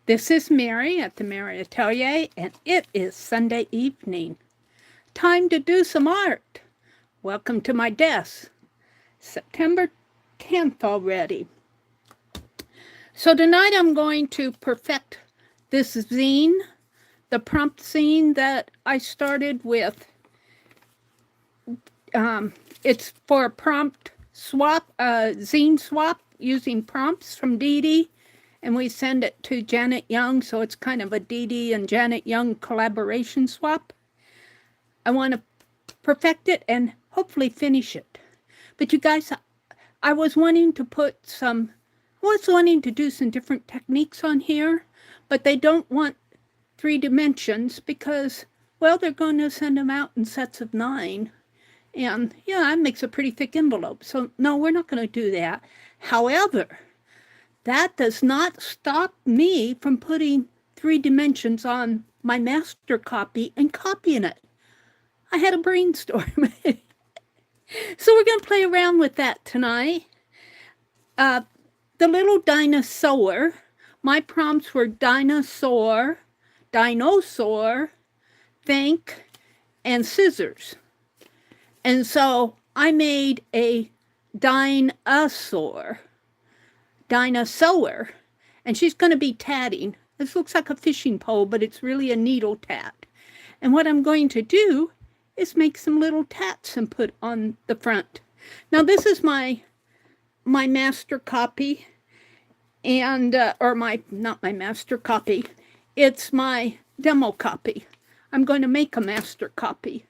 This is Meri at the Meri Atelier, and it is Sunday evening. Time to do some art. Welcome to my desk. September 10th already. So tonight I'm going to perfect this zine, the prompt zine that I started with. It's for a prompt swap, zine swap using prompts from Dee, and we send it to Janet Young, so it's kind of a Dee and Janet Young collaboration swap. I want to perfect it and hopefully finish it. But you guys, I was wanting to do some different techniques on here, but they don't want 3 dimensions because, well, they're going to send them out in sets of 9. And yeah, that makes a pretty thick envelope. So no, we're not going to do that. However, that does not stop me from putting 3 dimensions on my master copy and copying it. I had a brainstorm. So we're going to play around with that tonight. The little dinosaur. My prompts were dinosaur, think, and scissors. And so I made a dinosaur, and she's going to be tatting. This looks like a fishing pole, but it's really a needle tat. And what I'm going to do is make some little tats and put on the front. Now this is my master copy, and not my master copy. It's my demo copy. I'm going to make a master copy.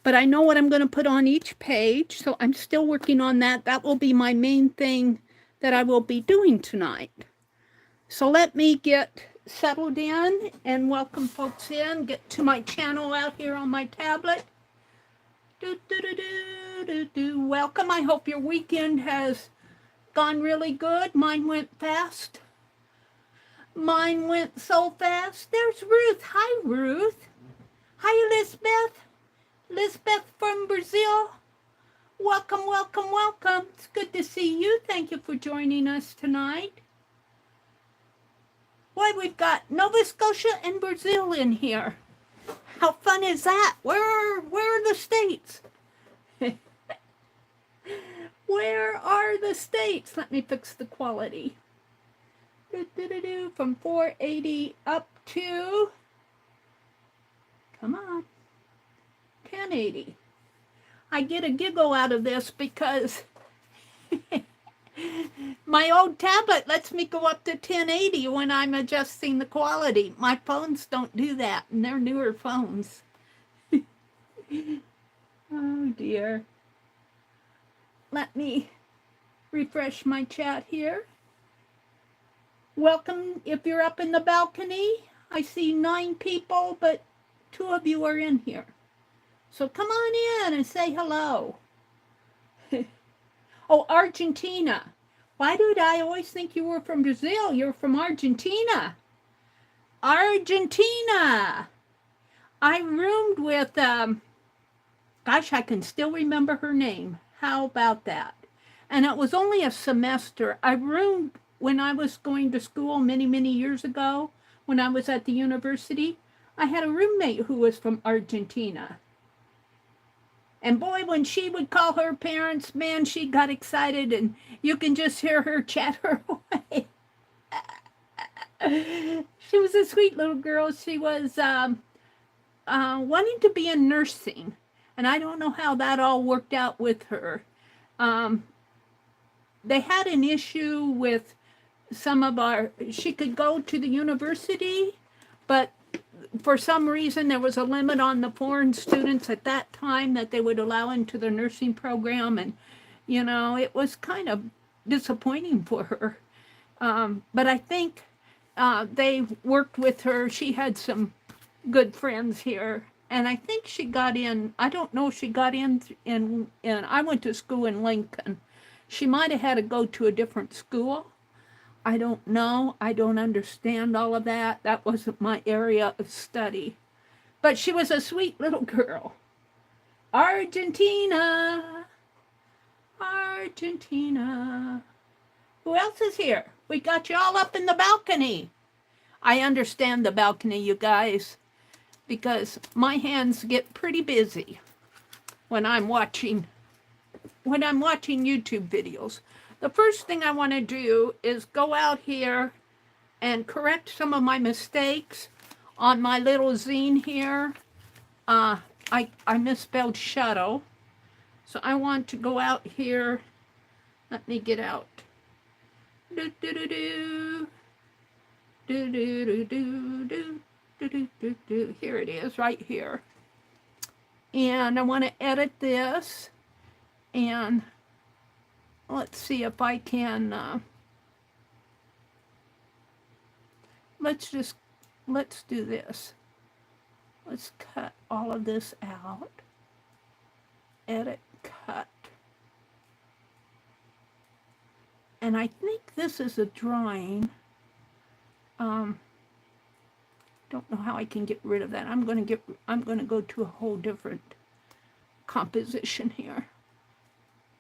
But I know what I'm going to put on each page, so I'm still working on that. That will be my main thing that I will be doing tonight. So let me get settled in and welcome folks in. Get to my channel out here on my tablet. Welcome. I hope your weekend has gone really good. Mine went fast. Mine went so fast. There's Ruth. Hi, Ruth. Hi, Elizabeth. Elizabeth from Brazil. Welcome, welcome, welcome. It's good to see you. Thank you for joining us tonight. Boy, we've got Nova Scotia and Brazil in here. How fun is that? Where are the states? Where are the states? Let me fix the quality. From 480 up to, come on, 1080. I get a giggle out of this because my old tablet lets me go up to 1080 when I'm adjusting the quality. My phones don't do that, and they're newer phones. Oh dear. Let me refresh my chat here. Welcome if you're up in the balcony. I see 9 people, but 2 of you are in here. So come on in and say hello. Oh, Argentina. Why did I always think you were from Brazil? You're from Argentina. Argentina. I roomed with, gosh, I can still remember her name. How about that? And it was only a semester. I roomed when I was going to school many, many years ago, when I was at the university. I had a roommate who was from Argentina. And boy, when she would call her parents, man, she got excited, and you can just hear her chatter away. She was a sweet little girl. She was wanting to be in nursing, and I don't know how that all worked out with her. They had an issue with she could go to the university, but for some reason, there was a limit on the foreign students at that time that they would allow into the nursing program. And, you know, it was kind of disappointing for her. But I think they worked with her. She had some good friends here. And I think she got in. I don't know if she got in I went to school in Lincoln. She might have had to go to a different school. I don't know. I don't understand all of that. That wasn't my area of study. But she was a sweet little girl. Argentina. Argentina. Who else is here? We got you all up in the balcony. I understand the balcony, you guys, because my hands get pretty busy when I'm watching YouTube videos. The first thing I want to do is go out here and correct some of my mistakes on my little zine here. I misspelled shadow. So I want to go out here. Let me get out. Do do do do. Do do do do do do do do. Here it is, right here. And I want to edit this. And let's see if I can. Let's do this. Let's cut all of this out. Edit, cut. And I think this is a drawing. Don't know how I can get rid of that. I'm going to go to a whole different composition here.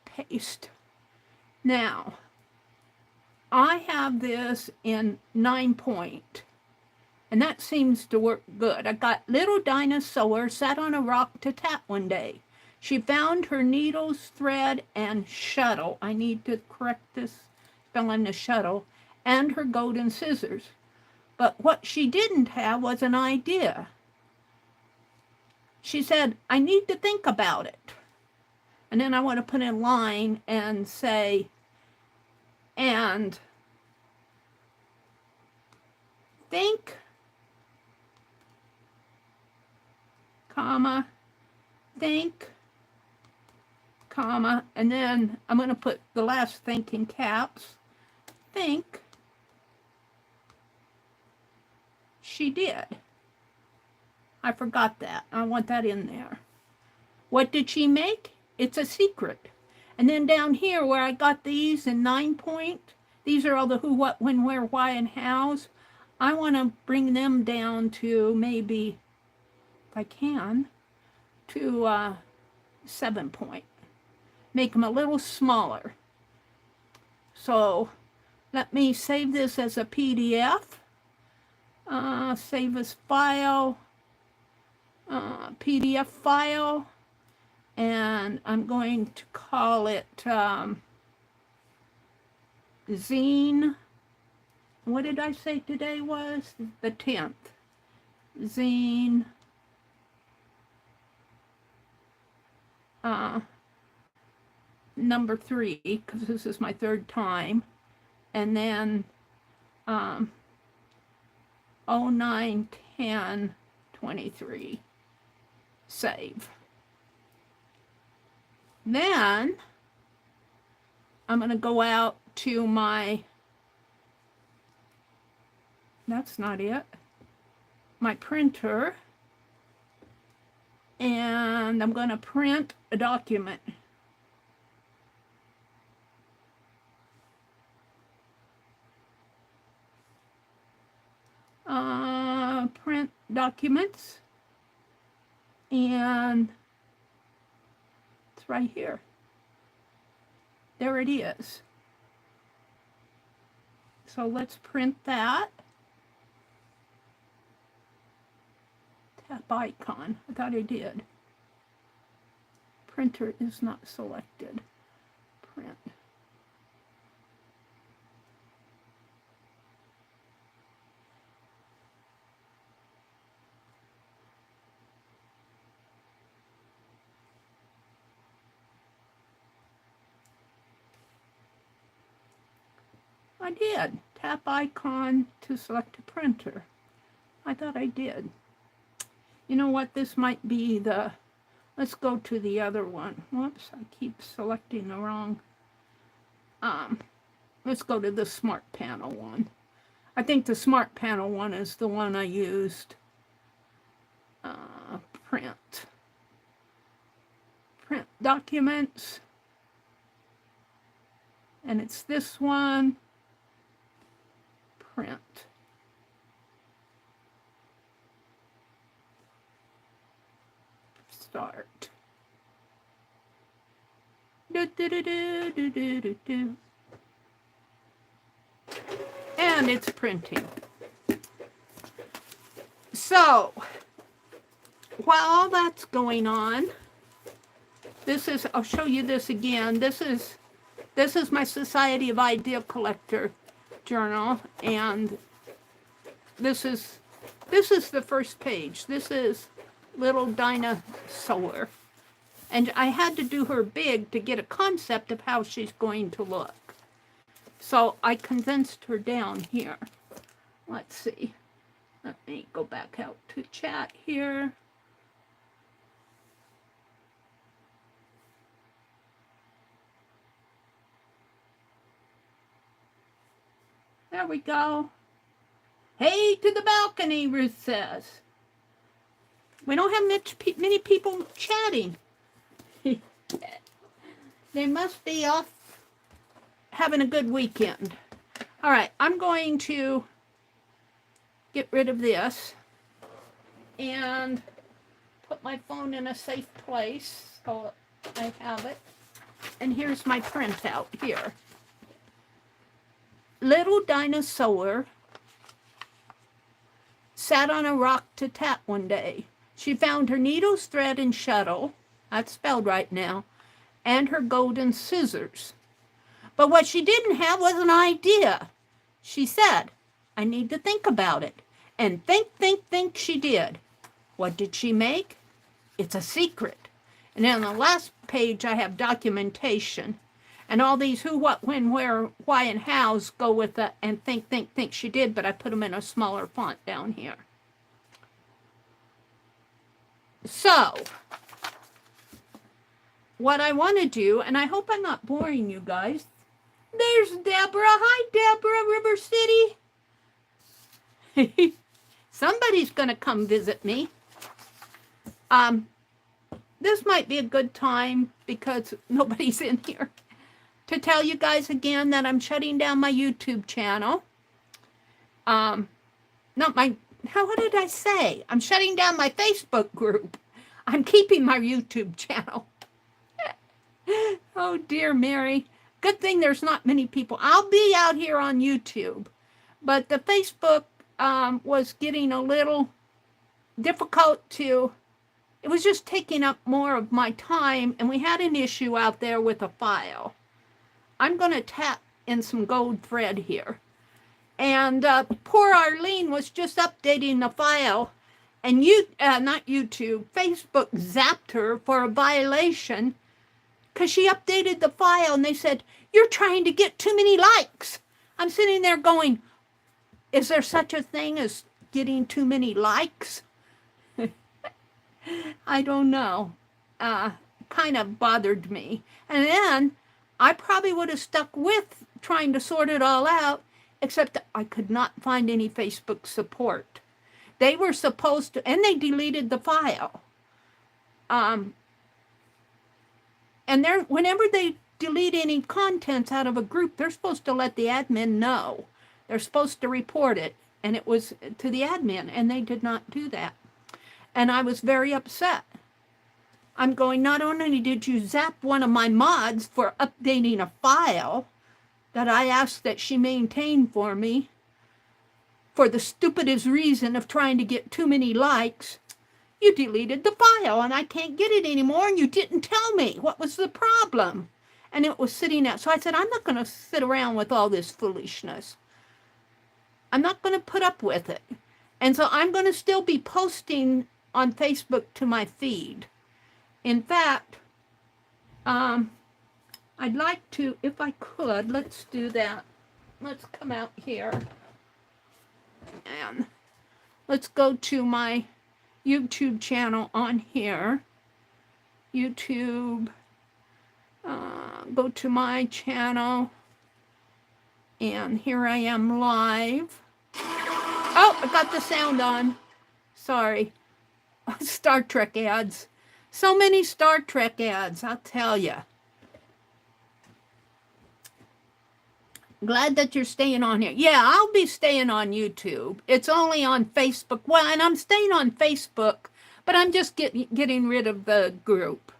Paste. Now, I have this in 9-point, and that seems to work good. I got little dinosaur sat on a rock to tap one day. She found her needles, thread, and shuttle. I need to correct this spelling, the shuttle, and her golden scissors. But what she didn't have was an idea. She said, I need to think about it. And then I want to put in line and say, and think, comma, think, comma, and then I'm going to put the last think in caps. Think she did. I forgot that. I want that in there. What did she make? It's a secret. And then down here where I got these in 9-point, these are all the who, what, when, where, why, and hows. I want to bring them down to maybe, if I can, to 7-point. Make them a little smaller. So let me save this as a PDF. Save as file, PDF file, and I'm going to call it Zine. What did I say today was? The 10th. Zine. Number 3, because this is my 3rd time. And then 09/10/23. Save. Then I'm going to go out to my, that's not it, my printer, and I'm going to print a document. Print documents, and it's right here. There it is. So let's print that. Tap icon. I thought I did. Printer is not selected. Print. I did. Tap icon to select a printer. I thought I did. You know what? This might be the, let's go to the other one. Whoops, I keep selecting the wrong. Let's go to the Smart Panel one. I think the Smart Panel one is the one I used. Print. Print documents. And it's this one. Print. Start. Do, do, do, do, do, do, do, do. And it's printing. So, while all that's going on, this is, I'll show you this again. This is my Society of Idea Collector journal, and this is the first page. This is little Dinah Sower. And I had to do her big to get a concept of how she's going to look. So I condensed her down here. Let's see. Let me go back out to chat here. There we go. Hey, to the balcony, Ruth says. We don't have many people chatting. They must be off having a good weekend. All right, I'm going to get rid of this and put my phone in a safe place so I have it. And here's my printout here. Little Dinah Sower sat on a rock to tat one day. She found her needles, thread, and shuttle, that's spelled right now, and her golden scissors. But what she didn't have was an idea. She said, I need to think about it. And think she did. What did she make? It's a secret. And then on the last page, I have documentation. And all these who, what, when, where, why, and hows go with the and think she did, but I put them in a smaller font down here. So, what I want to do, and I hope I'm not boring you guys. There's Deborah. Hi, Deborah, River City. Somebody's going to come visit me. This might be a good time because nobody's in here to tell you guys again that I'm shutting down my YouTube channel. What did I say? I'm shutting down my Facebook group. I'm keeping my YouTube channel. Oh, dear Mary. Good thing there's not many people. I'll be out here on YouTube. But the Facebook was getting a little difficult to... It was just taking up more of my time, and we had an issue out there with a file. I'm going to tap in some gold thread here. And poor Arlene was just updating the file, and not YouTube, Facebook zapped her for a violation because she updated the file, and they said, you're trying to get too many likes. I'm sitting there going, is there such a thing as getting too many likes? I don't know. Kind of bothered me. And then I probably would have stuck with trying to sort it all out, except that I could not find any Facebook support. They were supposed to, and they deleted the file. And whenever they delete any contents out of a group, they're supposed to let the admin know. They're supposed to report it, and it was to the admin, and they did not do that. And I was very upset. I'm going, not only did you zap one of my mods for updating a file that I asked that she maintain for me for the stupidest reason of trying to get too many likes, you deleted the file and I can't get it anymore, and you didn't tell me what was the problem. And it was sitting out. So I said, I'm not going to sit around with all this foolishness. I'm not going to put up with it. And so I'm going to still be posting on Facebook to my feed. In fact, I'd like to, if I could, let's do that. Let's come out here and let's go to my YouTube channel on here. YouTube, go to my channel, and here I am live. Oh, I got the sound on. Sorry. Star Trek ads. So many Star Trek ads, I'll tell you. Glad that you're staying on here. Yeah, I'll be staying on YouTube. It's only on Facebook. Well, and I'm staying on Facebook, but I'm just getting rid of the group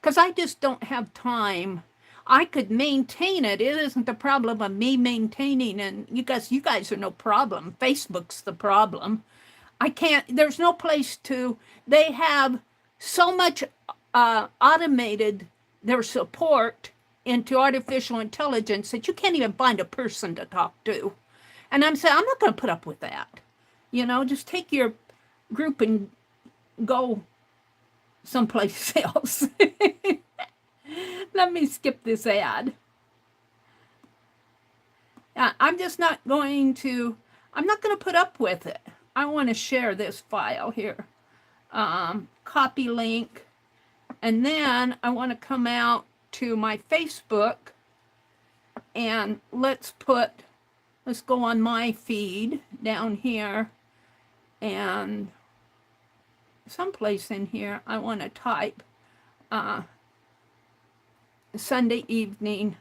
because I just don't have time. I could maintain it. It isn't the problem of me maintaining, and you guys are no problem. Facebook's the problem. I can't, there's no place to, they have so much automated their support into artificial intelligence that you can't even find a person to talk to. And I'm saying, I'm not going to put up with that. You know, just take your group and go someplace else. Let me skip this ad. I'm just not going to, I'm not going to put up with it. I want to share this file here. Copy link. And then I want to come out to my Facebook and let's go on my feed down here, and someplace in here I want to type Sunday evening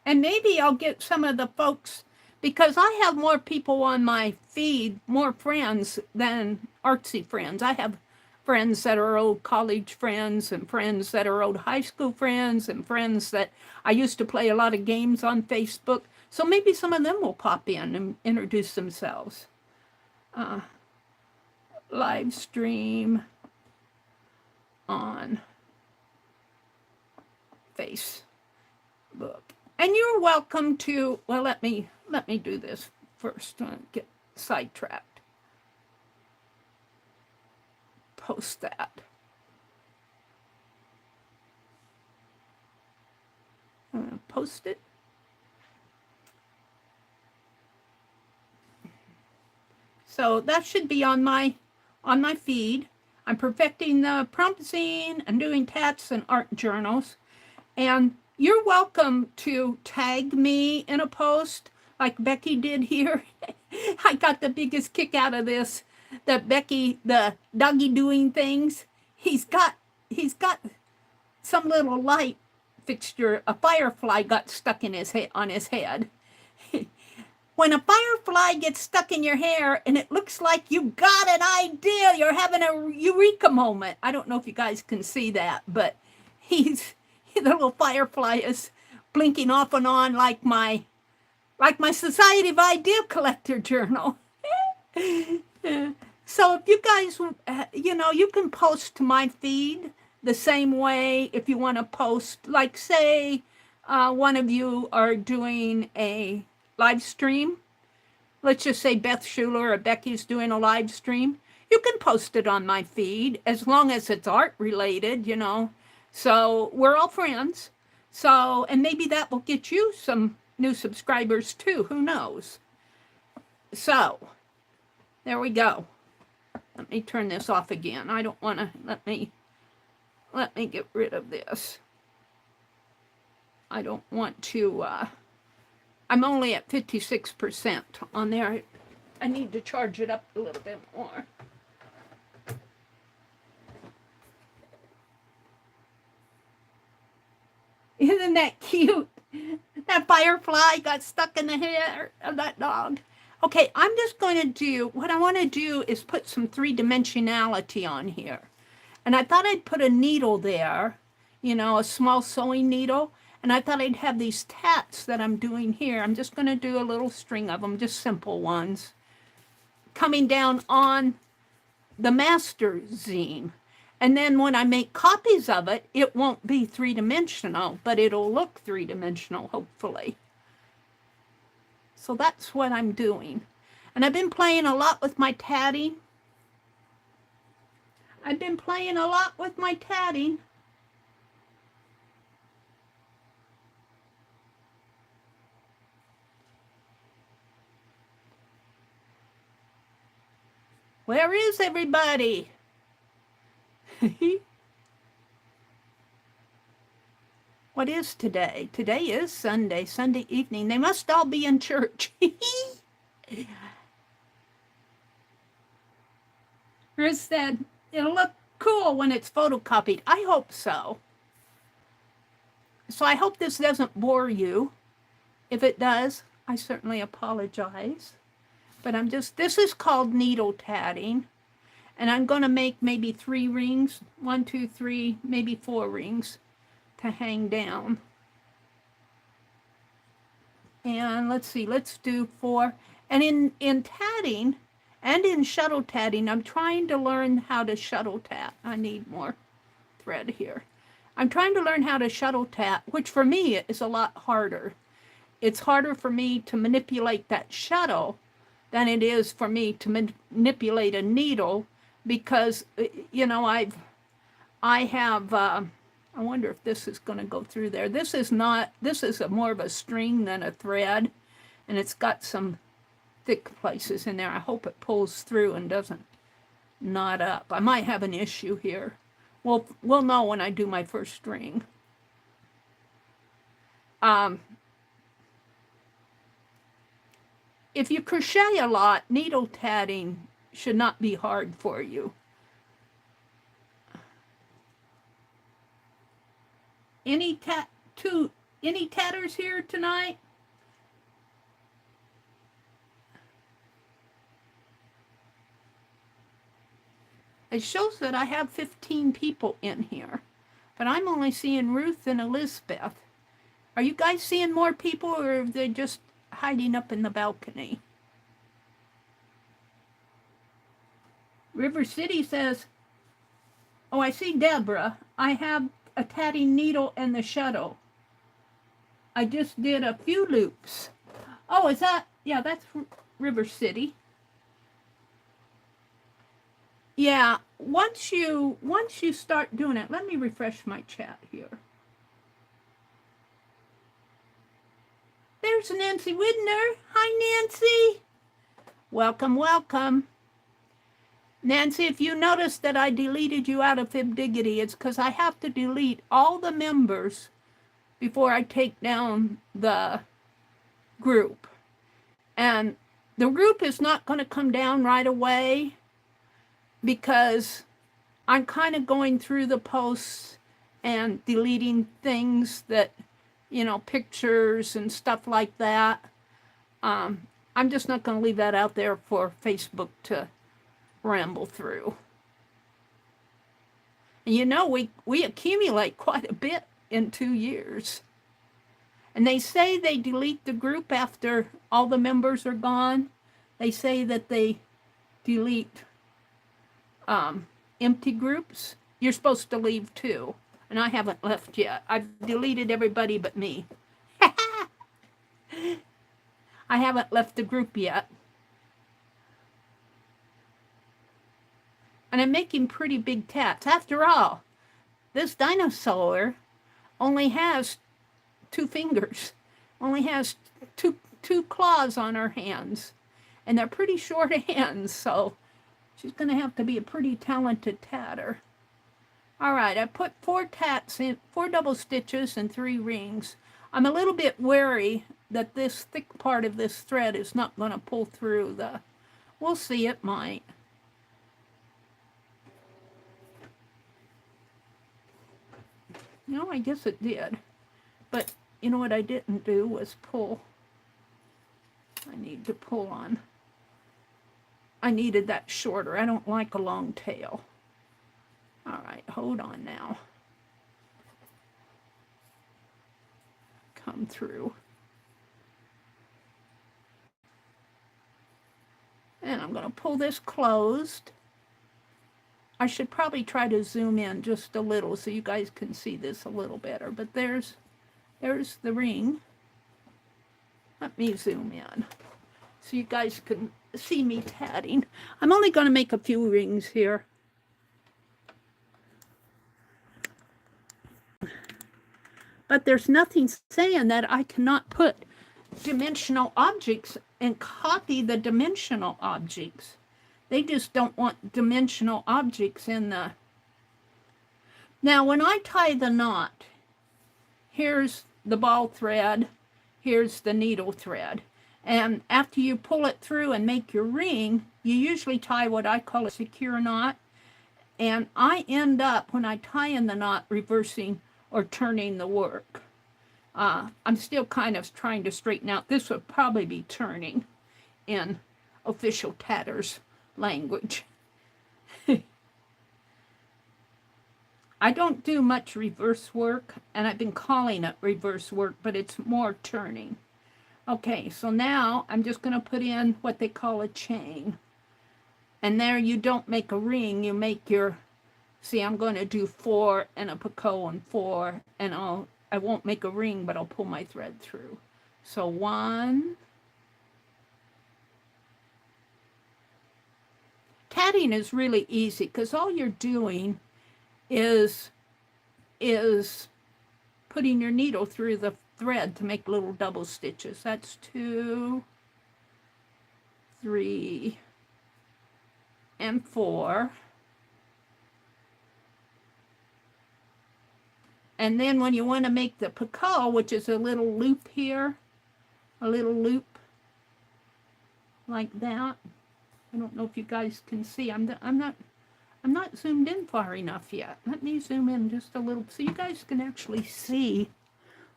and maybe I'll get some of the folks, because I have more people on my feed, more friends than artsy friends. I have friends that are old college friends and friends that are old high school friends and friends that I used to play a lot of games on Facebook. So maybe some of them will pop in and introduce themselves. Live stream on Facebook. And you're welcome to, well, let me do this first. Get sidetracked. Post that. I'm going to post it. So that should be on my feed. I'm perfecting the prompt zine and doing tats and art journals. And you're welcome to tag me in a post like Becky did here. I got the biggest kick out of this. That Becky, the doggy doing things, he's got some little light fixture. A firefly got stuck in on his head. When a firefly gets stuck in your hair and it looks like you got an idea, you're having a eureka moment. I don't know if you guys can see that, but the little firefly is blinking off and on like my Society of Idea Collector journal. So if you guys, you can post to my feed the same way if you want to post, like say one of you are doing a live stream. Let's just say Beth Schuler or Becky's doing a live stream. You can post it on my feed as long as it's art related, So we're all friends. So, and maybe that will get you some new subscribers too. Who knows? So, there we go. Let me turn this off again. I don't want to, let me get rid of this. I don't want to, I'm only at 56% on there. I need to charge it up a little bit more. Isn't that cute? That firefly got stuck in the hair of that dog. Okay, I'm just going to do, what I want to do is put some three-dimensionality on here. And I thought I'd put a needle there, a small sewing needle. And I thought I'd have these tats that I'm doing here. I'm just going to do a little string of them, just simple ones, coming down on the master zine. And then when I make copies of it, it won't be three-dimensional, but it'll look three-dimensional, hopefully. So that's what I'm doing. And I've been playing a lot with my tatting. Where is everybody? What is today? Today is Sunday evening. They must all be in church. Chris said, it'll look cool when it's photocopied. I hope so. So I hope this doesn't bore you. If it does, I certainly apologize. But this is called needle tatting. And I'm going to make maybe 3 rings, 1, 2, 3, maybe 4 rings to hang down. And let's see, let's do 4. And in tatting and in shuttle tatting, I'm trying to learn how to shuttle tat. I need more thread here. I'm trying to learn how to shuttle tat, which for me is a lot harder. It's harder for me to manipulate that shuttle than it is for me to manipulate a needle, because, you know, I wonder if this is going to go through there. This is more of a string than a thread, and it's got some thick places in there. I hope it pulls through and doesn't knot up. I might have an issue here. We'll know when I do my first string. If you crochet a lot, needle tatting should not be hard for you. Any tatters here tonight? It shows that I have 15 people in here, but I'm only seeing Ruth and Elizabeth. Are you guys seeing more people, or are they just hiding up in the balcony? River City says, oh, I see Deborah. I have a tatting needle and the shuttle. I just did a few loops. Oh, is that, yeah, that's River City. Yeah, once you start doing it, let me refresh my chat here. There's Nancy Widner. Hi, Nancy. Welcome, welcome. Nancy, if you notice that I deleted you out of Fibdiggity, it's because I have to delete all the members before I take down the group. And the group is not going to come down right away, because I'm kind of going through the posts and deleting things that, you know, pictures and stuff like that. I'm just not going to leave that out there for Facebook to ramble through. And you know, we accumulate quite a bit in 2 years. And they say they delete the group after all the members are gone. They say that they delete empty groups. You're supposed to leave too. And I haven't left yet. I've deleted everybody but me. I haven't left the group yet. And I'm making pretty big tats. After all, this dinosaur only has 2 fingers. Only has two claws on her hands. And they're pretty short hands, so she's going to have to be a pretty talented tatter. All right, I put 4 tats in, 4 double stitches and 3 rings. I'm a little bit wary that this thick part of this thread is not going to pull through the, we'll see, it might. No, I guess it did. But you know what I didn't do was pull. I need to pull on. I needed that shorter. I don't like a long tail. All right, hold on now. Come through. And I'm going to pull this closed. I should probably try to zoom in just a little so you guys can see this a little better. But there's the ring. Let me zoom in so you guys can see me tatting. I'm only going to make a few rings here. But there's nothing saying that I cannot put dimensional objects and copy the dimensional objects. They just don't want dimensional objects in the... Now, when I tie the knot, here's the ball thread, here's the needle thread. And after you pull it through and make your ring, you usually tie what I call a secure knot. And I end up, when I tie in the knot, reversing or turning the work. I'm still kind of trying to straighten out. This would probably be turning in official tatters language. I don't do much reverse work, and I've been calling it reverse work, but it's more turning. Okay, so now I'm just going to put in what they call a chain. And there you don't make a ring, you make your, see, I'm going to do 4 and a picot and 4, and I won't make a ring, but I'll pull my thread through. So 1. Tatting is really easy because all you're doing is putting your needle through the thread to make little double stitches. That's 2, 3, and 4. And then when you want to make the picot, which is a little loop here, a little loop like that. I don't know if you guys can see. I'm not zoomed in far enough yet. Let me zoom in just a little so you guys can actually see.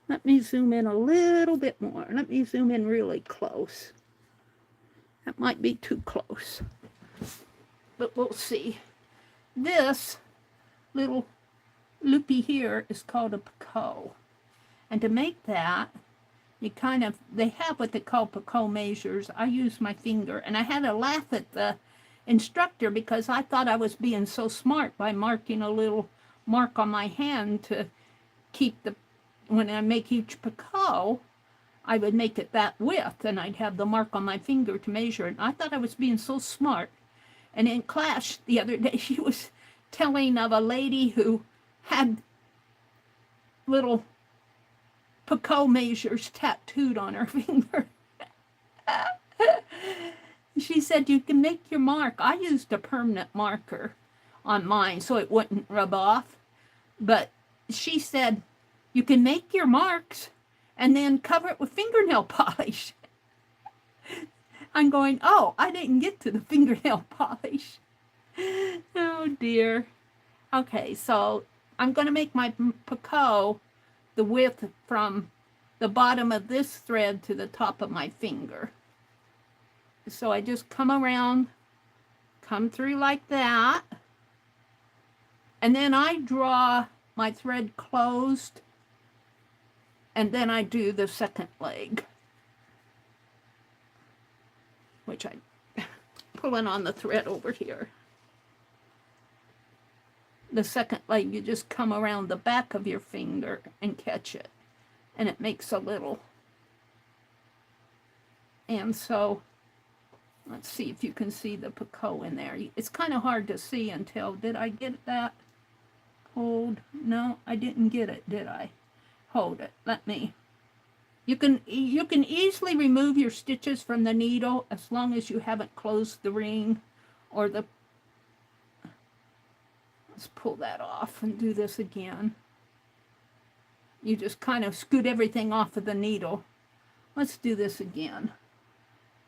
Let me zoom in a little bit more. Let me zoom in really close. That might be too close, but we'll see. This little loopy here is called a picot. And to make that, you kind of, they have what they call picot measures. I use my finger, and I had to laugh at the instructor because I thought I was being so smart by marking a little mark on my hand to keep the, when I make each picot, I would make it that width, and I'd have the mark on my finger to measure it. I thought I was being so smart. And in class the other day, she was telling of a lady who had little picot measures tattooed on her finger. She said, you can make your mark. I used a permanent marker on mine so it wouldn't rub off. But she said, you can make your marks and then cover it with fingernail polish. I'm going, oh, I didn't get to the fingernail polish. Oh, dear. Okay, so I'm going to make my picot the width from the bottom of this thread to the top of my finger. So I just come around, come through like that, and then I draw my thread closed, and then I do the second leg, which I'm pulling on the thread over here. The second leg, you just come around the back of your finger and catch it, and it makes a little. And so let's see if you can see the picot in there. It's kind of hard to see until, did I get that? Hold, no, I didn't get it, did I? Hold it, let me. You can easily remove your stitches from the needle as long as you haven't closed the ring or the, let's pull that off and do this again. You just kind of scoot everything off of the needle. Let's do this again.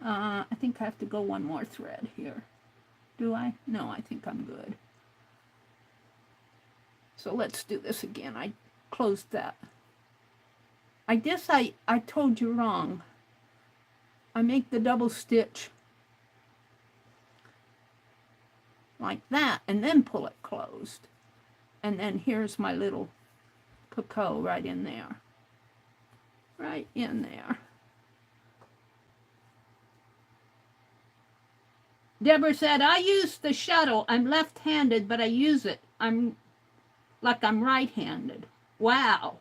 I think I have to go one more thread here. Do I? No, I think I'm good. So let's do this again. I closed that. I guess I told you wrong. I make the double stitch like that and then pull it closed. And then here's my little picot right in there. Right in there. Deborah said, I use the shuttle. I'm left-handed, but I use it. I'm right-handed. Wow.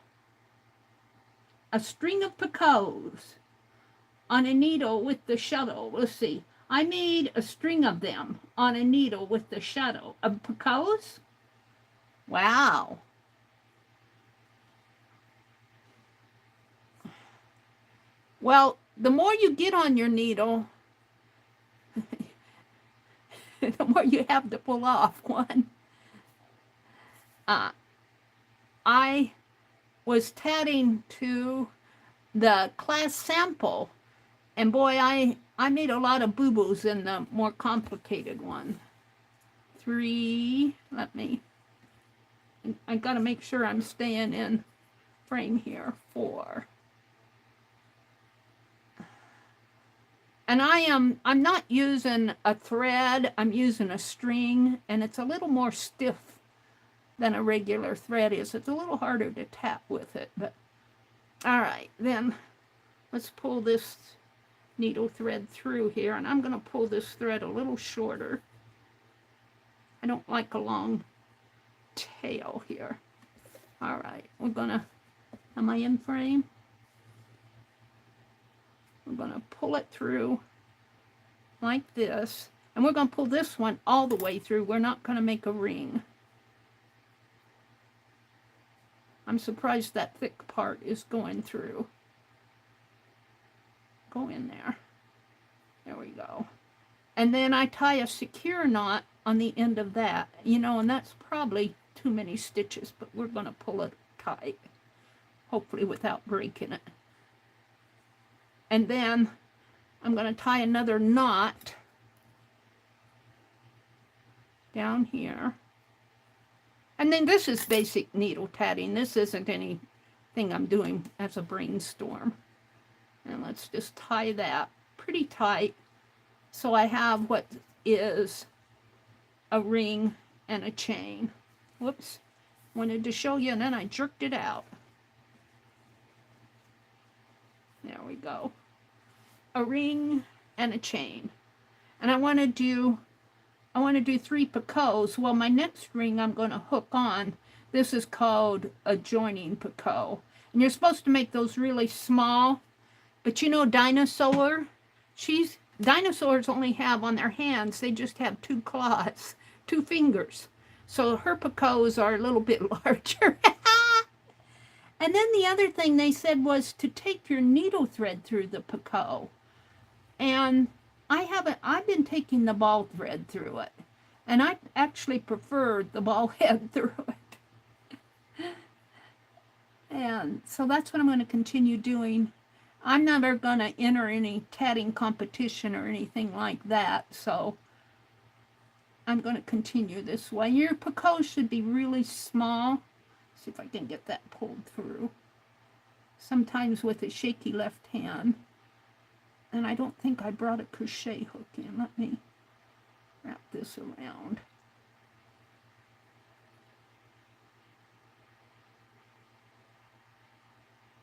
A string of picots on a needle with the shuttle. Let's see. I made a string of them on a needle with the shuttle. Of picots? Wow. Well, the more you get on your needle, the more you have to pull off one. I was tatting to the class sample, and boy, I made a lot of boo-boos in the more complicated one. 3, let me, I gotta make sure I'm staying in frame here. 4. And I'm not using a thread, I'm using a string, and it's a little more stiff than a regular thread is. It's a little harder to tap with it, but all right, then let's pull this needle thread through here, and I'm going to pull this thread a little shorter. I don't like a long tail here. All right, we're going to, am I in frame? We're going to pull it through like this, and we're going to pull this one all the way through. We're not going to make a ring. I'm surprised that thick part is going through. Go in there. There we go. And then I tie a secure knot on the end of that, you know, and that's probably too many stitches, but we're going to pull it tight, hopefully without breaking it. And then I'm going to tie another knot down here. And then this is basic needle tatting. This isn't anything I'm doing as a brainstorm. And let's just tie that pretty tight so I have what is a ring and a chain. Whoops. Wanted to show you, and then I jerked it out. There we go. A ring and a chain. And I want to do 3 picots. Well, my next ring I'm going to hook on. This is called a joining picot. And you're supposed to make those really small. But you know, dinosaurs only have on their hands, they just have 2 claws, 2 fingers. So her picots are a little bit larger. And then the other thing they said was to take your needle thread through the picot. And I've been taking the ball thread through it. And I actually prefer the ball head through it. And so that's what I'm going to continue doing. I'm never going to enter any tatting competition or anything like that, so I'm going to continue this way. Your picot should be really small. See if I can get that pulled through. Sometimes with a shaky left hand. And I don't think I brought a crochet hook in. Let me wrap this around.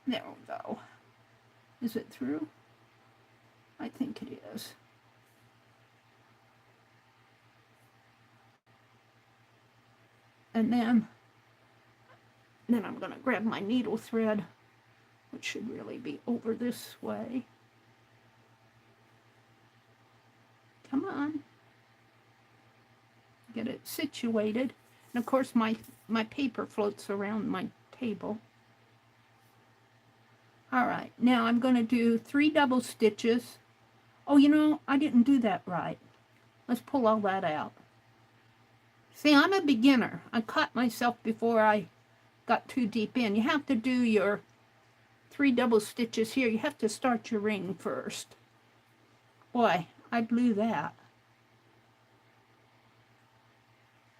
There we go. Is it through? I think it is. And then I'm going to grab my needle thread, which should really be over this way. Come on. Get it situated. And of course my paper floats around my table. All right, now I'm going to do 3 double stitches. Oh, you know, I didn't do that right. Let's pull all that out. See, I'm a beginner. I caught myself before I got too deep in. You have to do your 3 double stitches here. You have to start your ring first. Boy, I blew that.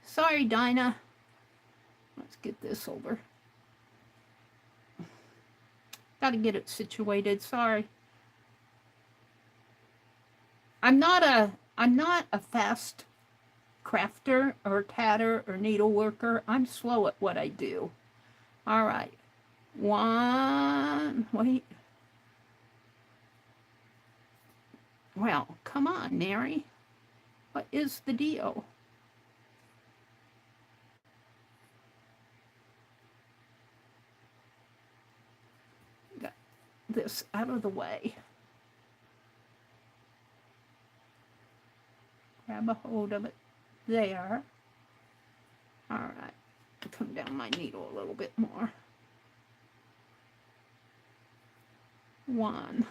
Sorry, Dinah. Let's get this over. Got to get it situated. Sorry. I'm not a fast crafter or tatter or needle worker. I'm slow at what I do. All right. 1. Wait. Well, come on, Meri. What is the deal? Got this out of the way. Grab a hold of it there. All right. Come down my needle a little bit more. 1.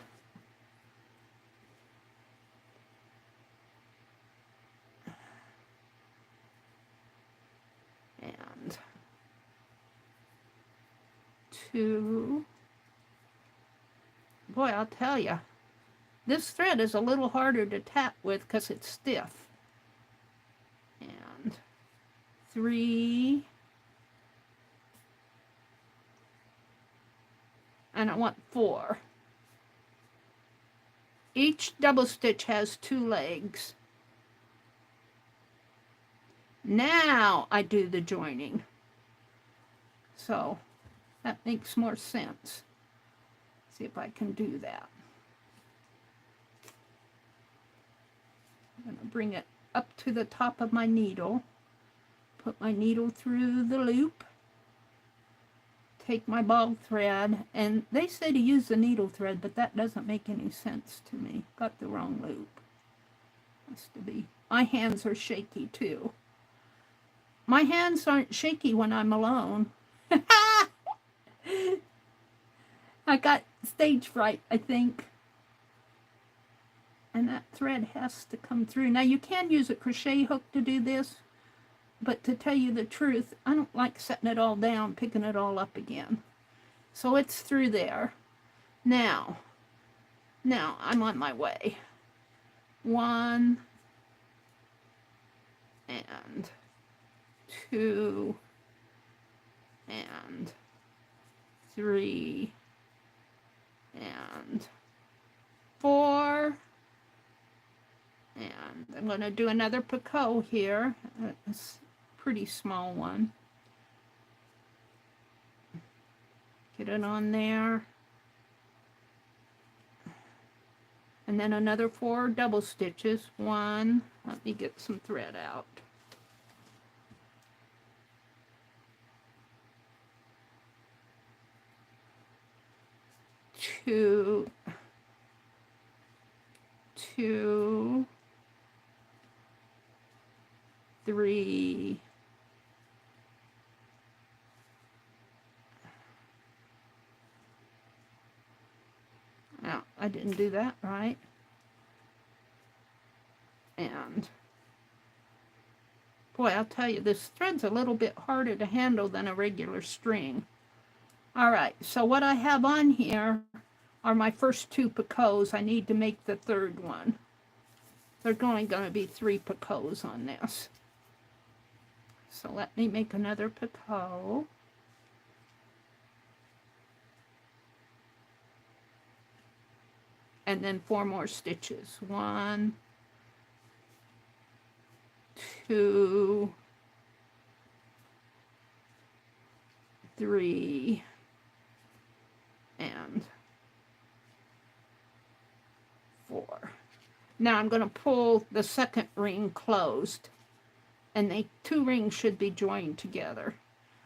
And 2. Boy, I'll tell you, this thread is a little harder to tap with because it's stiff. And 3. And I want 4. Each double stitch has 2 legs. Now I do the joining. So that makes more sense. See if I can do that. I'm going to bring it up to the top of my needle, put my needle through the loop, take my ball thread, and they say to use the needle thread, but that doesn't make any sense to me. Got the wrong loop. Has to be. My hands are shaky too. My hands aren't shaky when I'm alone. I got stage fright, I think. And that thread has to come through. Now you can use a crochet hook to do this, but to tell you the truth, I don't like setting it all down, picking it all up again. So it's through there. Now I'm on my way. 1 and 2 and 3 and 4, and I'm going to do another picot here, a pretty small one. Get it on there, and then another 4 double stitches. 1, let me get some thread out. 2, 3, 4. Now, I didn't do that right. And boy, I'll tell you, this thread's a little bit harder to handle than a regular string. All right, so what I have on here are my first 2 picots. I need to make the 3rd one. There's only going to be 3 picots on this. So let me make another picot. And then 4 more stitches. 1, 2, 3, and 4. Now I'm going to pull the second ring closed, and the 2 rings should be joined together.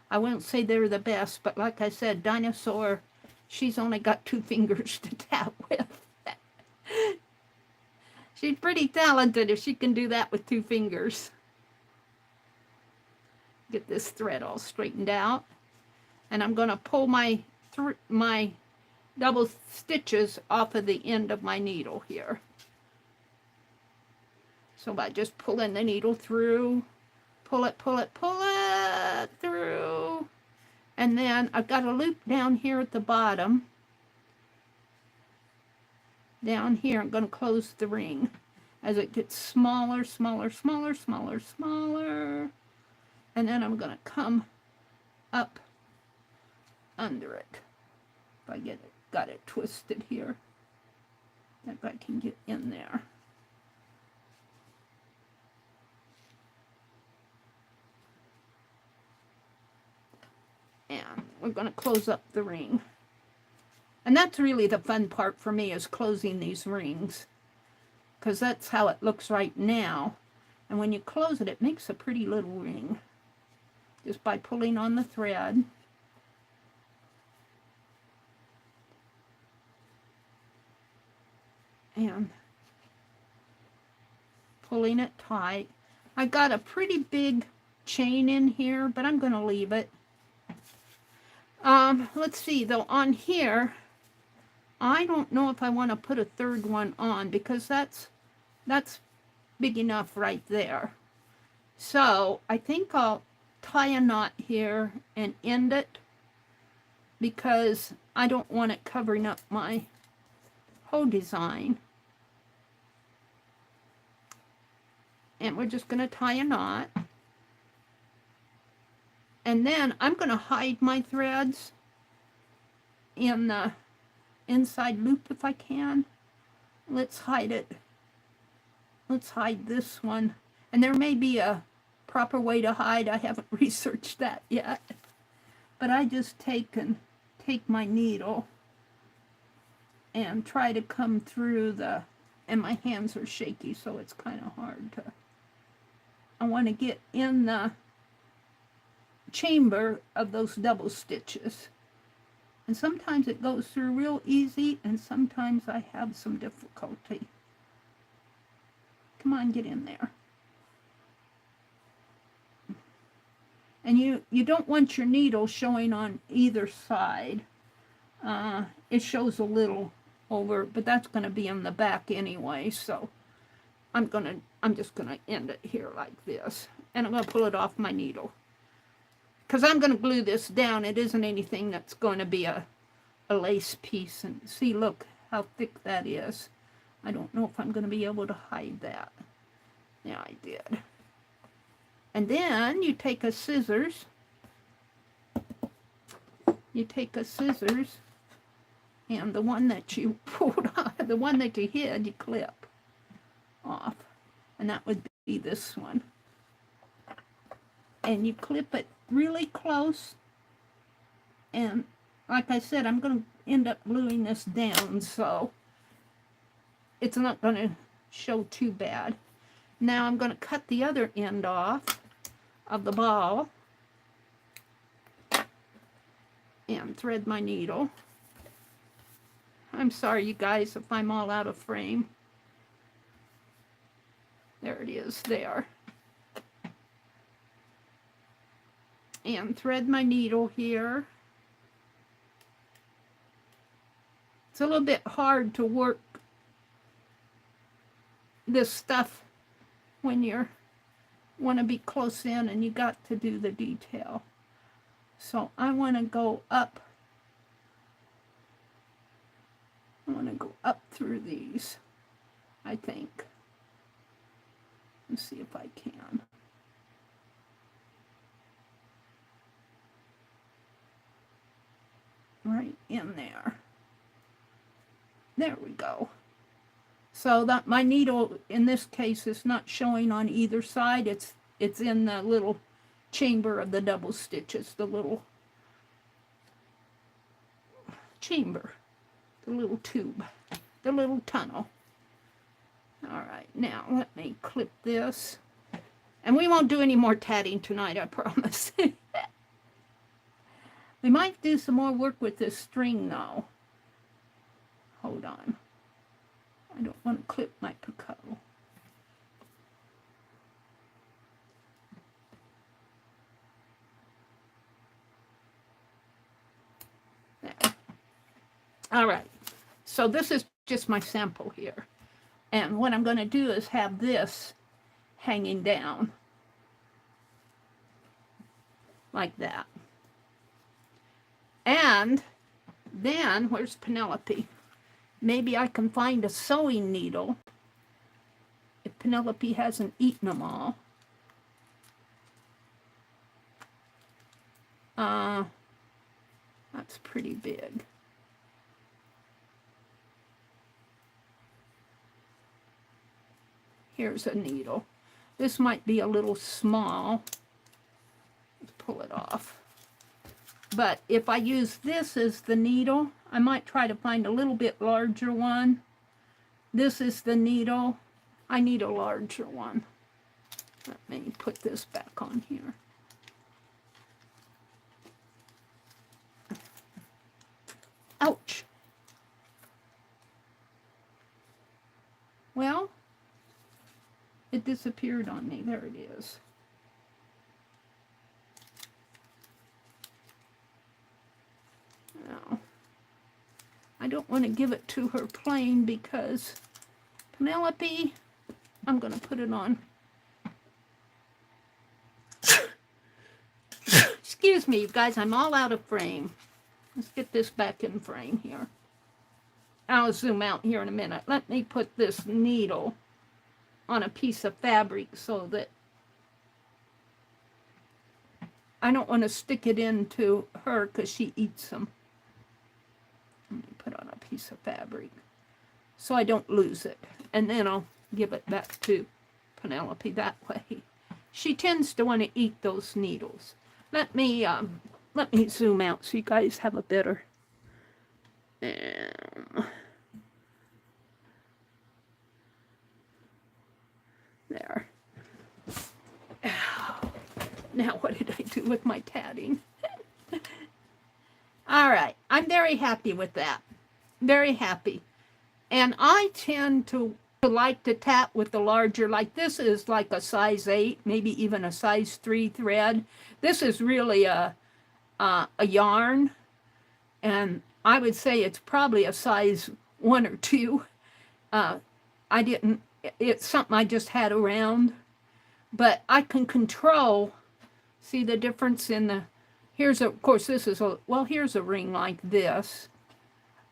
I won't say they're the best, but like I said, Dinosaur, she's only got 2 fingers to tap with. She's pretty talented if she can do that with 2 fingers. Get this thread all straightened out, and I'm going to pull my double stitches off of the end of my needle here. So by just pulling the needle through, pull it through, and then I've got a loop down here at the bottom. Down here, I'm going to close the ring as it gets smaller, smaller, smaller, smaller, smaller, and then I'm going to come up under it. If I got it twisted here, if I can get in there. And we're going to close up the ring. And that's really the fun part for me, is closing these rings, because that's how it looks right now. And when you close it, it makes a pretty little ring just by pulling on the thread. And pulling it tight. I got a pretty big chain in here, but I'm going to leave it. Let's see, though, on here, I don't know if I want to put a 3rd one on, because that's big enough right there. So I think I'll tie a knot here and end it, because I don't want it covering up my whole design. And we're just going to tie a knot. And then I'm going to hide my threads in the inside loop if I can. Let's hide it. Let's hide this one. And there may be a proper way to hide. I haven't researched that yet. But I just take my needle and try to come through the, and my hands are shaky, so it's kind of hard to, I want to get in the chamber of those double stitches. And sometimes it goes through real easy, and sometimes I have some difficulty. Come on, get in there. And you don't want your needle showing on either side. It shows a little over, but that's going to be in the back anyway, so I'm just going to end it here like this. And I'm going to pull it off my needle. Because I'm going to glue this down. It isn't anything that's going to be a lace piece. And see, look how thick that is. I don't know if I'm going to be able to hide that. Yeah, I did. And then you take a scissors. You take a scissors, and the one that you pulled off, the one that you hid, you clip off. And that would be this one. And you clip it really close. And like I said, I'm going to end up gluing this down, so it's not going to show too bad. Now I'm going to cut the other end off of the ball and thread my needle. I'm sorry, you guys, if I'm all out of frame. There it is, there. And thread my needle here. It's a little bit hard to work this stuff when you want to be close in and you got to do the detail. So I want to go up. I want to go up through these, I think. Let's see if I can. Right in there. There we go. So that my needle in this case is not showing on either side. It's in the little chamber of the double stitches, the little chamber, the little tube, the little tunnel. All right, now let me clip this. And we won't do any more tatting tonight, I promise. We might do some more work with this string though. Hold on. I don't want to clip my Picasso. There. All right. So this is just my sample here. And what I'm going to do is have this hanging down like that. And then, where's Penelope? Maybe I can find a sewing needle if Penelope hasn't eaten them all. That's pretty big. Here's a needle. This might be a little small. Let's pull it off. But if I use this as the needle, I might try to find a little bit larger one. This is the needle. I need a larger one. Let me put this back on here. Ouch. Well, it disappeared on me. There it is. Now, I don't want to give it to her plain because Penelope, I'm going to put it on. Excuse me, you guys, I'm all out of frame. Let's get this back in frame here. I'll zoom out here in a minute. Let me put this needle on a piece of fabric so that I don't want to stick it into her because she eats them. Let me put on a piece of fabric so I don't lose it. And then I'll give it back to Penelope that way. She tends to want to eat those needles. Let me zoom out so you guys have a better. Now, what did I do with my tatting? All right, I'm very happy with that. Very happy. And I tend to like to tat with the larger, like this is like a size 8, maybe even a size 3 thread. This is really a yarn, and I would say it's probably a size 1 or 2. It's something I just had around, but I can control, see the difference in the, of course this is here's a ring like this.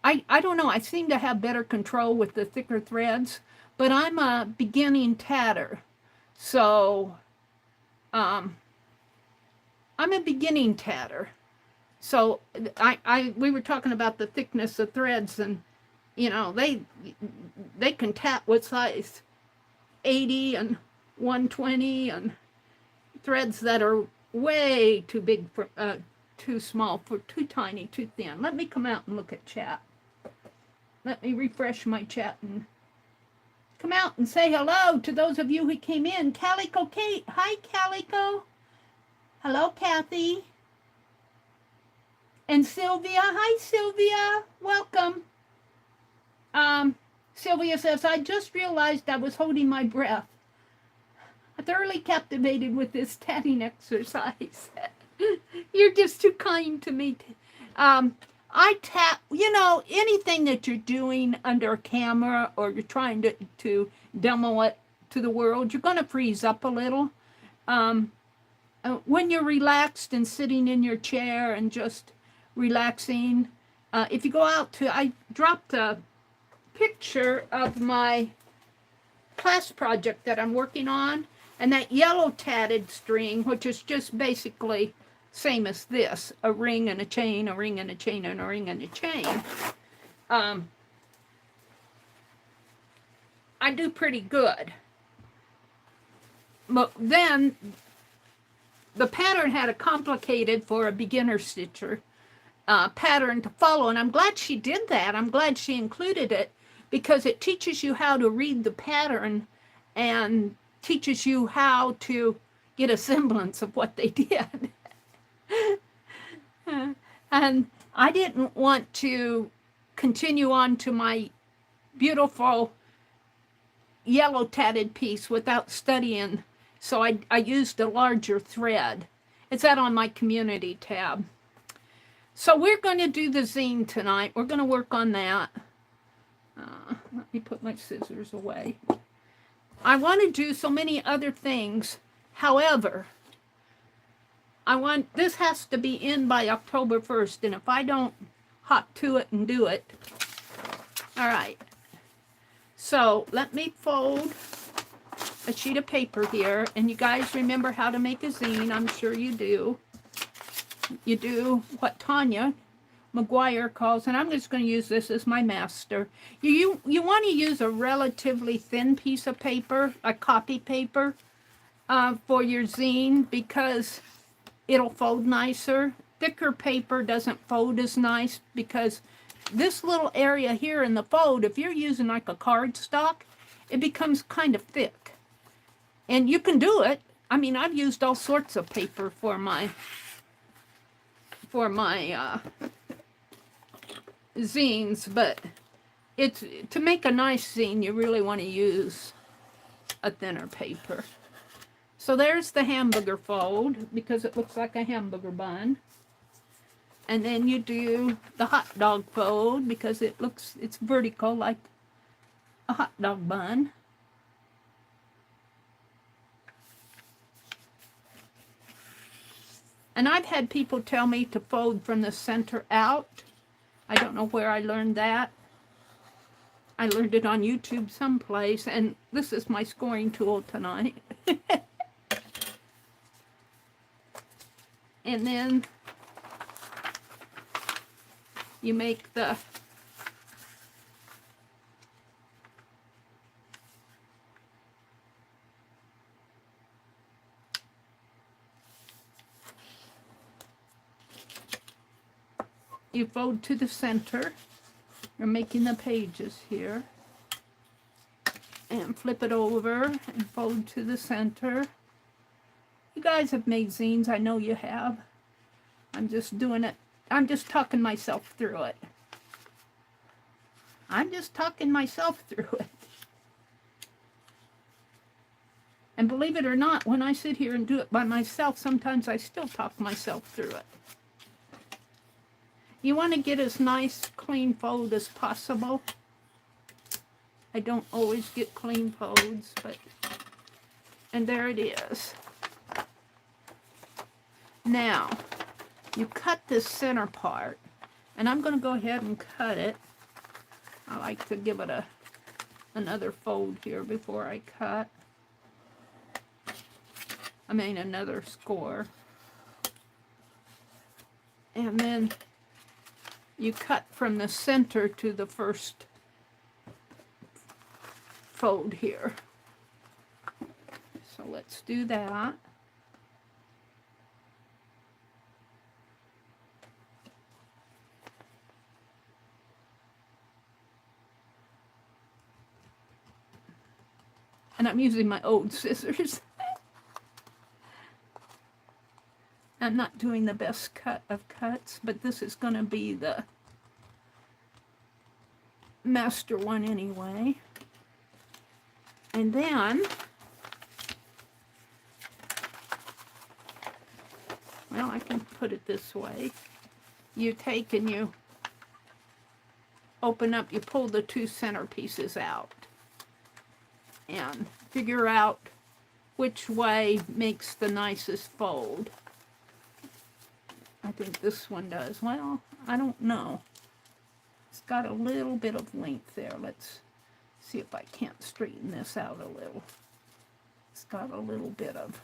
I don't know, I seem to have better control with the thicker threads, but I'm a beginning tatter. So, I'm a beginning tatter. So we were talking about the thickness of threads, and you know, they can tat with size 80 and 120 and threads that are way too big for, too small for, too tiny, too thin. Let me come out and look at chat. Let me refresh my chat and come out and say hello to those of you who came in. Calico Kate. Hi, Calico. Hello, Kathy. And Sylvia. Hi, Sylvia. Welcome. Sylvia says, I just realized I was holding my breath. I'm thoroughly captivated with this tatting exercise. You're just too kind to me. I tat, you know, anything that you're doing under a camera or you're trying to demo it to the world, you're going to freeze up a little. When you're relaxed and sitting in your chair and just relaxing, if you go out to, I dropped a picture of my class project that I'm working on, and that yellow tatted string, which is just basically same as this, a ring and a chain, a ring and a chain, and a ring and a chain. I do pretty good. But then the pattern had a complicated, for a beginner stitcher, pattern to follow, and I'm glad she did that. I'm glad she included it, because it teaches you how to read the pattern and teaches you how to get a semblance of what they did. And I didn't want to continue on to my beautiful yellow tatted piece without studying, so I used a larger thread. It's out on my community tab. So we're going to do the zine tonight. We're going to work on that. Let me put my scissors away. I want to do so many other things. However, this has to be in by October 1st, and if I don't hop to it and do it. All right. So let me fold a sheet of paper here, and you guys remember how to make a zine. I'm sure you do. You do what Tanya McGuire calls, and I'm just going to use this as my master. You want to use a relatively thin piece of paper, a copy paper, for your zine, because it'll fold nicer. Thicker paper doesn't fold as nice, because this little area here in the fold, if you're using like a cardstock, it becomes kind of thick. And you can do it. I mean, I've used all sorts of paper for my zines, but it's, to make a nice zine, you really want to use a thinner paper. So there's the hamburger fold, because it looks like a hamburger bun. And then you do the hot dog fold, because it's vertical like a hot dog bun. And I've had people tell me to fold from the center out. I don't know where I learned that. I learned it on YouTube someplace, and this is my scoring tool tonight. And then you make the fold to the center. You're making the pages here. And flip it over and fold to the center. You guys have made zines, I know you have. I'm just doing it. I'm just talking myself through it. I'm just talking myself through it. And believe it or not, when I sit here and do it by myself, sometimes I still talk myself through it. You want to get as nice, clean fold as possible. I don't always get clean folds, but... And there it is. Now, you cut this center part, and I'm going to go ahead and cut it. I like to give it another fold here before I cut. I mean another score. And then you cut from the center to the first fold here. So let's do that. And I'm using my old scissors. I'm not doing the best cut of cuts, but this is going to be the master one anyway. And then, well, I can put it this way. You take and you open up, you pull the two center pieces out and figure out which way makes the nicest fold. I think this one does. Well, I don't know. It's got a little bit of length there. Let's see if I can't straighten this out a little. It's got a little bit of...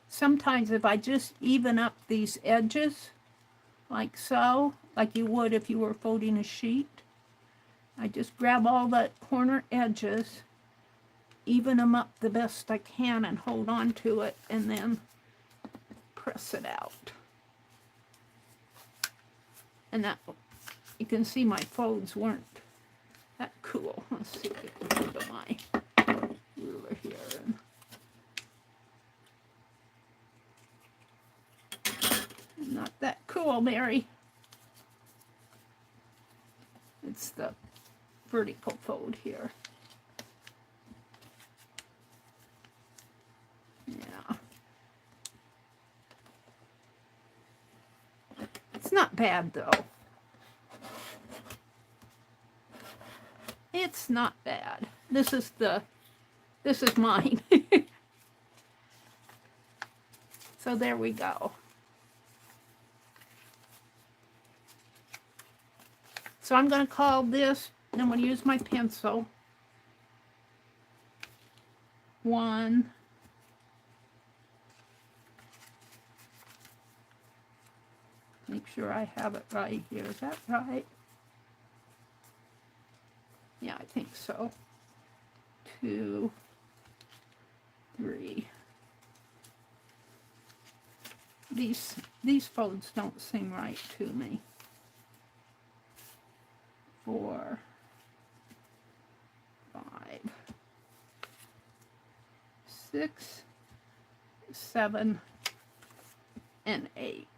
Sometimes if I just even up these edges, like so, like you would if you were folding a sheet, I just grab all the corner edges, even them up the best I can and hold on to it and then press it out. And that, you can see my folds weren't that cool. Let's see if I can put my ruler here. Not that cool, Mary. It's the vertical fold here. Yeah. It's not bad though. It's not bad. This is mine. So there we go. So I'm going to call this, and I'm going to use my pencil, 1, make sure I have it right here. Is that right? Yeah, I think so. 2, 3. These folds don't seem right to me. 4, 5, 6, 7, and 8.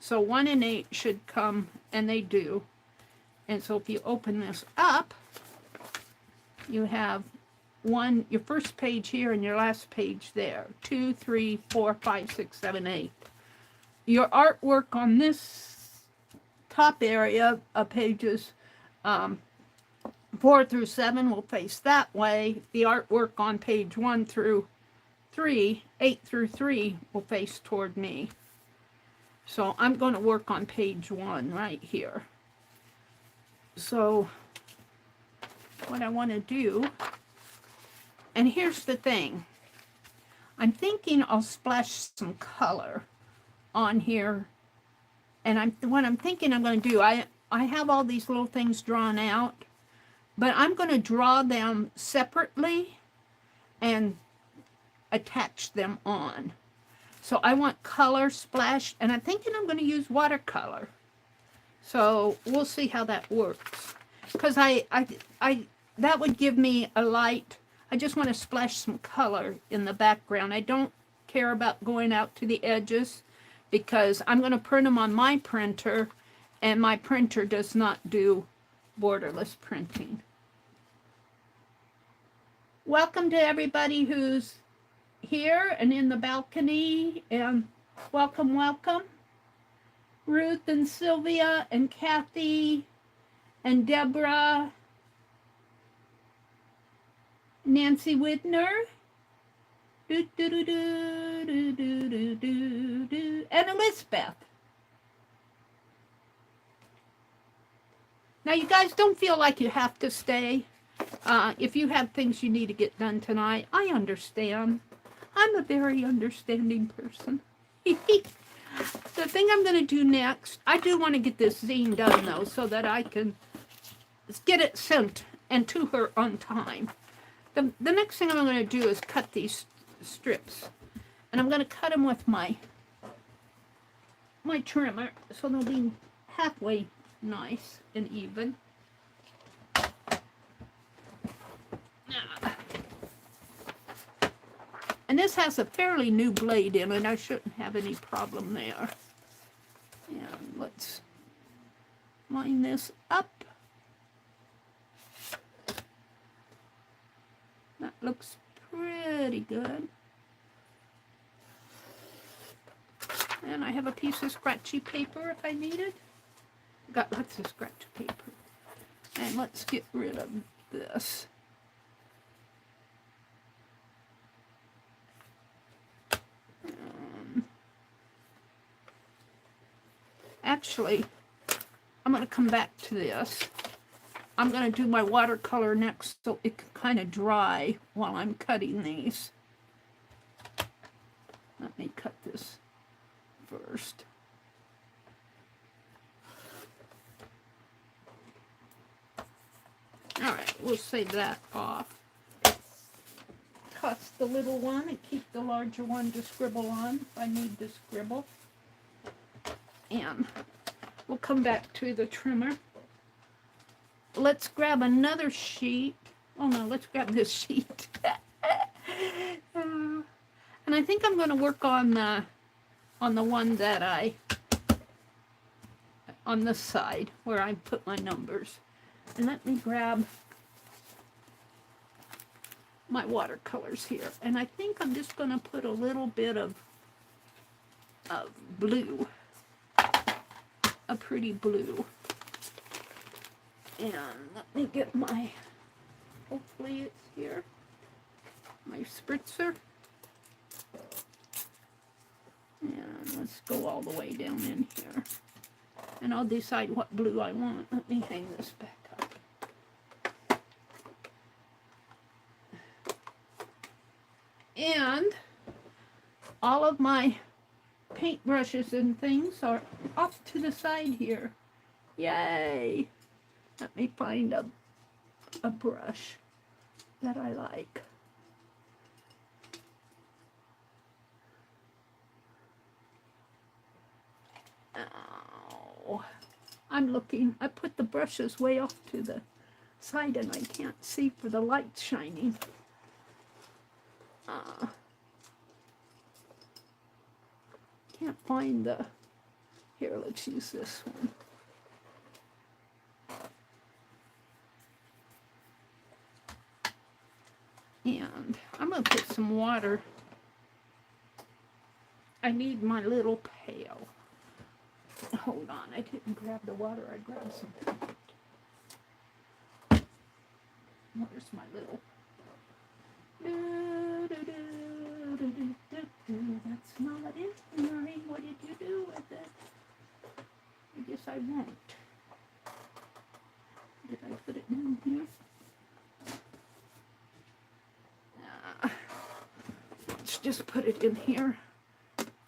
So 1 and 8 should come, and they do. And so if you open this up, you have your first page here and your last page there. 2, 3, 4, 5, 6, 7, 8. Your artwork on this top area of pages 4 through 7 will face that way. The artwork on page 1 through 3, 8 through 3 will face toward me. So I'm going to work on page 1 right here. So what I want to do, and here's the thing, I'm thinking I'll splash some color on here. And what I'm thinking I'm going to do, I have all these little things drawn out, but I'm going to draw them separately and attach them on. So I want color splashed, and I'm thinking I'm going to use watercolor. So we'll see how that works. Because that would give me a light. I just want to splash some color in the background. I don't care about going out to the edges because I'm going to print them on my printer, and my printer does not do borderless printing. Welcome to everybody who's here and in the balcony, and welcome, welcome. Ruth and Sylvia and Kathy and Deborah, Nancy Widner, and Elizabeth. Now, you guys don't feel like you have to stay. If you have things you need to get done tonight, I understand. I'm a very understanding person. The thing I'm going to do next, I do want to get this zine done, though, so that I can get it sent and to her on time. The next thing I'm going to do is cut these strips. And I'm going to cut them with my trimmer, so they'll be halfway nice and even. And this has a fairly new blade in it. I shouldn't have any problem there. And let's line this up. That looks pretty good. And I have a piece of scratchy paper if I need it. Got lots of scratch paper. And let's get rid of this. Actually, I'm going to come back to this. I'm going to do my watercolor next so it can kind of dry while I'm cutting these. Let me cut this first. Alright, we'll save that off. Toss the little one and keep the larger one to scribble on if I need to scribble. And we'll come back to the trimmer. Let's grab another sheet. Oh no, let's grab this sheet. And I think I'm going to work on the one that on this side where I put my numbers. And let me grab my watercolors here. And I think I'm just going to put a little bit of blue. A pretty blue. And let me get my, hopefully it's here, my spritzer. And let's go all the way down in here. And I'll decide what blue I want. Let me hang this back up. And all of my paintbrushes and things are off to the side here. Yay! Let me find a brush that I like. Oh, I'm looking. I put the brushes way off to the side and I can't see for the light shining. Can't find the, here, let's use this one. And I'm going to put some water. I need my little pail. Hold on, I didn't grab the water, I grabbed some paint. Where's my little... That's not it, Meri. What did you do with it? I guess I won't. Did I put it down here? Let's just put it in here.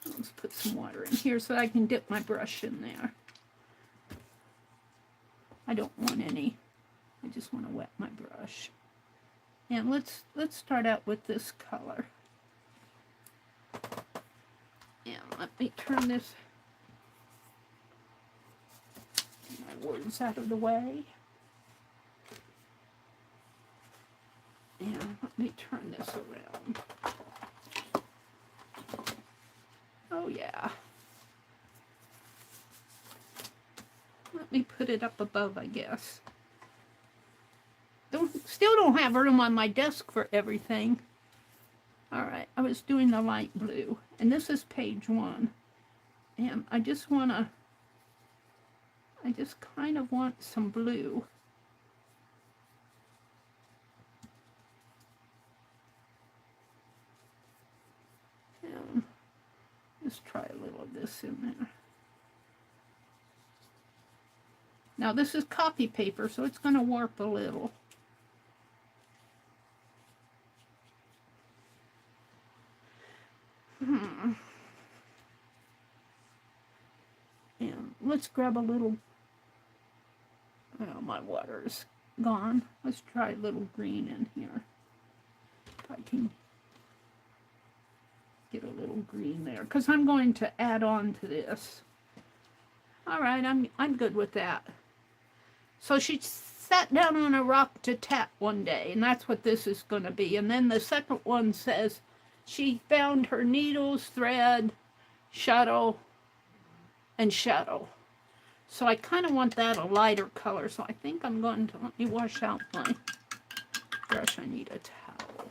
Let's put some water in here so I can dip my brush in there. I don't want any. I just want to wet my brush. And let's start out with this color. And let me turn this words out of the way. And let me turn this around. Oh yeah. Let me put it up above, I guess. Still don't have room on my desk for everything. Alright, I was doing the light blue. And this is page 1. And I just kind of want some blue. And let's try a little of this in there. Now this is copy paper, so it's going to warp a little. And let's grab a little, oh, my water's gone. Let's try a little green in here. If I can get a little green there, because I'm going to add on to this. All right, I'm good with that. So she sat down on a rock to tap one day, and that's what this is going to be. And then the second one says she found her needles, thread, shuttle, and shadow. So I kind of want that a lighter color. So I think I'm going to, let me wash out my brush. I need a towel.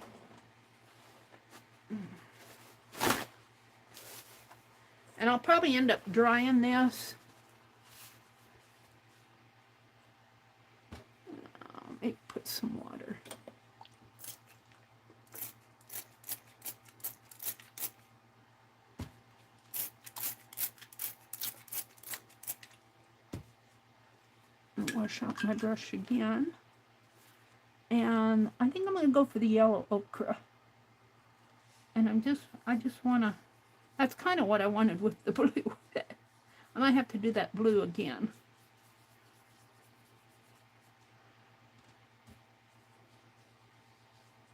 And I'll probably end up drying this. Let me put some water. Wash out my brush again. And I think I'm going to go for the yellow ochre. And I just want to, that's kind of what I wanted with the blue. I might have to do that blue again.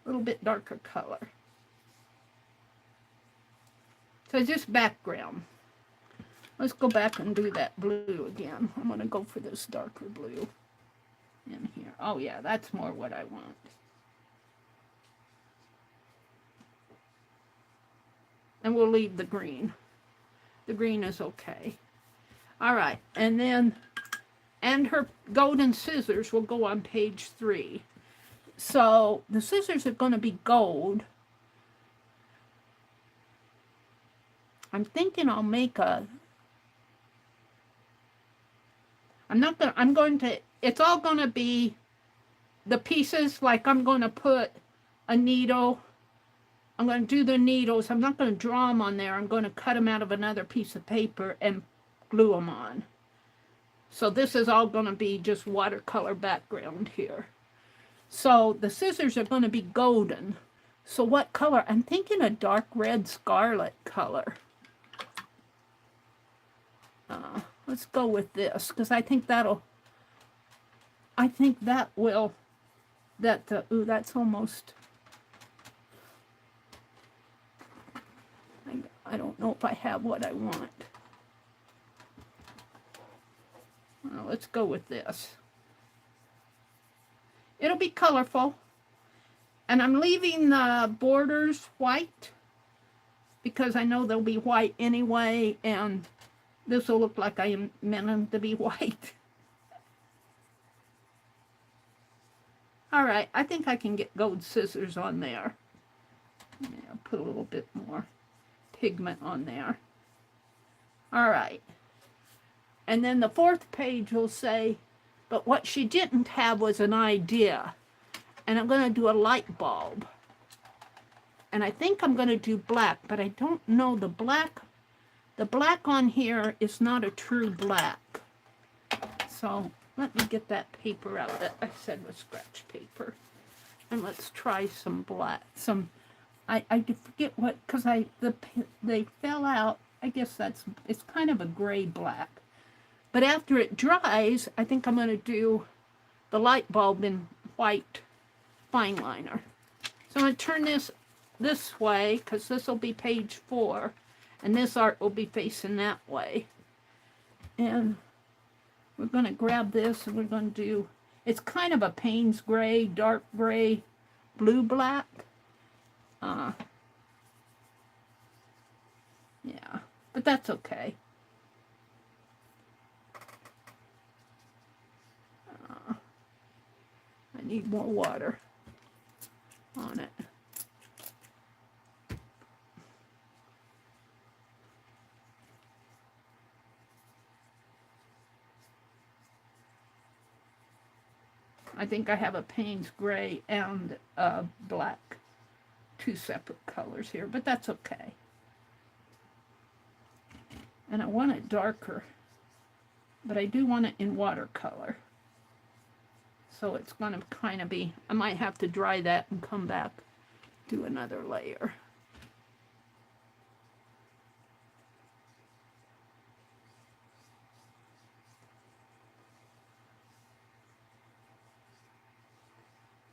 A little bit darker color. So just background. Let's go back and do that blue again. I'm going to go for this darker blue in here. Oh yeah, that's more what I want. And we'll leave the green. The green is okay. All right, and then, and her golden scissors will go on page 3. So the scissors are going to be gold. I'm thinking I'll make a, it's all going to be the pieces, like I'm going to put a needle. I'm going to do the needles. I'm not going to draw them on there. I'm going to cut them out of another piece of paper and glue them on. So this is all going to be just watercolor background here. So the scissors are going to be golden. So what color? I'm thinking a dark red scarlet color. Let's go with this, because I think that'll, ooh, that's almost, I don't know if I have what I want. Let's go with this. It'll be colorful. And I'm leaving the borders white, because I know they'll be white anyway, and this will look like I meant them to be white. All right, I think I can get gold scissors on there. Yeah, put a little bit more pigment on there. All right. And then the 4th page will say, but what she didn't have was an idea. And I'm going to do a light bulb. And I think I'm going to do black, but I don't know the black. The black on here is not a true black. So let me get that paper out that I said was scratch paper. And let's try some black. I forget what, because they fell out. I guess it's kind of a gray black. But after it dries, I think I'm going to do the light bulb in white fine liner. So I'm going to turn this way, because this will be page 4. And this art will be facing that way. And we're going to grab this and we're going to do, it's kind of a Payne's gray, dark gray, blue black. Yeah, but that's okay. I need more water on it. I think I have a Payne's gray and black, two separate colors here, but that's okay. And I want it darker, but I do want it in watercolor. So it's going to kind of be, I might have to dry that and come back, do another layer.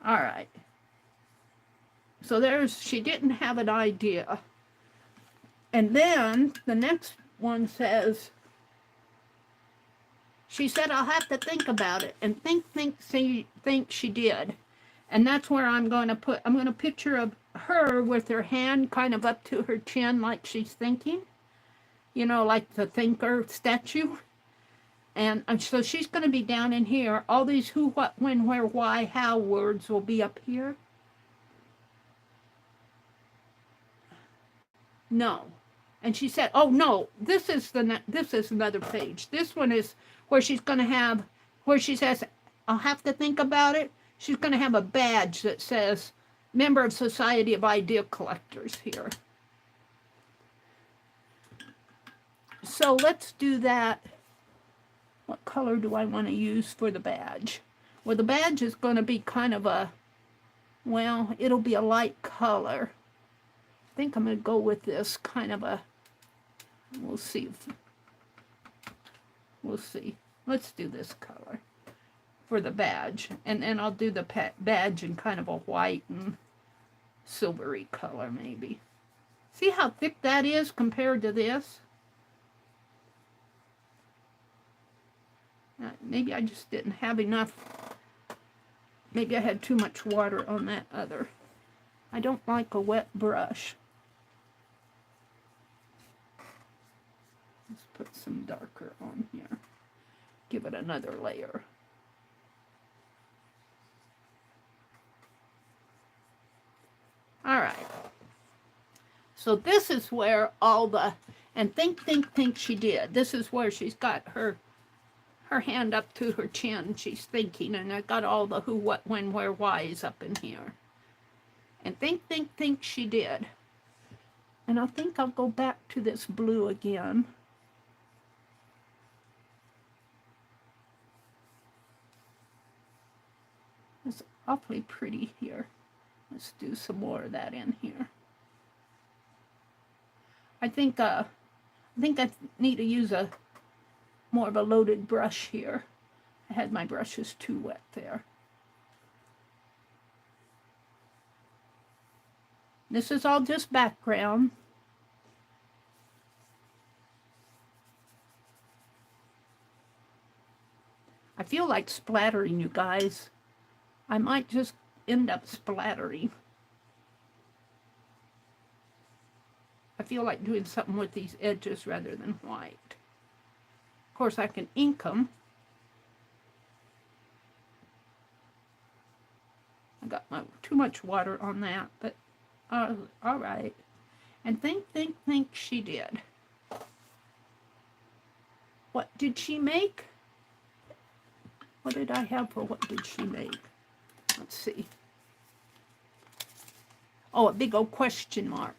All right. So there's, she didn't have an idea. And then the next one says, she said, I'll have to think about it. And think she did. And that's where I'm going to put, I'm going to picture of her with her hand kind of up to her chin like she's thinking. You know, like the thinker statue. And so she's going to be down in here. All these who, what, when, where, why, how words will be up here. No. And she said, oh, no, this is another page. This one is where she's going to have, where she says, I'll have to think about it. She's going to have a badge that says, Member of Society of Idea Collectors here. So let's do that. What color do I want to use for the badge? Well, the badge is going to be kind of a, well, it'll be a light color. I think I'm going to go with this kind of a, we'll see. We'll see. Let's do this color for the badge. And then I'll do the badge in kind of a white and silvery color maybe. See how thick that is compared to this? Maybe I just didn't have enough. Maybe I had too much water on that other. I don't like a wet brush. Let's put some darker on here. Give it another layer. All right. So this is where all the, and think she did. This is where she's got her hand up to her chin. She's thinking, and I got all the who, what, when, where, whys up in here. And think she did. And I think I'll go back to this blue again. It's awfully pretty here. Let's do some more of that in here. I think I need to use a more of a loaded brush here. I had my brushes too wet there. This is all just background. I feel like splattering, you guys. I might just end up splattering. I feel like doing something with these edges rather than white. Of course, I can ink them. I got too much water on that, but all right. And think she did. What did she make? What did I have for what did she make? Let's see. Oh, a big old question mark.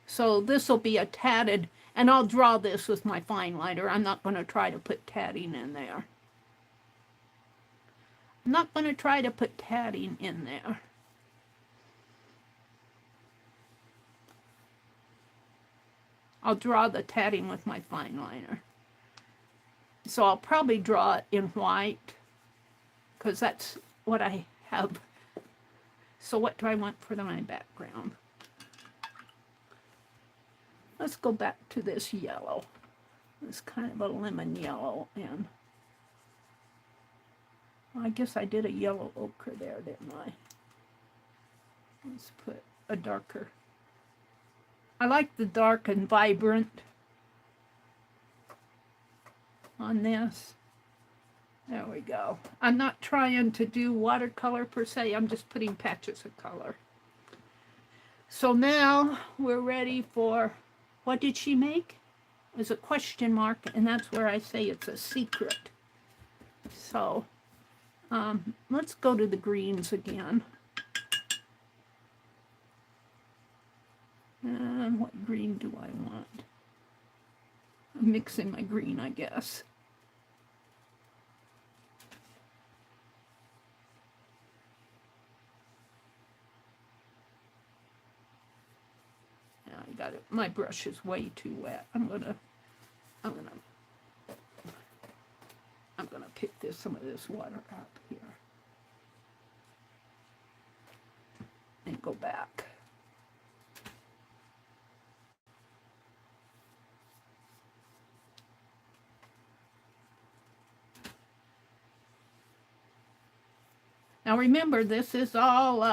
So this will be a tatted, and I'll draw this with my fine liner. I'm not going to try to put tatting in there. I'm not going to try to put tatting in there. I'll draw the tatting with my fine liner. So I'll probably draw it in white, because that's what I have. So what do I want for my background? Let's go back to this yellow. It's kind of a lemon yellow, and I guess I did a yellow ochre there, didn't I? Let's put a darker. I like the dark and vibrant on this. There we go. I'm not trying to do watercolor per se. I'm just putting patches of color. So now we're ready for, what did she make? It was a question mark, and that's where I say it's a secret. So let's go to the greens again. And what green do I want? I'm mixing my green, I guess. Yeah, I got it. My brush is way too wet. I'm gonna pick some of this water up here and go back. Now remember, this is all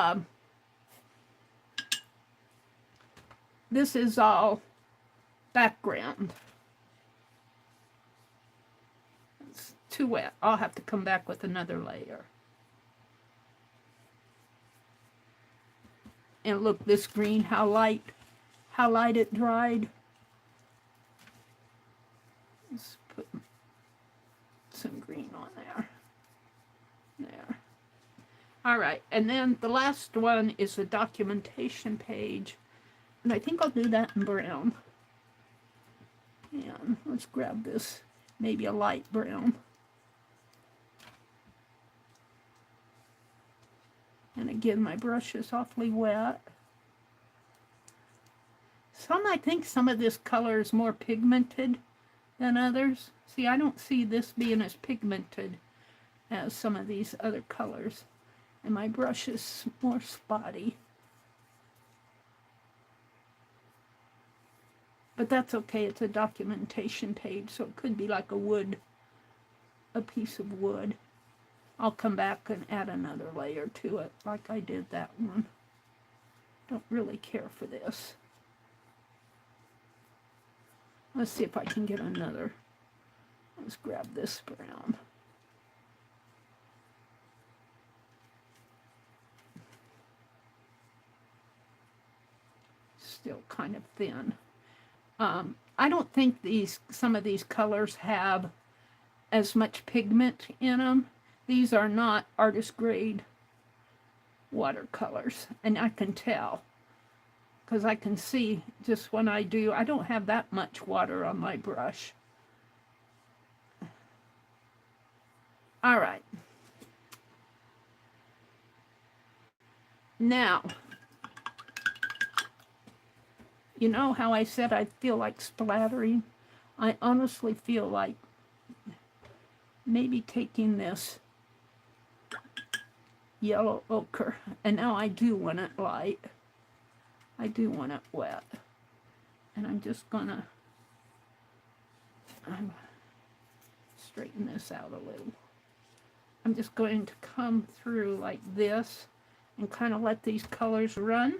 background. It's too wet. I'll have to come back with another layer. And look, this green, how light it dried. Let's put some green on there. There. All right, and then the last one is the documentation page. And I think I'll do that in brown. And let's grab this, maybe a light brown. And again, my brush is awfully wet. I think some of this color is more pigmented than others. See, I don't see this being as pigmented as some of these other colors. And my brush is more spotty. But that's okay, it's a documentation page, so it could be like a piece of wood. I'll come back and add another layer to it, like I did that one. Don't really care for this. Let's see if I can get another. Let's grab this brown. Still kind of thin. I don't think some of these colors have as much pigment in them. These are not artist grade watercolors, and I can tell because I can see just when I don't have that much water on my brush. All right. Now, you know how I said I feel like splattering? I honestly feel like maybe taking this yellow ochre, and now I do want it light. I do want it wet. And I'm just gonna straighten this out a little. I'm just going to come through like this and kind of let these colors run.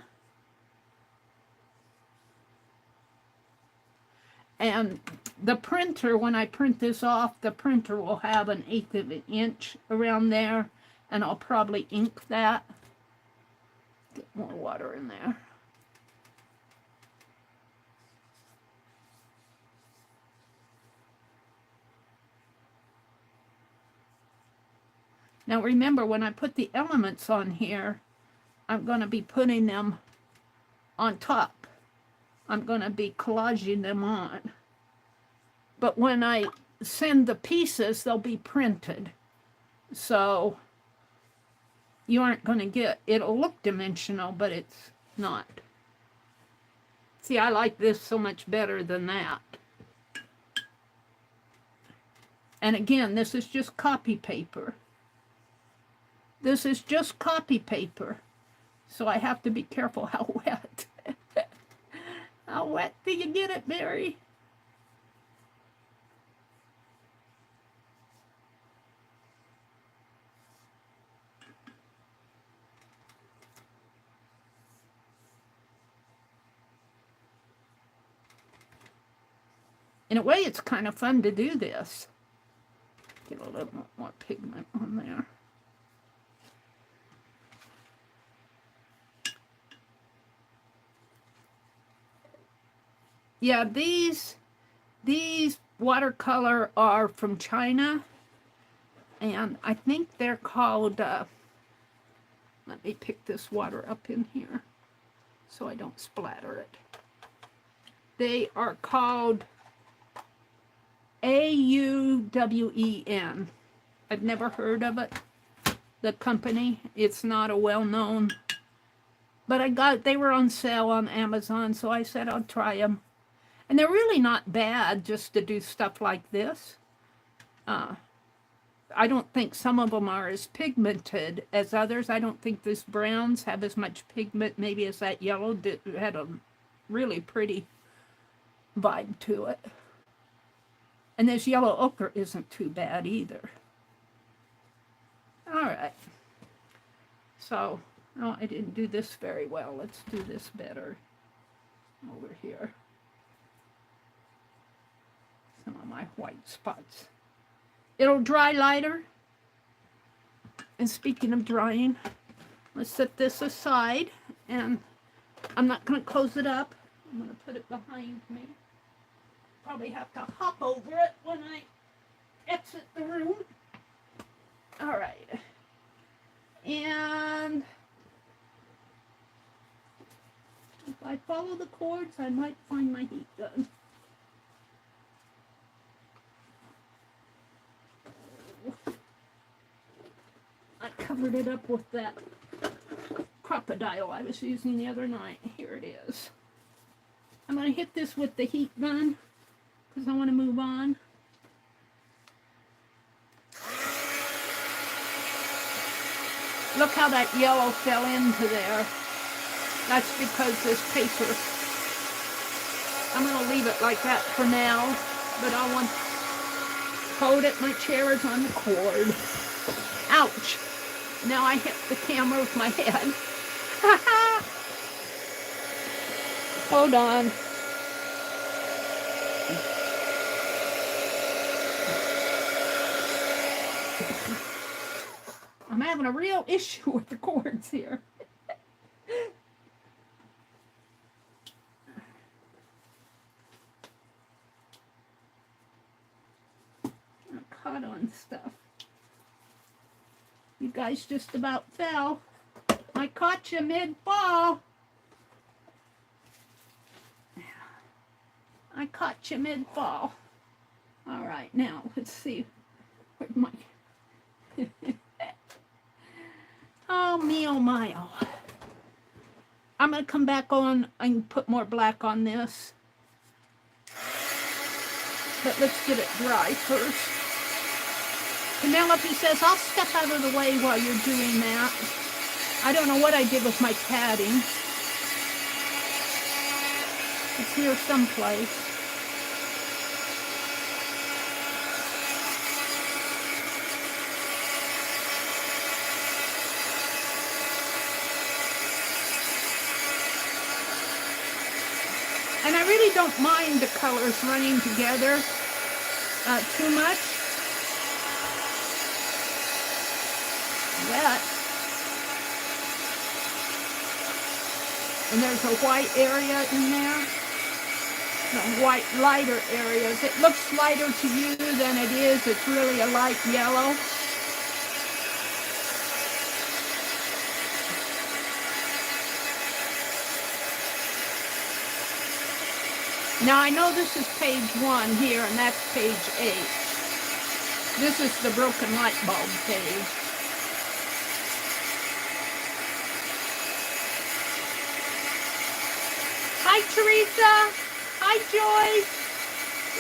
And the printer, when I print this off, the printer will have 1/8 of an inch around there, and I'll probably ink that. Get more water in there. Now remember, when I put the elements on here, I'm going to be putting them on top. I'm going to be collaging them on. But when I send the pieces, they'll be printed. So you aren't going to get, it'll look dimensional, but it's not. See, I like this so much better than that. And again, this is just copy paper. This is just copy paper. So I have to be careful how wet. How wet do you get it, Meri? In a way, it's kind of fun to do this. Get a little more pigment on there. Yeah, these watercolor are from China, and I think they're called, let me pick this water up in here so I don't splatter it. They are called AUWEN. I've never heard of it, the company. It's not a well-known, but they were on sale on Amazon, so I said I'll try them. And they're really not bad just to do stuff like this. I don't think some of them are as pigmented as others. I don't think these browns have as much pigment maybe as that yellow had a really pretty vibe to it. And this yellow ochre isn't too bad either. All right. So, no, I didn't do this very well. Let's do this better over here. Some of my white spots. It'll dry lighter. And speaking of drying, let's set this aside. And I'm not going to close it up. I'm going to put it behind me. Probably have to hop over it when I exit the room. All right. And if I follow the cords, I might find my heat gun. I covered it up with that crocodile I was using the other night. Here it is. I'm going to hit this with the heat gun because I want to move on. Look how that yellow fell into there. That's because this paper, I'm going to leave it like that for now, but I want to hold it. My chair is on the cord. Ouch. Now I hit the camera with my head. Hold on. I'm having a real issue with the cords here. I'm caught on stuff. You guys just about fell. I caught you mid-fall. I caught you mid-fall. All right, now let's see. Where'd my... Oh, me, oh, my, oh. I'm going to come back on and put more black on this. But let's get it dry first. Penelope says, I'll step out of the way while you're doing that. I don't know what I did with my padding. It's here someplace. And I really don't mind the colors running together too much. That. And there's a white area in there. The white lighter areas. It looks lighter to you than it is. It's really a light yellow. Now I know this is page 1 here, and that's page 8. This is the broken light bulb page. Hi, Teresa. Hi, Joy.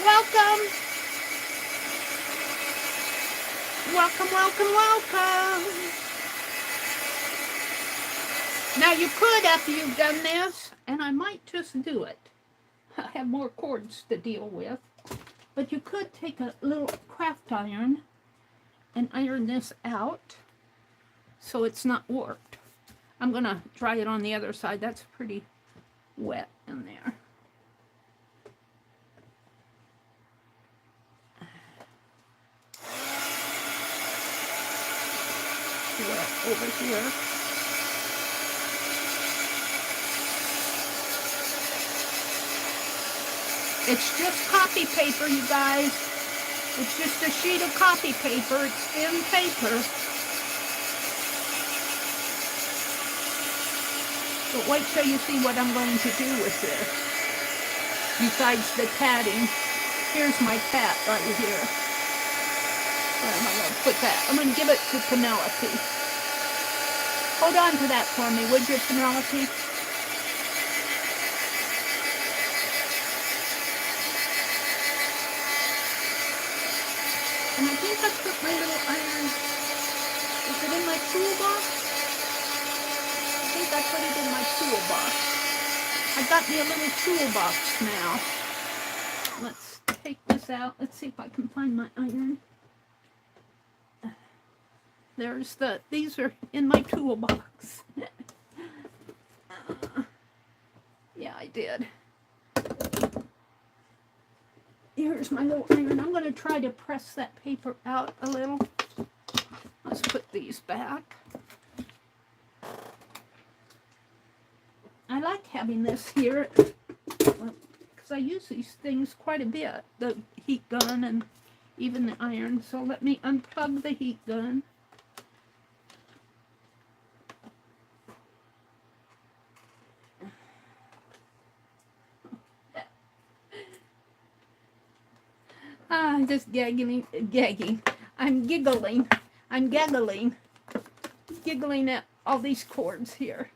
Welcome. Welcome, welcome, welcome. Now you could, after you've done this, and I might just do it. I have more cords to deal with. But you could take a little craft iron and iron this out so it's not warped. I'm going to try it on the other side. That's pretty wet in there. over here. It's just copy paper, you guys. It's just a sheet of copy paper. It's thin paper. But wait till you see what I'm going to do with this. Besides the tatting, here's my tat right here. Where am I going to put that? I'm going to give it to Penelope. Hold on to that for me, would you, Penelope? And I think I put my little iron. Is it in my toolbox? I think I put it in my toolbox. I got me a little toolbox now. Let's take this out. Let's see if I can find my iron. There's these are in my toolbox. Yeah, I did. Here's my little iron. I'm going to try to press that paper out a little. Let's put these back. I like having this here because I use these things quite a bit. The heat gun and even the iron. So let me unplug the heat gun. I'm just gagging. I'm giggling. I'm giggling at all these cords here.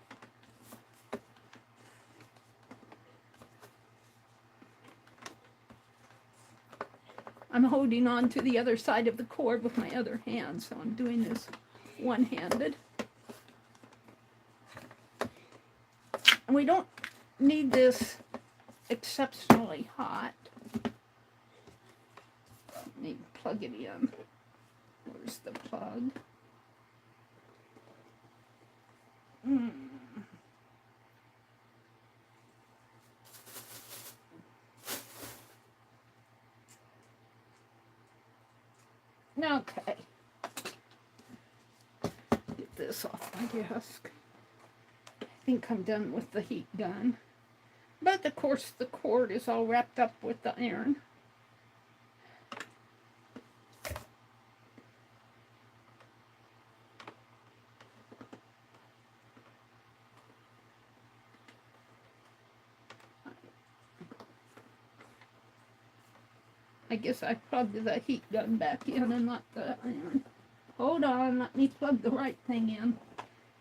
I'm holding on to the other side of the cord with my other hand, so I'm doing this one-handed. And we don't need this exceptionally hot. Let me plug it in. Where's the plug? Okay. Get this off my desk. I think I'm done with the heat gun. But of course the cord is all wrapped up with the iron. I guess I plugged the heat gun back in and not the iron. Hold on, let me plug the right thing in.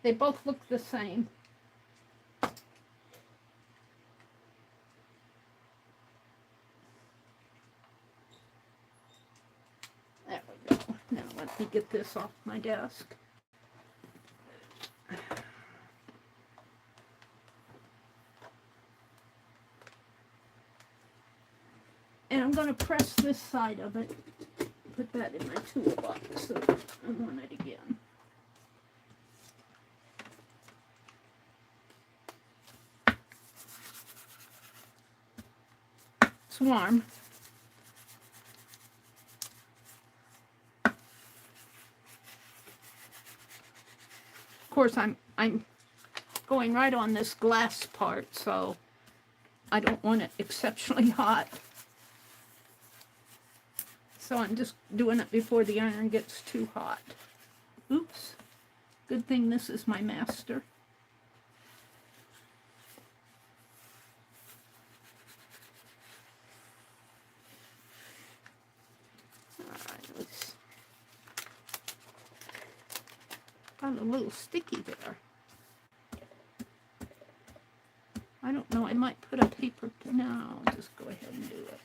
They both look the same. There we go. Now let me get this off my desk. And I'm going to press this side of it, put that in my toolbox so I want it again. It's warm. Of course, I'm going right on this glass part, so I don't want it exceptionally hot. So I'm just doing it before the iron gets too hot. Oops. Good thing this is my master. Alright, let's... Got a little sticky there. I don't know, I might put a paper... No, I'll just go ahead and do it.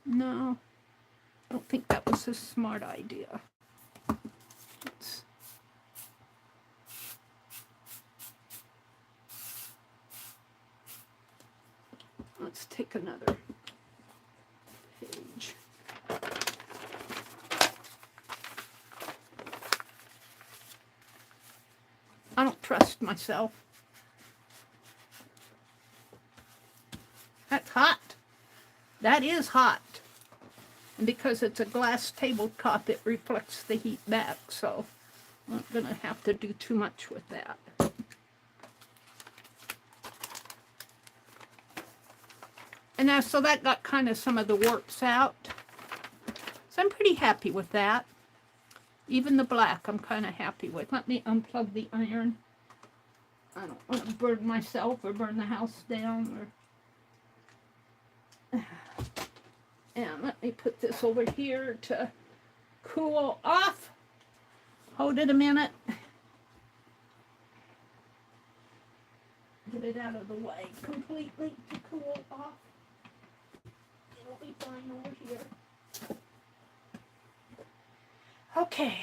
No, I don't think that was a smart idea. Let's take another page. I don't trust myself. That's hot. That is hot. And because it's a glass tabletop, it reflects the heat back, so I'm not going to have to do too much with that. And now, so that got kind of some of the warps out. So I'm pretty happy with that. Even the black I'm kind of happy with. Let me unplug the iron. I don't want to burn myself or burn the house down. And let me put this over here to cool off. Hold it a minute. Get it out of the way completely to cool off. It'll be fine over here. Okay.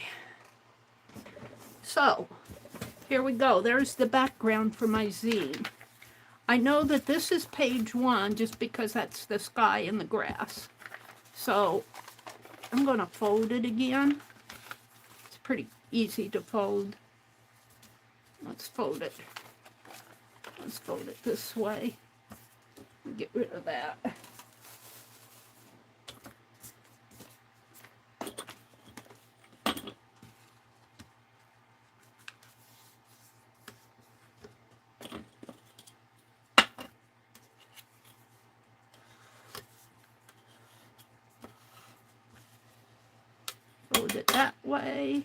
So, here we go. There's the background for my zine. I know that this is page 1 just because that's the sky and the grass. So, I'm going to fold it again. It's pretty easy to fold. Let's fold it. Let's fold it this way. Get rid of that. Fold it that way.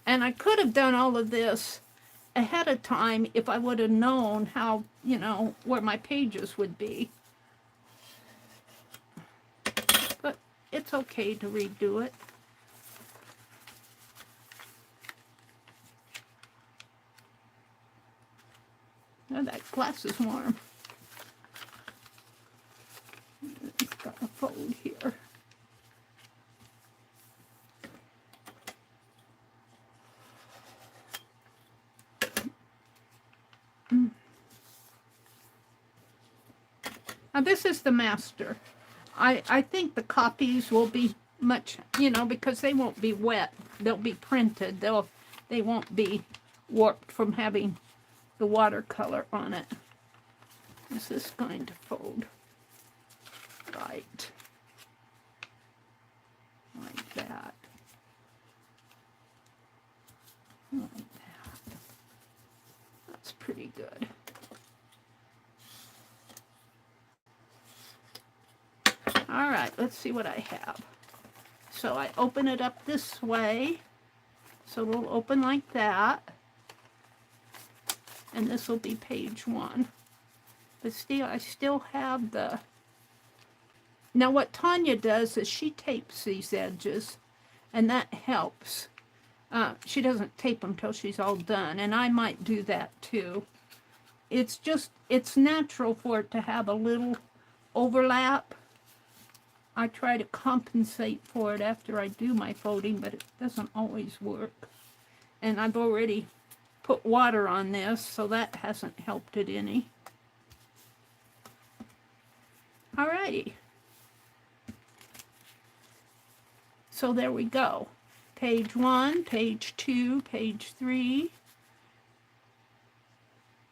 And I could have done all of this ahead of time if I would have known how, you know, where my pages would be. But it's okay to redo it. Oh, that glass is warm. It's got a fold here. Now this is the master. I think the copies will be much, you know, because they won't be wet. They'll be printed. They won't be warped from having the watercolor on it. This is going to fold right like that. Like that. That's pretty good. All right, let's see what I have. So I open it up this way. So it'll open like that. And this will be page 1. But still, I still have the... Now what Tanya does is she tapes these edges, and that helps. She doesn't tape them till she's all done, and I might do that too. It's just, it's natural for it to have a little overlap. I try to compensate for it after I do my folding, but it doesn't always work. And I've already put water on this, so that hasn't helped it any. Alrighty. So there we go. Page 1, page 2, page 3.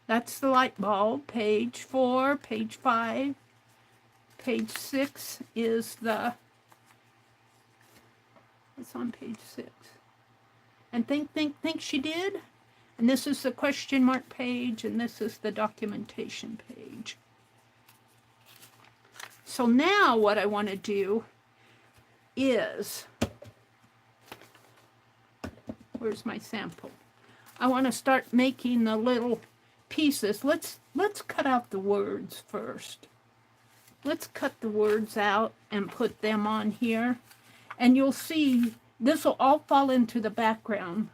That's the light bulb. Page 4, page 5. Page 6 is the... It's on page 6. And think she did? And this is the question mark page, and this is the documentation page. So now what I want to do is... Where's my sample? I want to start making the little pieces. Let's cut out the words first. Let's cut the words out and put them on here. And you'll see this will all fall into the background.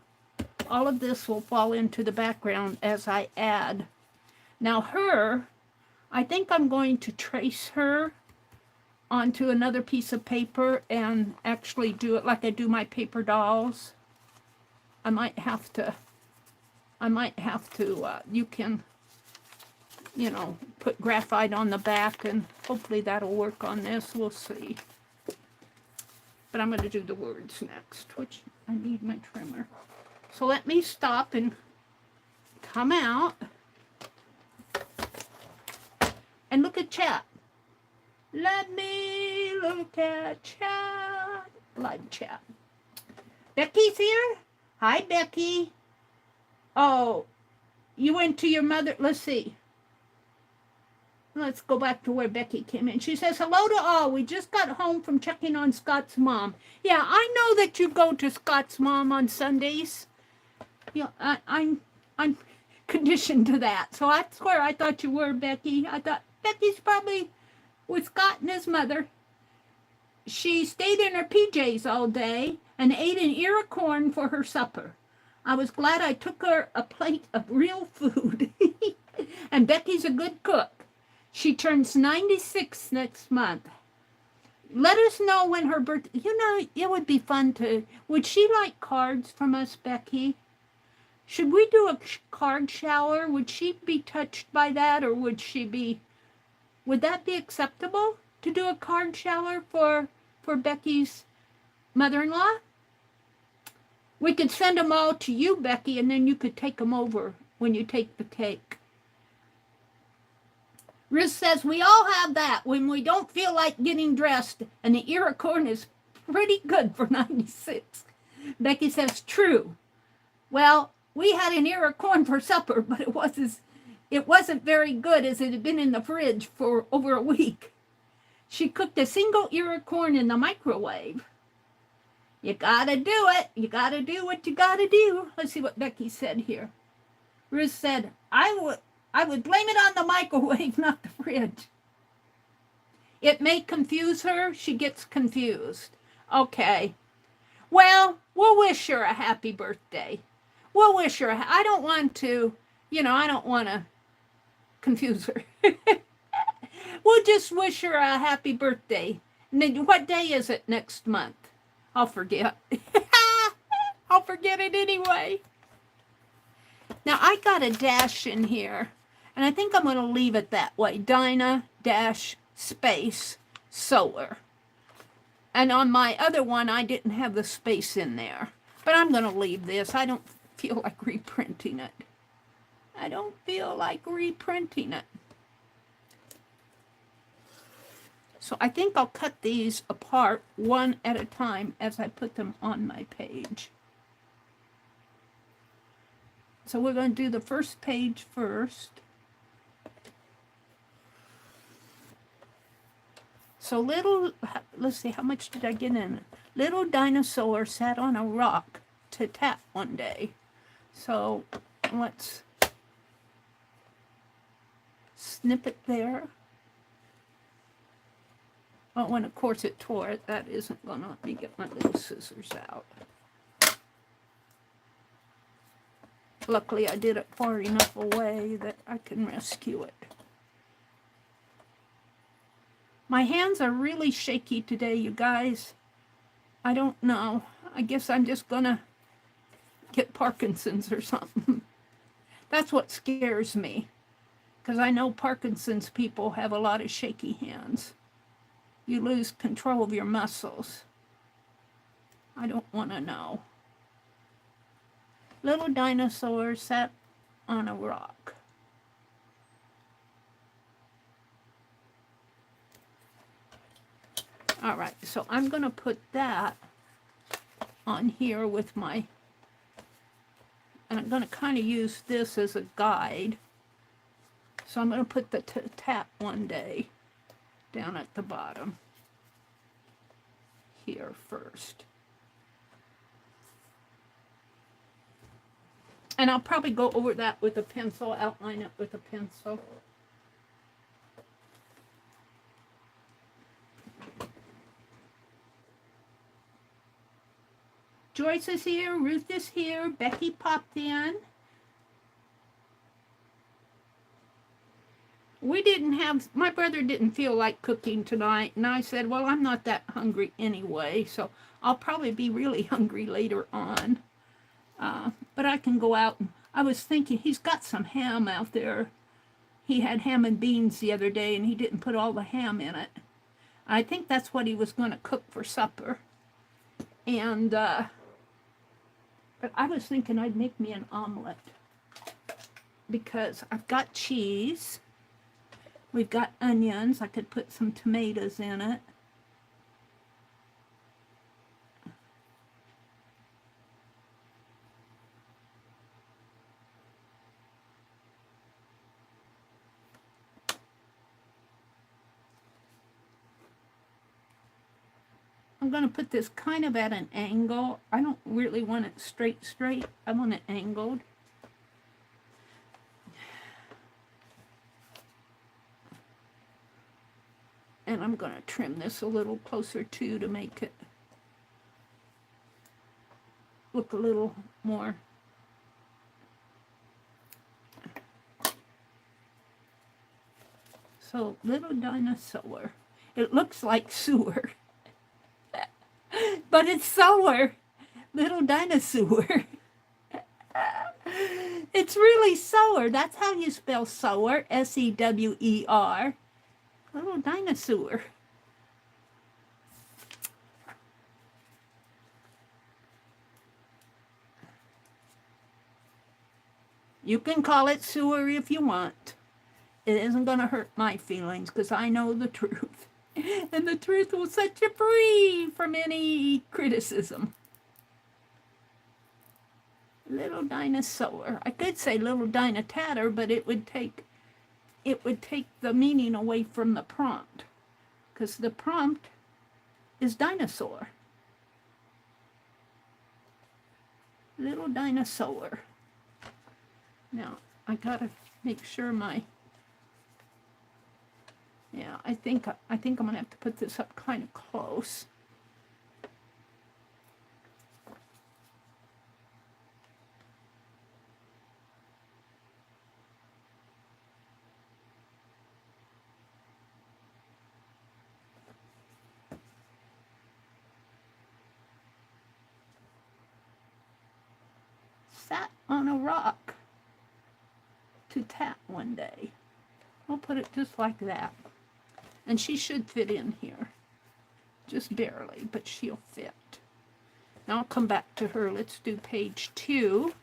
All of this will fall into the background as I add. Now her, I think I'm going to trace her onto another piece of paper and actually do it like I do my paper dolls. I might have to, you can, you know, put graphite on the back, and hopefully that'll work on this. We'll see. But I'm going to do the words next, which I need my trimmer. So let me stop and come out. And look at chat. Let me look at chat. Live chat. Becky's here? Hi, Becky. Oh, you went to your mother. Let's see. Let's go back to where Becky came in. She says, hello to all. We just got home from checking on Scott's mom. Yeah, I know that you go to Scott's mom on Sundays. Yeah, I'm conditioned to that. So I swear I thought you were, Becky. I thought Becky's probably with Scott and his mother. She stayed in her PJs all day and ate an ear of corn for her supper. I was glad I took her a plate of real food. And Becky's a good cook. She turns 96 next month. Let us know when her birthday... You know, it would be fun to... Would she like cards from us, Becky? Should we do a card shower? Would she be touched by that, or would she be... Would that be acceptable, to do a card shower for Becky's mother-in-law? We could send them all to you, Becky, and then you could take them over when you take the cake. Riz says, we all have that when we don't feel like getting dressed, and the ear of corn is pretty good for 96. Becky says, true. Well, we had an ear of corn for supper, but it wasn't very good, as it had been in the fridge for over a week. She cooked a single ear of corn in the microwave. You gotta do it. You gotta do what you gotta do. Let's see what Becky said here. Riz said, I would blame it on the microwave, not the fridge. It may confuse her. She gets confused. Okay. Well, we'll wish her a happy birthday. We'll wish her. I don't want to, I don't want to confuse her. We'll just wish her a happy birthday. And then what day is it next month? I'll forget. I'll forget it anyway. Now, I got a dash in here, and I think I'm going to leave it that way. Dinah dash space solar. And on my other one, I didn't have the space in there. But I'm going to leave this. I don't feel like reprinting it. I don't feel like reprinting it. So I think I'll cut these apart one at a time as I put them on my page. So we're going to do the first page first. So let's see, how much did I get in? Little dinosaur sat on a rock to tap one day. So let's snip it there. Oh, and of course it tore it. That isn't going to let me get my little scissors out. Luckily, I did it far enough away that I can rescue it. My hands are really shaky today, you guys. I don't know. I guess I'm just going to get Parkinson's or something. That's what scares me, because I know Parkinson's people have a lot of shaky hands. You lose control of your muscles. I don't want to know. Little dinosaur sat on a rock. All right, so I'm going to put that on here with my, and I'm going to kind of use this as a guide. So I'm going to put the tap one day down at the bottom here first. And I'll probably go over that with a pencil, outline it with a pencil. Joyce is here, Ruth is here, Becky popped in. My brother didn't feel like cooking tonight, and I said, well, I'm not that hungry anyway, so I'll probably be really hungry later on. But I can go out, and I was thinking, he's got some ham out there. He had ham and beans the other day, and he didn't put all the ham in it. I think that's what he was going to cook for supper. And, but I was thinking I'd make me an omelet, because I've got cheese, We've got onions. I could put some tomatoes in it. I'm going to put this kind of at an angle. I don't really want it straight. I want it angled. And I'm going to trim this a little closer too to make it look a little more. So, little dinosaur. It looks like sewer. But it's sour. Little dinosaur. It's really sour. That's how you spell sour. S-E-W-E-R. Little dinosaur. You can call it sewer if you want. It isn't going to hurt my feelings because I know the truth. And the truth will set you free from any criticism. Little dinosaur. I could say little dinotatter, but it would take the meaning away from the prompt. Because the prompt is dinosaur. Little dinosaur. Now, I gotta make sure my... Yeah, I think I'm gonna have to put this up kind of close. Sat on a rock to tap one day. I'll put it just like that. And she should fit in here. Just barely, but she'll fit. Now I'll come back to her. Let's do page 2,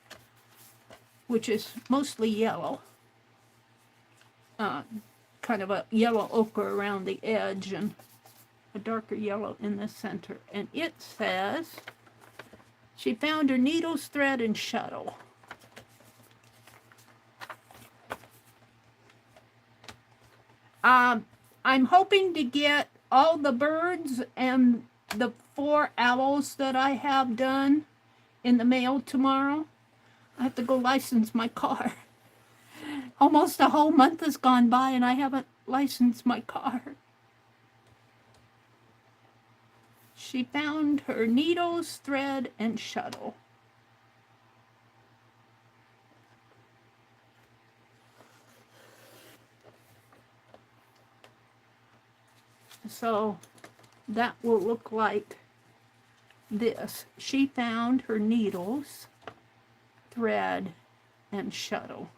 which is mostly yellow. Kind of a yellow ochre around the edge and a darker yellow in the center. And it says, she found her needles, thread, and shuttle. I'm hoping to get all the birds and the 4 owls that I have done in the mail tomorrow. I have to go license my car. Almost a whole month has gone by and I haven't licensed my car. She found her needles, thread, and shuttle. So that will look like this. She found her needles, thread, and shuttle.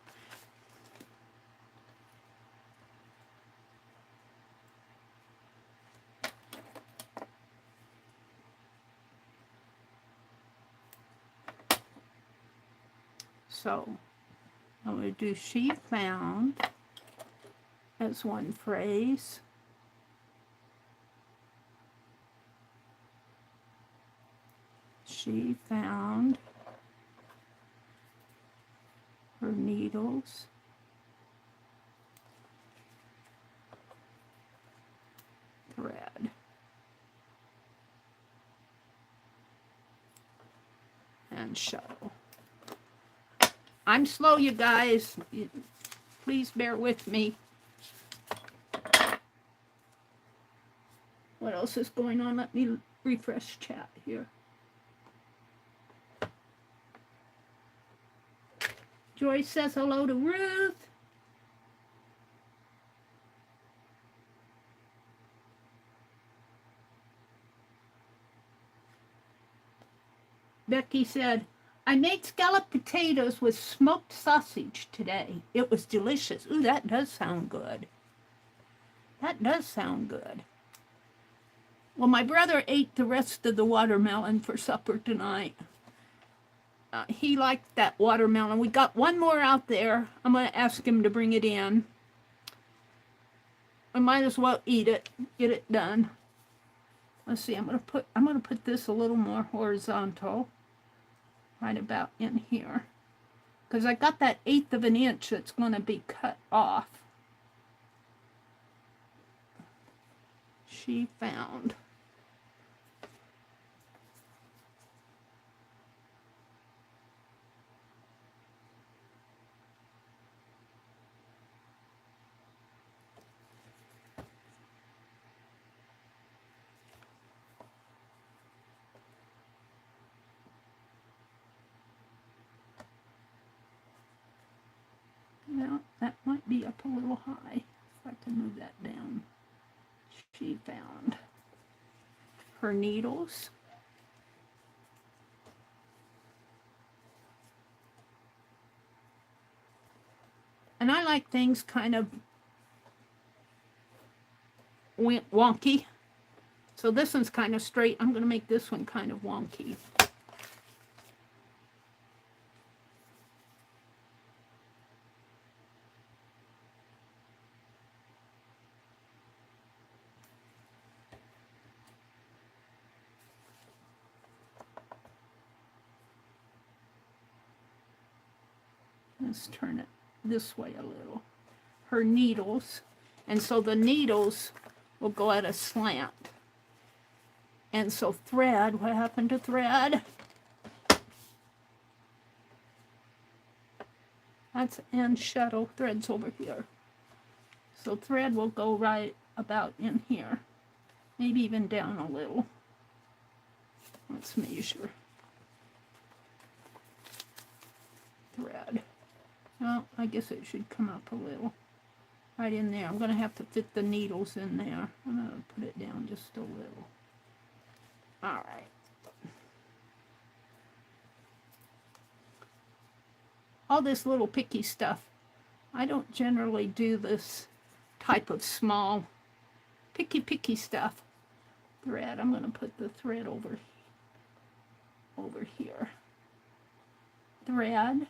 So I'm going to do she found as one phrase. She found her needles, thread, and shuttle. I'm slow, you guys. Please bear with me. What else is going on? Let me refresh chat here. Joyce says hello to Ruth. Becky said, I made scalloped potatoes with smoked sausage today. It was delicious. Ooh, that does sound good. That does sound good. Well, my brother ate the rest of the watermelon for supper tonight. He liked that watermelon. We got one more out there. I'm going to ask him to bring it in. I might as well eat it, get it done. Let's see, I'm gonna put this a little more horizontal, right about in here, because I got that 1/8 of an inch that's gonna be cut off. She found. Now, that might be up a little high. If I can move that down. She found her needles. And I like things kind of wonky. So this one's kind of straight. I'm going to make this one kind of wonky. Let's turn it this way a little. Her needles. And so the needles will go at a slant. And so thread, what happened to thread? That's end shuttle, thread's over here. So thread will go right about in here. Maybe even down a little. Let's measure. Thread. Well, I guess it should come up a little. Right in there. I'm going to have to fit the needles in there. I'm going to put it down just a little. All right. All this little picky stuff. I don't generally do this type of small picky stuff. Thread. I'm going to put the thread over here. Thread.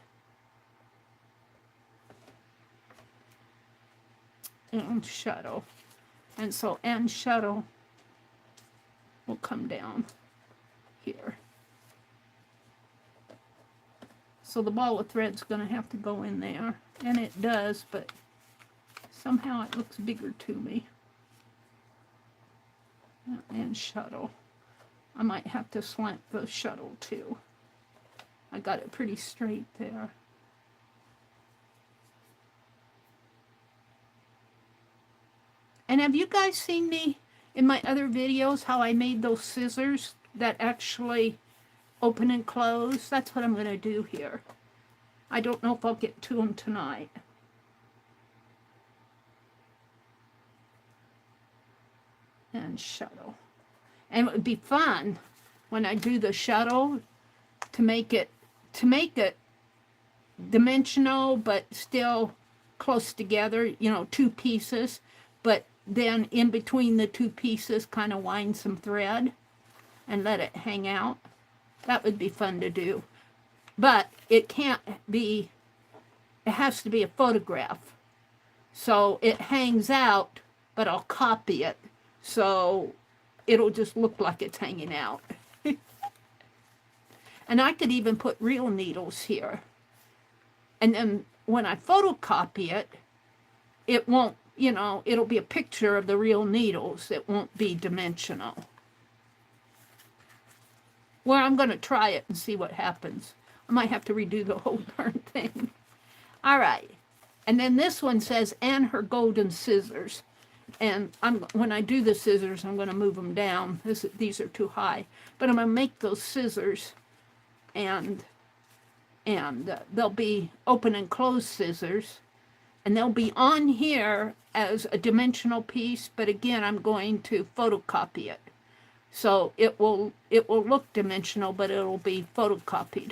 And shuttle. And so end shuttle will come down here. So the ball of thread's going to have to go in there. And it does, but somehow it looks bigger to me. And shuttle. I might have to slant the shuttle too. I got it pretty straight there. And have you guys seen me in my other videos, how I made those scissors that actually open and close? That's what I'm going to do here. I don't know if I'll get to them tonight. And shuttle. And it would be fun when I do the shuttle to make it dimensional but still close together, you know, two pieces, but then in between the two pieces kind of wind some thread and let it hang out. That would be fun to do. But it can't be, it has to be a photograph. So it hangs out, but I'll copy it. So it'll just look like it's hanging out. And I could even put real needles here. And then when I photocopy it, it won't, you know, it'll be a picture of the real needles. It won't be dimensional. Well, I'm going to try it and see what happens. I might have to redo the whole darn thing. All right. And then this one says, and her golden scissors. And when I do the scissors, I'm going to move them down. These are too high. But I'm going to make those scissors, and they'll be open and closed scissors. And they'll be on here as a dimensional piece, but again, I'm going to photocopy it. So it will look dimensional, but it'll be photocopied.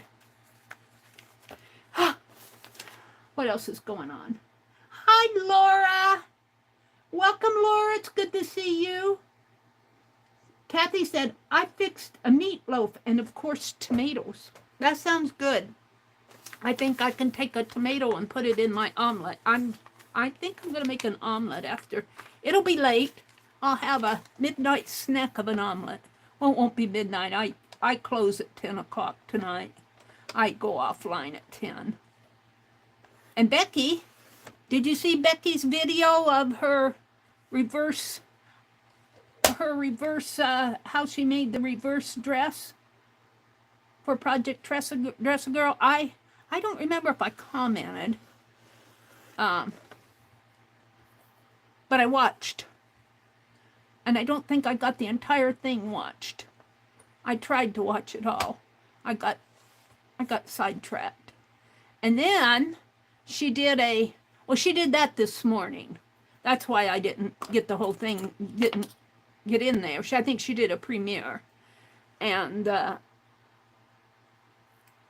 What else is going on? Hi, Laura. Welcome, Laura. It's good to see you. Kathy said, I fixed a meatloaf and, of course, tomatoes. That sounds good. I think I can take a tomato and put it in my omelet. I'm I think I'm going to make an omelet after. It'll be late. I'll have a midnight snack of an omelet. Well, it won't be midnight. I close at 10 o'clock tonight. I go offline at 10. And Becky, did you see Becky's video of her reverse, how she made the reverse dress for Project Dress a Girl? I don't remember if I commented, but I watched. And I don't think I got the entire thing watched. I tried to watch it all. I got sidetracked. And then she did that this morning. That's why I didn't get the whole thing, didn't get in there. I think she did a premiere. And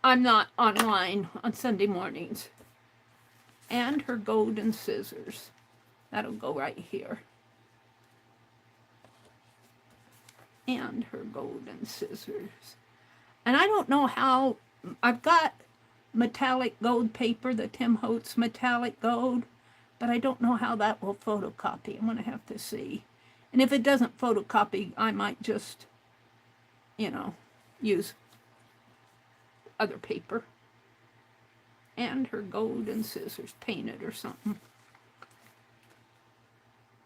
I'm not online on Sunday mornings. And her golden scissors. That'll go right here. And her golden scissors. And I don't know how, I've got metallic gold paper, the Tim Holtz metallic gold, but I don't know how that will photocopy. I'm going to have to see. And if it doesn't photocopy, I might just, use other paper. And her golden scissors, painted or something.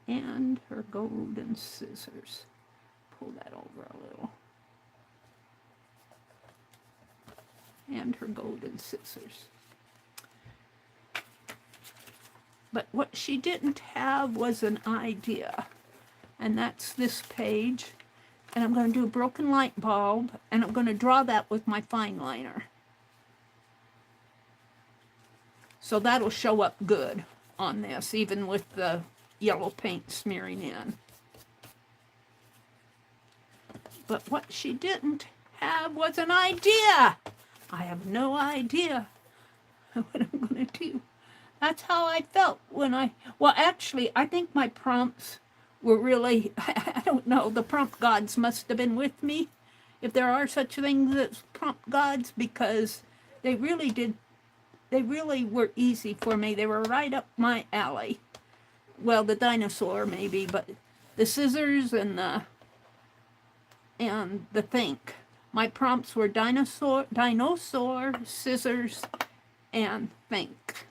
And her golden scissors. Pull that over a little. And her golden scissors. But what she didn't have was an idea. And that's this page. And I'm going to do a broken light bulb. And I'm going to draw that with my fine liner. So that'll show up good on this, even with the yellow paint smearing in. But what she didn't have was an idea. I have no idea what I'm going to do. That's how I felt when well, actually, I think my prompts were really, I don't know, the prompt gods must have been with me, if there are such things as prompt gods, because they really were easy for me. They were right up my alley. Well, the dinosaur maybe, but the scissors and the think. My prompts were dinosaur, scissors, and think.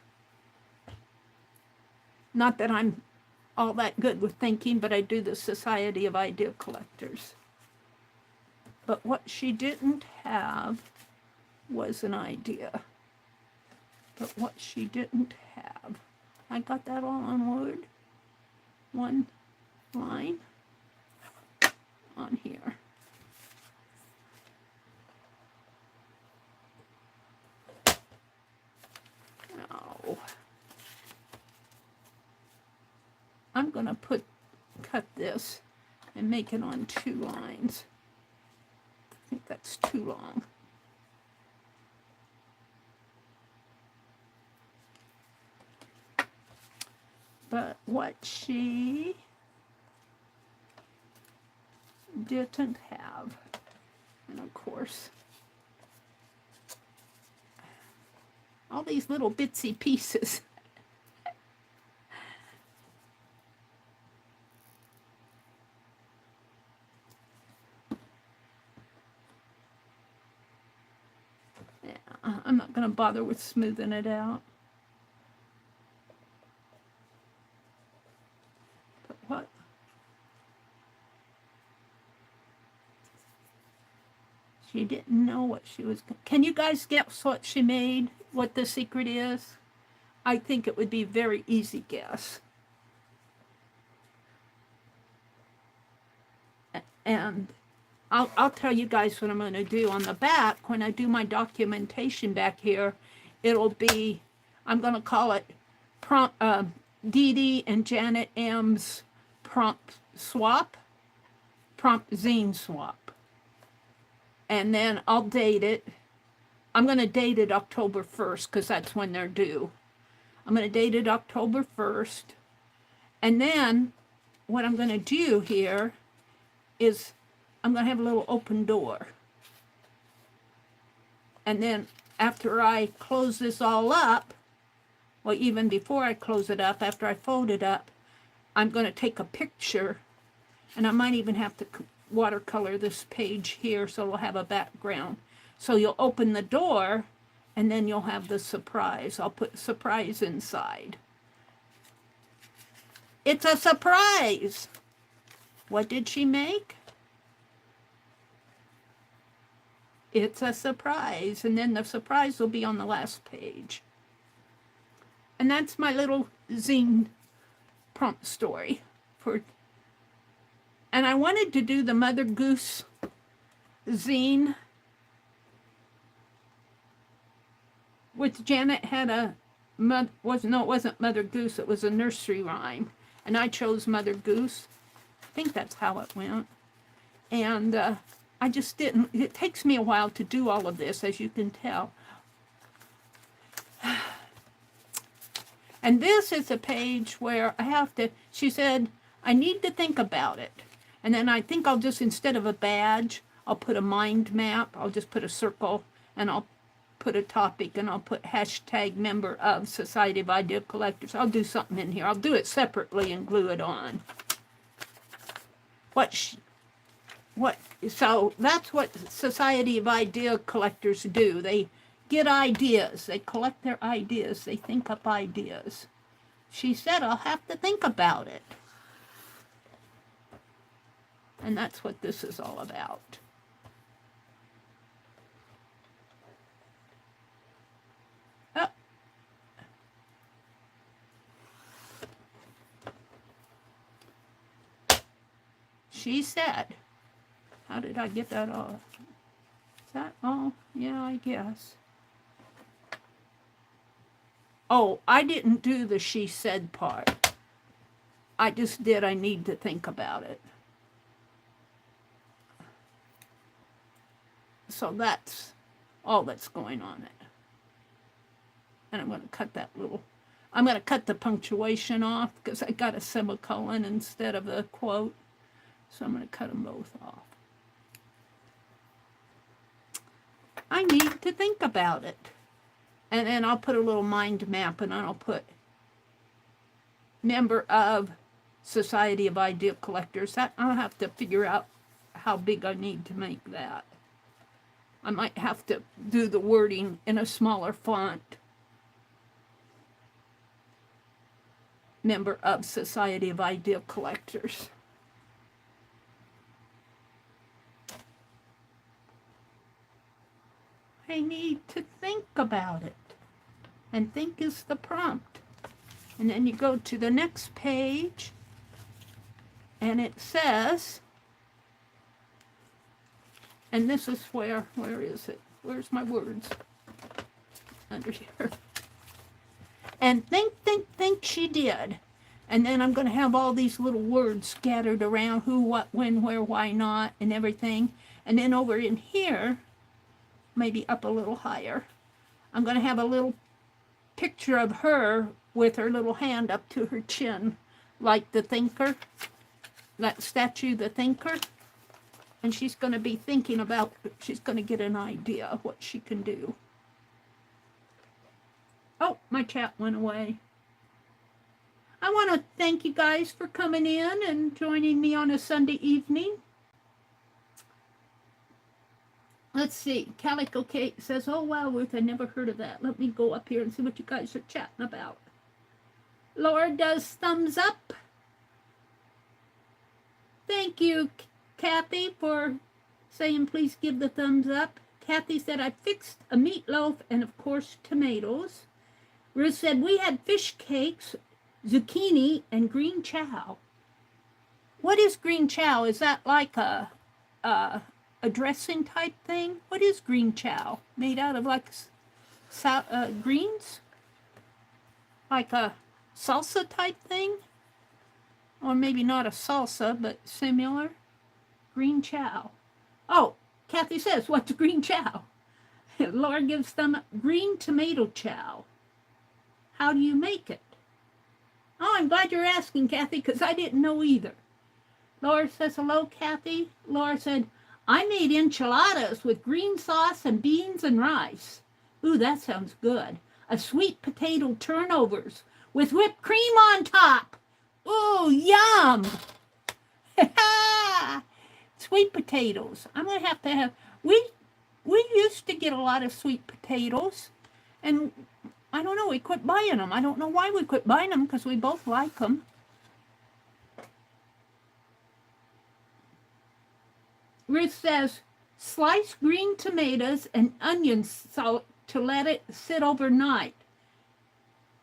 Not that I'm all that good with thinking, but I do the Society of Idea Collectors. But what she didn't have was an idea. But what she didn't have, I got that all on Word. One line on here. Now, I'm going to cut this and make it on 2 lines. I think that's too long. But what she didn't have, and of course, all these little bitsy pieces. Yeah, I'm not going to bother with smoothing it out. What? She didn't know what she was. Can you guys guess what she made? What the secret is? I think it would be a very easy guess. And I'll tell you guys what I'm going to do on the back. When I do my documentation back here, it'll be, I'm going to call it Dee Dee and Janet M's prompt swap, prompt zine swap. And then I'll date it. I'm going to date it October 1st because that's when they're due. I'm going to date it October 1st. And then what I'm going to do here is I'm going to have a little open door. And then after I close this all up, well, even before I close it up, after I fold it up, I'm going to take a picture, and I might even have to watercolor this page here so it'll have a background. So you'll open the door, and then you'll have the surprise. I'll put surprise inside. It's a surprise! What did she make? It's a surprise, and then the surprise will be on the last page. And that's my little zine prompt story. And I wanted to do the Mother Goose zine, which Janet had a, it wasn't Mother Goose, it was a nursery rhyme. And I chose Mother Goose. I think that's how it went. And I just didn't, it takes me a while to do all of this, as you can tell. And this is a page where I have to, she said, I need to think about it. And then I think I'll just, instead of a badge, I'll put a mind map. I'll just put a circle, and I'll put a topic, and I'll put hashtag member of Society of Idea Collectors. I'll do something in here. I'll do it separately and glue it on. So that's what Society of Idea Collectors do. They get ideas. They collect their ideas. They think up ideas. She said, I'll have to think about it. And that's what this is all about. Oh. She said, how did I get that off? Is that all? Yeah, I guess. Oh, I didn't do the she said part. I just did, I need to think about it. So that's all that's going on it. And I'm going to cut that I'm going to cut the punctuation off because I got a semicolon instead of a quote. So I'm going to cut them both off. I need to think about it. And then I'll put a little mind map, and I'll put member of Society of Idea Collectors. That I'll have to figure out how big I need to make that. I might have to do the wording in a smaller font. Member of Society of Idea Collectors. I need to think about it. And think is the prompt. And then you go to the next page, and it says, and this is where is it? Where's my words? Under here. And think she did. And then I'm going to have all these little words scattered around, who, what, when, where, why not, and everything. And then over in here, maybe up a little higher, I'm going to have a little picture of her with her little hand up to her chin, like the thinker, that statue, the thinker. And she's going to be thinking about, she's going to get an idea of what she can do. Oh, my chat went away. I want to thank you guys for coming in and joining me on a Sunday evening. Let's see. Calico Kate says, oh, wow, Ruth, I never heard of that. Let me go up here and see what you guys are chatting about. Laura does thumbs up. Thank you, Kathy, for saying please give the thumbs up. Kathy said, I fixed a meatloaf and, of course, tomatoes. Ruth said, we had fish cakes, zucchini, and green chow. What is green chow? Is that like a dressing type thing? What is green chow? Made out of like greens? Like a salsa type thing? Or maybe not a salsa, but similar. Green chow. Oh, Kathy says, what's green chow? Laura gives them green tomato chow. How do you make it? Oh, I'm glad you're asking, Kathy, because I didn't know either. Laura says, hello, Kathy. Laura said, I made enchiladas with green sauce and beans and rice. Ooh, that sounds good. a sweet potato turnovers with whipped cream on top. Ooh, yum! Sweet potatoes. I'm going to have, we used to get a lot of sweet potatoes, and I don't know, we quit buying them. I don't know why we quit buying them, because we both like them. Ruth says, slice green tomatoes and onion salt to let it sit overnight,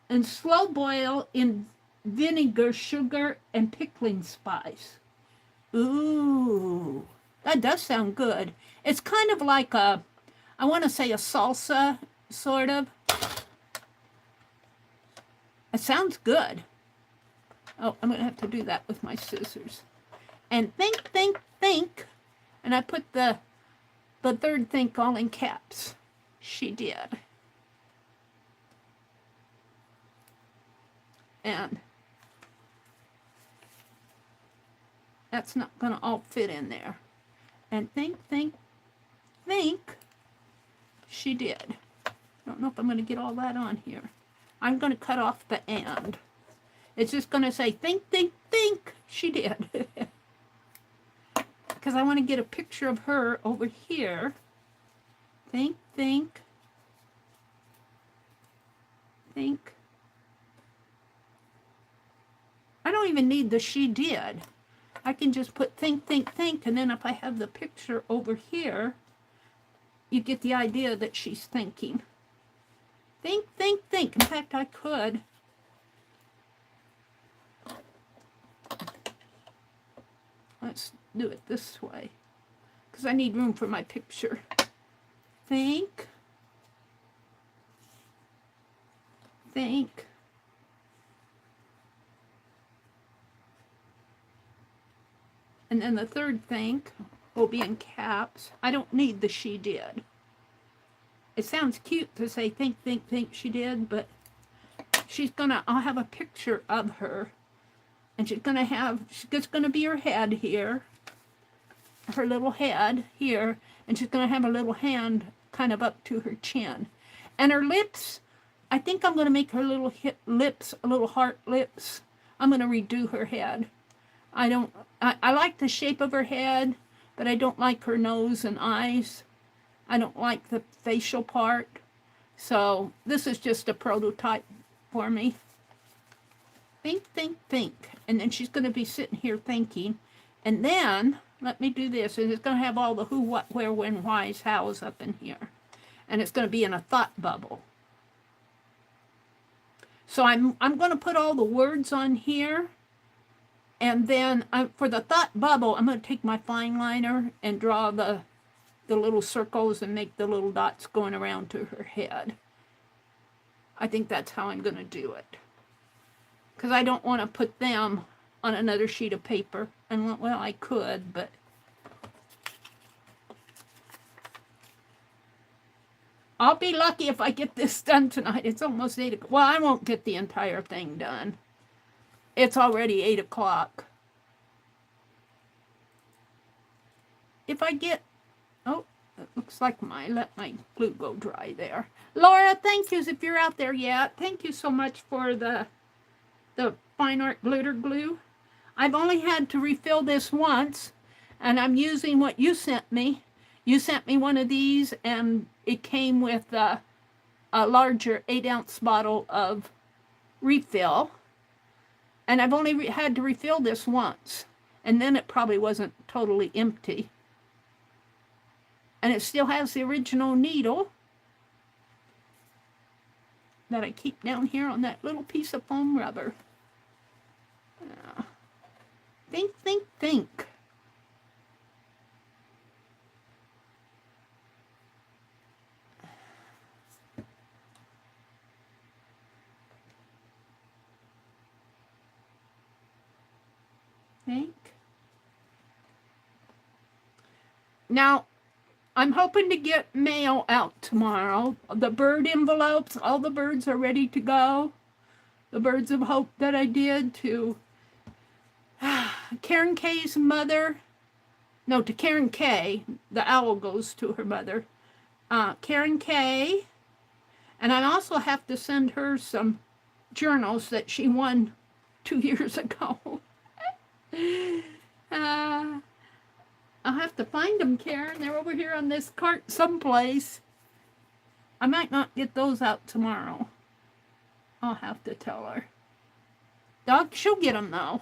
and slow boil in vinegar, sugar, and pickling spice. Ooh, that does sound good. It's kind of like a, I want to say a salsa, sort of. It sounds good. Oh, I'm going to have to do that with my scissors. And think. And I put the third think all in caps. She did. And that's not going to all fit in there. And think. She did. I don't know if I'm going to get all that on here. I'm going to cut off the end. It's just going to say, think. She did. Because I want to get a picture of her over here. Think. I don't even need the she did. I can just put think, and then if I have the picture over here, you get the idea that she's thinking. Think. In fact, I could. Let's do it this way, because I need room for my picture. Think. And then the third think will be in caps. I don't need the she did. It sounds cute to say think she did, but I'll have a picture of her. And she's just gonna be her head here. Her little head here. And she's gonna have a little hand kind of up to her chin. And her lips, I think I'm gonna make her little lips, little heart lips. I'm gonna redo her head. I like the shape of her head, but I don't like her nose and eyes. I don't like the facial part. So this is just a prototype for me. Think. And then she's going to be sitting here thinking. And then, let me do this. And it's going to have all the who, what, where, when, whys, hows up in here. And it's going to be in a thought bubble. So I'm going to put all the words on here. And then for the thought bubble, I'm going to take my fine liner and draw the little circles and make the little dots going around to her head. I think that's how I'm going to do it. Because I don't want to put them on another sheet of paper. And, well, I could, but I'll be lucky if I get this done tonight. It's almost 8 o'clock. Well, I won't get the entire thing done. It's already 8 o'clock. If I get, oh, it looks like let my glue go dry there. Laura, thank yous if you're out there yet. Thank you so much for the fine art glitter glue. I've only had to refill this once, and I'm using what you sent me. You sent me one of these, and it came with a larger 8-ounce bottle of refill. And I've only had to refill this once. And then it probably wasn't totally empty. And it still has the original needle that I keep down here on that little piece of foam rubber. Think. Now, I'm hoping to get mail out tomorrow. The bird envelopes, all the birds are ready to go. The birds of hope that I did to Karen K's mother. No, to Karen K. The owl goes to her mother. Karen K. And I also have to send her some journals that she won 2 years ago. I'll have to find them, Karen. They're over here on this cart someplace. I might not get those out tomorrow. I'll have to tell her. Doc, she'll get them though.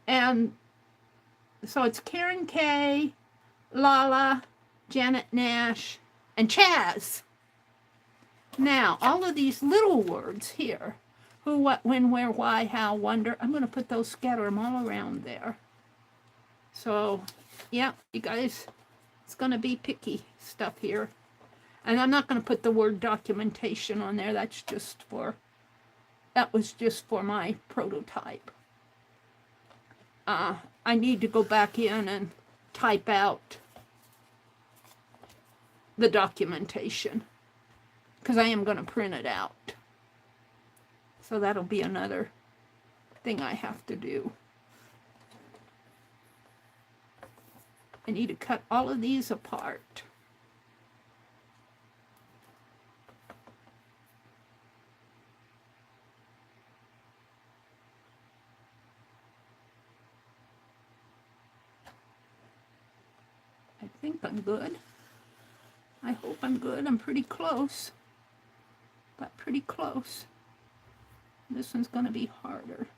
And so it's Karen K, Lala, Janet Nash, and Chaz. Now, all of these little words here, who, what, when, where, why, how, wonder, I'm going to put those, scatter them all around there. So, yeah, you guys, it's going to be picky stuff here. And I'm not going to put the word documentation on there. That's just for, that was just for my prototype. I need to go back in and type out the documentation because I am going to print it out. So that'll be another thing I have to do. I need to cut all of these apart. I think I'm good. I hope I'm good. I'm pretty close. But pretty close. This one's going to be harder.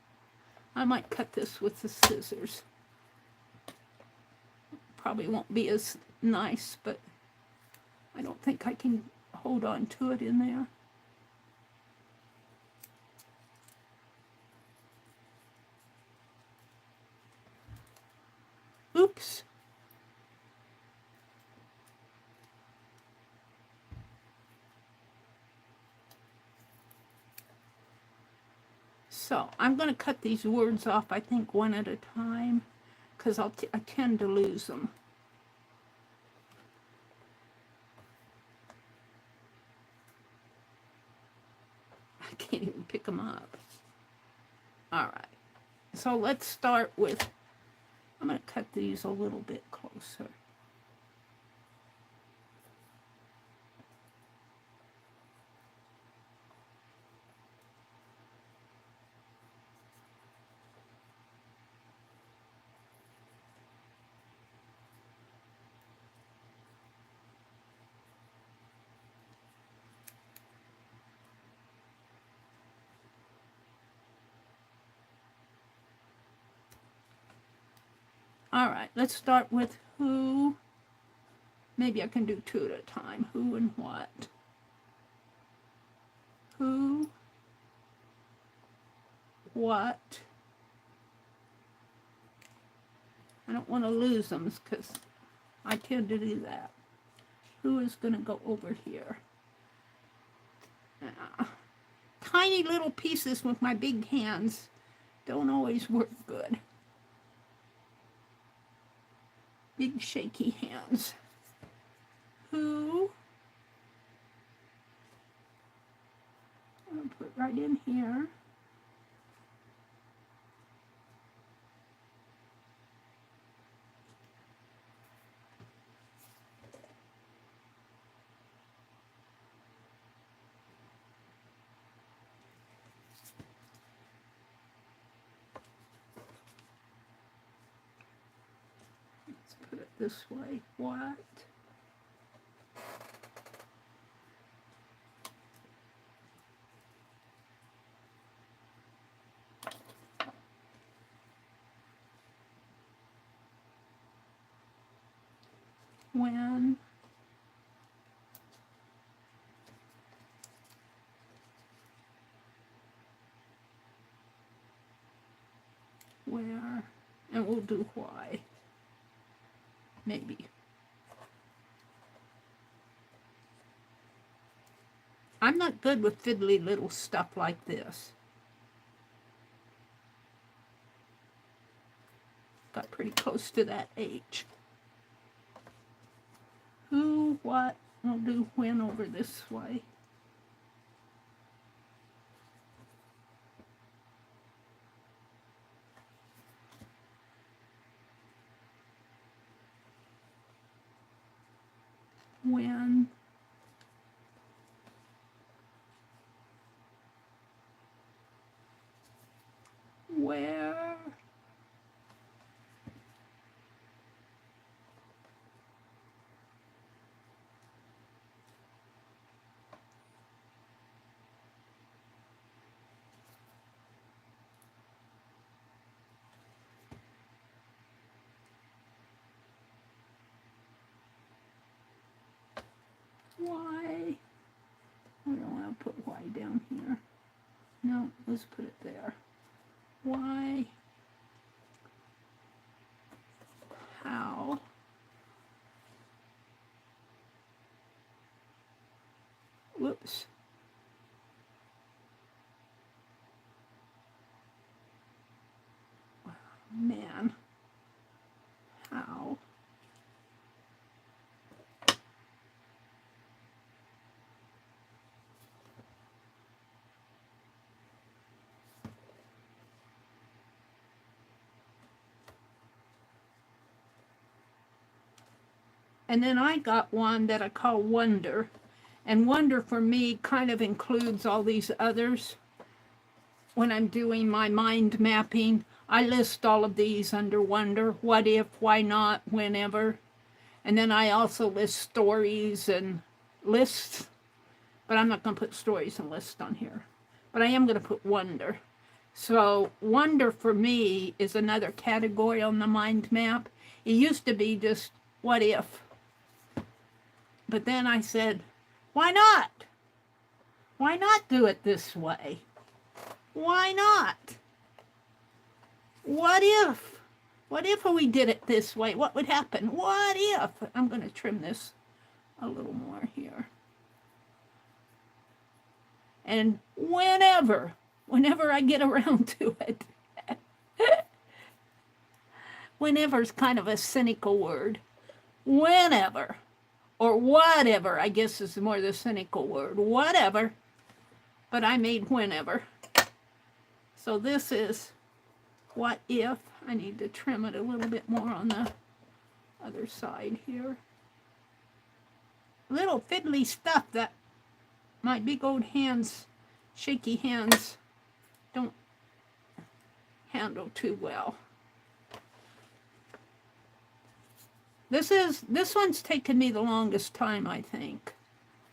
I might cut this with the scissors. Probably won't be as nice, but I don't think I can hold on to it in there. Oops. So I'm going to cut these words off, I think, one at a time, because I tend to lose them. I can't even pick them up. All right. So let's start with, I'm going to cut these a little bit closer. All right, let's start with who. Maybe I can do two at a time. Who and what. Who, what. I don't want to lose them because I tend to do that. Who is going to go over here? Tiny little pieces with my big hands don't always work good. Big shaky hands. Who? I'm going to put right in here. Let's put it this way. What? When, where, and we'll do why, maybe. I'm not good with fiddly little stuff like this. Got pretty close to that H. Who, what, we'll do when over this way. When, Where? Why? I don't want to put why down here. No, let's put it there. Why? How? Whoops. Man. How? And then I got one that I call Wonder. And Wonder for me kind of includes all these others. When I'm doing my mind mapping, I list all of these under Wonder. What if, why not, whenever. And then I also list stories and lists. But I'm not going to put stories and lists on here. But I am going to put Wonder. So Wonder for me is another category on the mind map. It used to be just what if. But then I said, why not? Why not do it this way? Why not? What if? What if we did it this way? What would happen? What if? I'm going to trim this a little more here. And whenever I get around to it. Whenever is kind of a cynical word. Whenever. Or whatever, I guess is more the cynical word. Whatever. But I made whenever. So this is what if. I need to trim it a little bit more on the other side here. Little fiddly stuff that my big old hands, shaky hands, don't handle too well. This one's taken me the longest time, I think,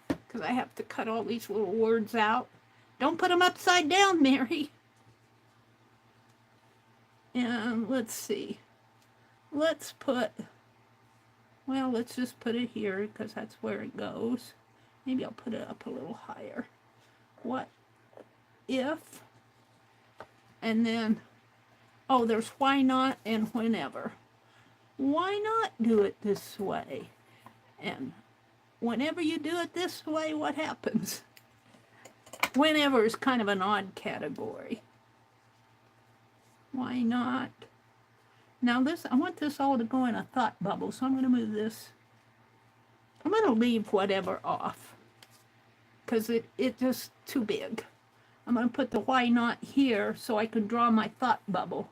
because I have to cut all these little words out. Don't put them upside down, Meri. And let's see. Let's just put it here because that's where it goes. Maybe I'll put it up a little higher. What if? And then, oh, there's why not and whenever. Why not do it this way? And whenever you do it this way, what happens? Whenever is kind of an odd category. Why not? Now this, I want this all to go in a thought bubble, so I'm going to move this. I'm going to leave whatever off because it's just too big. I'm going to put the why not here so I can draw my thought bubble.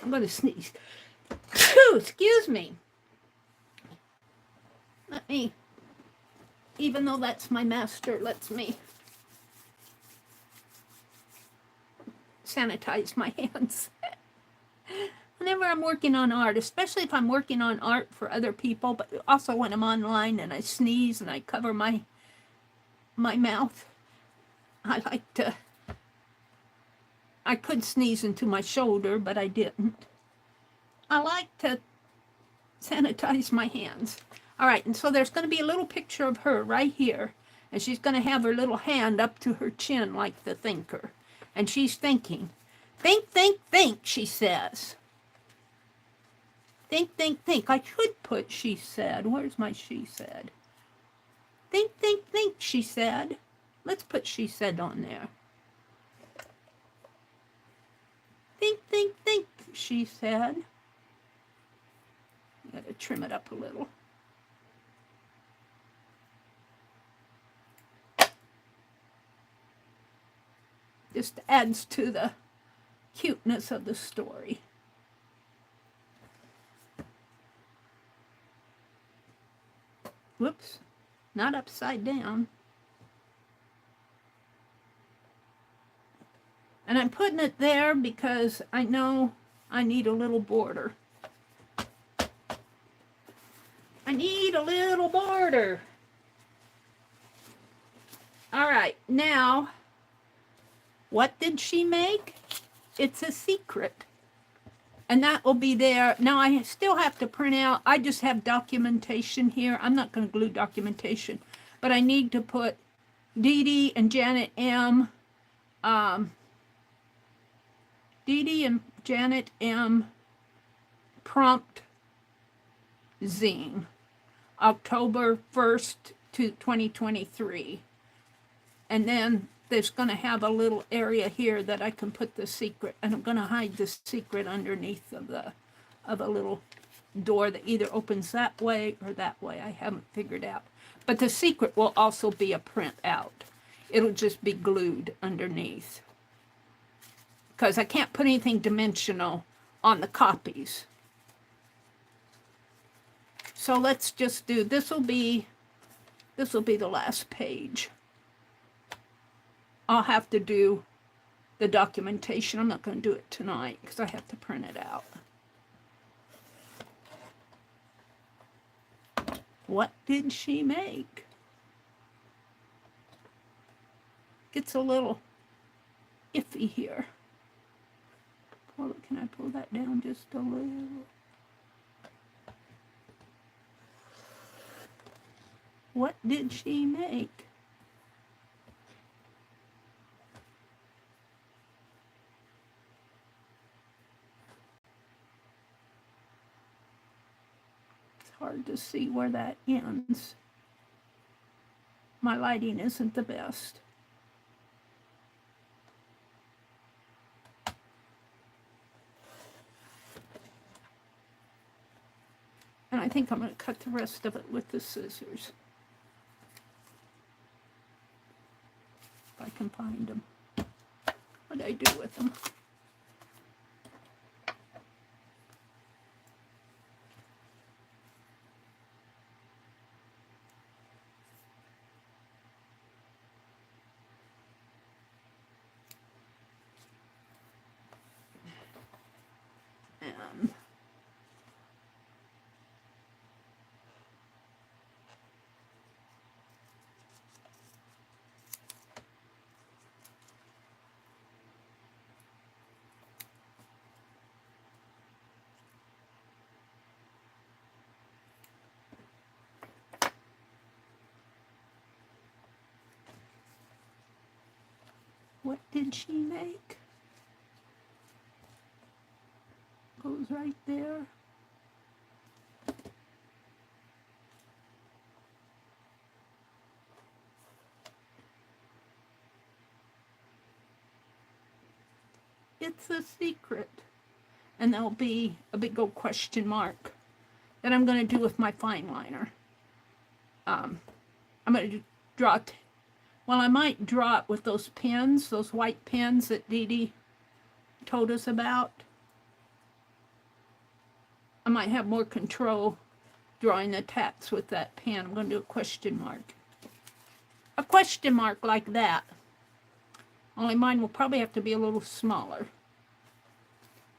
I'm going to sneeze. Excuse me. Let me, even though that's my master, lets me sanitize my hands. Whenever I'm working on art, especially if I'm working on art for other people, but also when I'm online and I sneeze and I cover my mouth, I like to, I could sneeze into my shoulder, but I didn't. I like to sanitize my hands. All right, and so there's going to be a little picture of her right here, and she's going to have her little hand up to her chin like the thinker, and she's thinking. Think, think, think, she says. Think, think, think. I could put she said. Where's my she said? Think, think, think, she said. Let's put she said on there. Think, think, think, she said. Got to trim it up a little. Just adds to the cuteness of the story. Whoops, not upside down. And I'm putting it there because I know I need a little border. I need a little border. All right, now, what did she make? It's a secret. And that will be there. Now, I still have to print out. I just have documentation here. I'm not going to glue documentation. But I need to put Dee Dee and Janet M. Dee Dee and Janet M. prompt zine. October 1st to 2023. And then there's going to have a little area here that I can put the secret, and I'm going to hide the secret underneath of a little door that either opens that way or that way. I haven't figured out. But the secret will also be a print out. It'll just be glued underneath, because I can't put anything dimensional on the copies. So let's just do, this will be the last page. I'll have to do the documentation. I'm not going to do it tonight because I have to print it out. What did she make? Gets a little iffy here. Can I pull that down just a little? What did she make? It's hard to see where that ends. My lighting isn't the best. And I think I'm going to cut the rest of it with the scissors. If I can find them. What do I do with them? What did she make? Goes right there. It's a secret. And there'll be a big old question mark that I'm going to do with my fine liner. I'm going to draw, well, I might draw it with those pens, those white pens that Dee Dee told us about. I might have more control drawing the tats with that pen. I'm going to do a question mark. A question mark like that. Only mine will probably have to be a little smaller.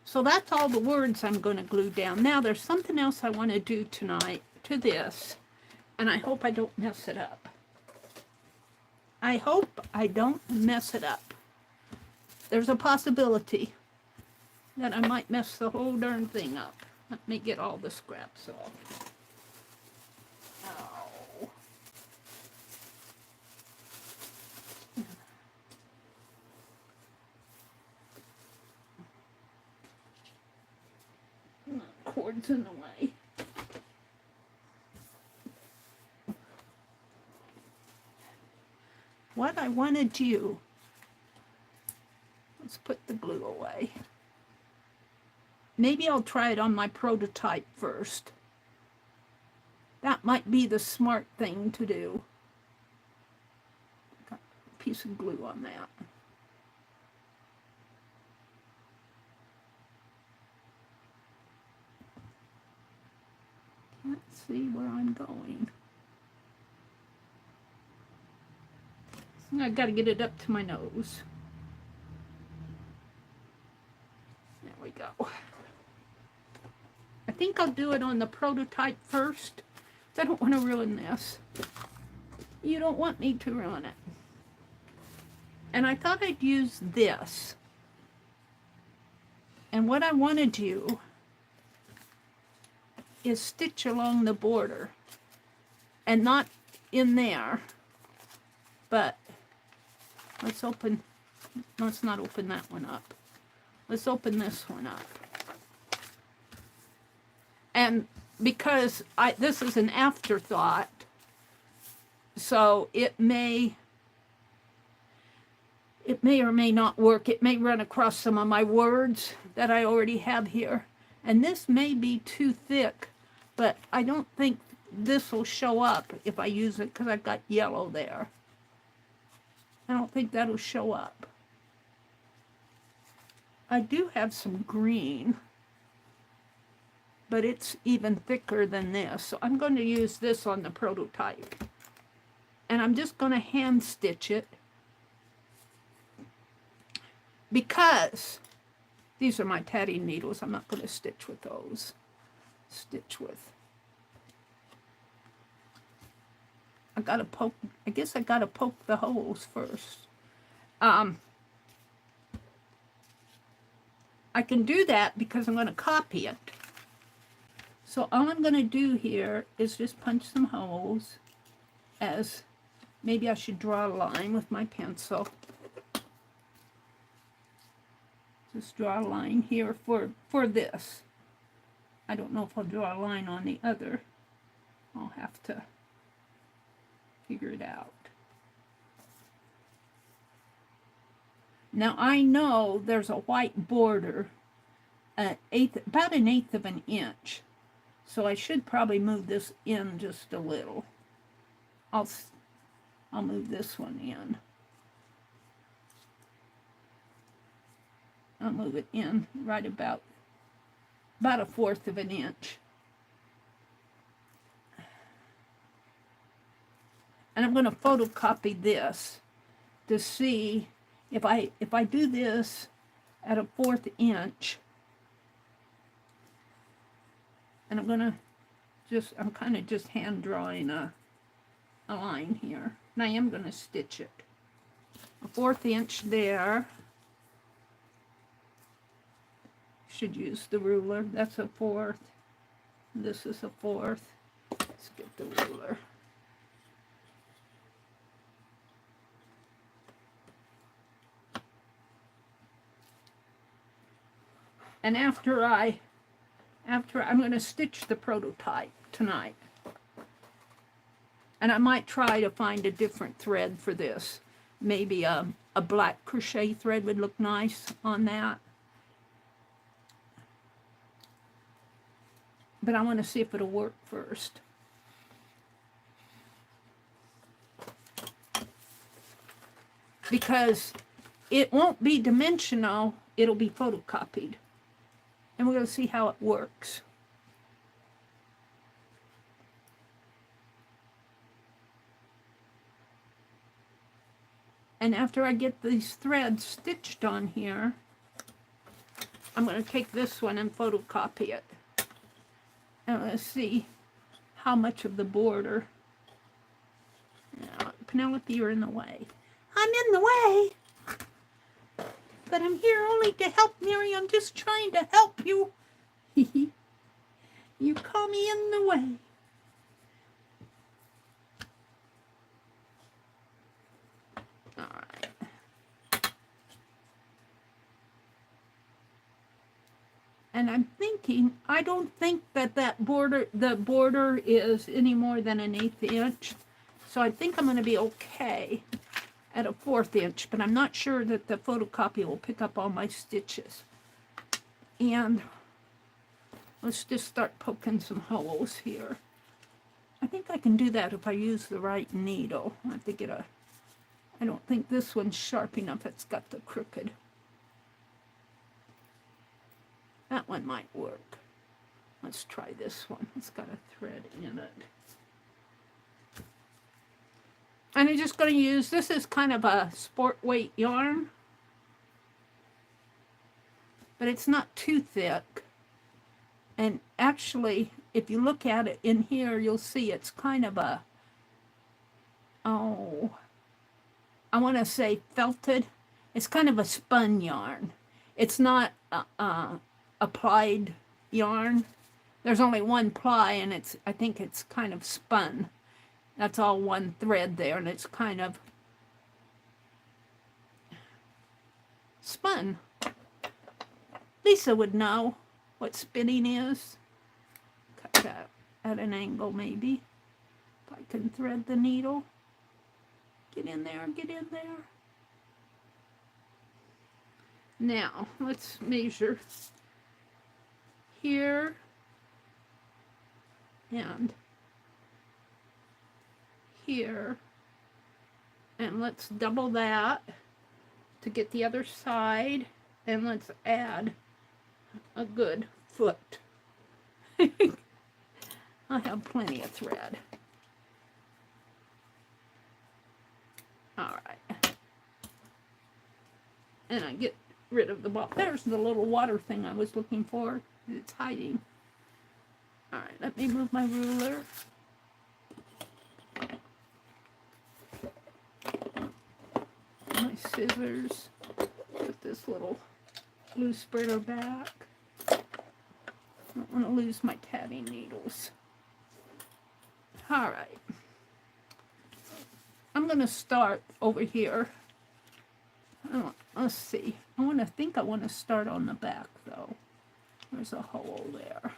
So that's all the words I'm going to glue down. Now there's something else I want to do tonight to this, and I hope I don't mess it up. I hope I don't mess it up. There's a possibility that I might mess the whole darn thing up. Let me get all the scraps off. Oh. Cord's in the way. What I want to do, let's put the glue away. Maybe I'll try it on my prototype first. That might be the smart thing to do. Got a piece of glue on that. Can't see where I'm going. I've got to get it up to my nose. go. I think I'll do it on the prototype first. I don't want to ruin this. You don't want me to ruin it. And I thought I'd use this. And what I want to do is stitch along the border. And not in there. But let's not open that one up. Let's open this one up. And because this is an afterthought, so it may or may not work. It may run across some of my words that I already have here. And this may be too thick, but I don't think this will show up if I use it because I've got yellow there. I don't think that'll show up. I do have some green, but it's even thicker than this. So I'm going to use this on the prototype. And I'm just going to hand stitch it because these are my tatting needles. I'm not going to stitch with those. Stitch with. I guess I gotta poke the holes first. I can do that because I'm going to copy it. So all I'm going to do here is just punch some holes, as maybe I should draw a line with my pencil. Just draw a line here for this. I don't know if I'll draw a line on the other. I'll have to figure it out. Now I know there's a white border about 1/8 of an inch. So I should probably move this in just a little. I'll move this one in. I'll move it in right about 1/4 of an inch. And I'm going to photocopy this to see if I do this at 1/4 inch. And I'm kind of just hand drawing a line here. And I am going to stitch it. 1/4 inch there. Should use the ruler. That's 1/4. This is 1/4. Let's get the ruler. And after I'm going to stitch the prototype tonight. And I might try to find a different thread for this. Maybe a black crochet thread would look nice on that. But I want to see if it'll work first. Because it won't be dimensional, it'll be photocopied. And we're going to see how it works. And after I get these threads stitched on here, I'm going to take this one and photocopy it. And let's see how much of the border. Now, Penelope, you're in the way. I'm in the way. But I'm here only to help, Meri. I'm just trying to help you. You call me in the way. All right. And I'm thinking, I don't think the border is any more than 1/8 inch. So I think I'm going to be okay at 1/4 inch, but I'm not sure that the photocopy will pick up all my stitches. And let's just start poking some holes here. I think I can do that if I use the right needle. I have to get I don't think this one's sharp enough. It's got the crooked. That one might work. Let's try this one. It's got a thread in it. And I'm just going to use, this is kind of a sport weight yarn. but it's not too thick. And actually, if you look at it in here, you'll see it's kind of a, oh, I want to say felted. It's kind of a spun yarn. It's not a plied yarn. There's only one ply, and I think it's kind of spun. That's all one thread there, and it's kind of spun. Lisa would know what spinning is. Cut that at an angle, maybe. If I can thread the needle. Get in there, get in there. Now, let's measure here and here. And let's double that to get the other side. And let's add a good foot. I have plenty of thread. All right. And I get rid of the ball. There's the little water thing I was looking for. It's hiding. All right, let me move my ruler. My scissors. Put this little glue spreader back. I don't want to lose my tatting needles. All right. I'm going to start over here. Let's see. I want to start on the back, though. There's a hole there.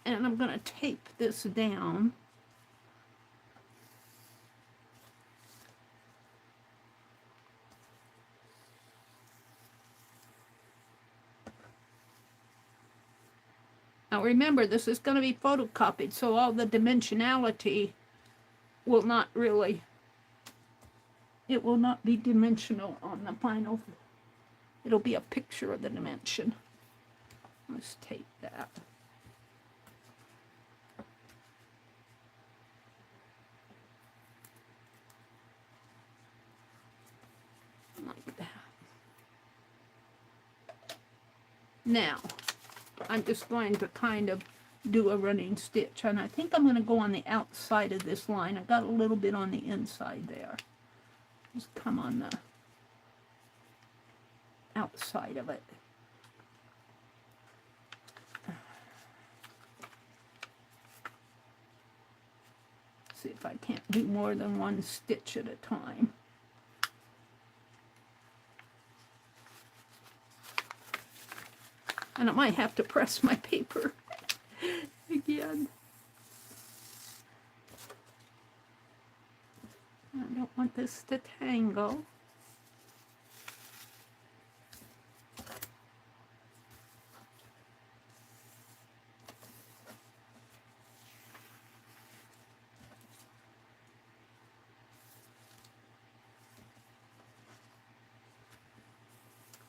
And I'm going to tape this down. Now remember, this is going to be photocopied, so all the dimensionality will not really, it will not be dimensional on the final. It'll be a picture of the dimension. Let's tape that. Like that. Now, I'm just going to kind of do a running stitch, and I think I'm going to go on the outside of this line. I got a little bit on the inside there. Just come on the outside of it. See if I can't do more than one stitch at a time. And I might have to press my paper again. I don't want this to tangle.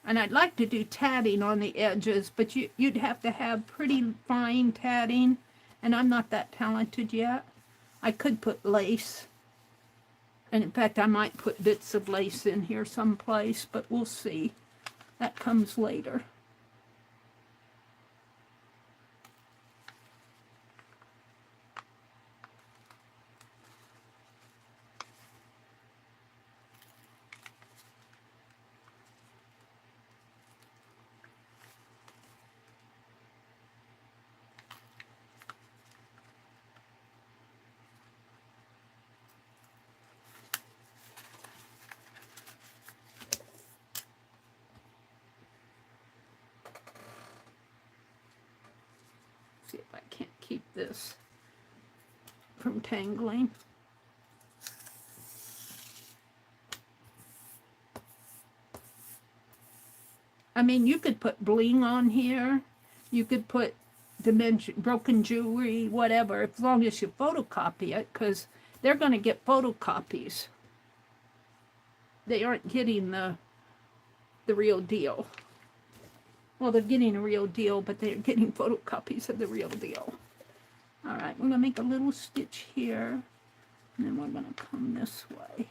And I'd like to do tatting on the edges, but you'd have to have pretty fine tatting, and I'm not that talented yet. I could put lace, and in fact I might put bits of lace in here someplace, but we'll see. That comes later. See if I can't keep this from tangling. I mean, you could put bling on here. You could put broken jewelry, whatever, as long as you photocopy it, because they're going to get photocopies. They aren't getting the real deal. Well, they're getting a real deal, but they're getting photocopies of the real deal. All right, we're going to make a little stitch here. And then we're going to come this way.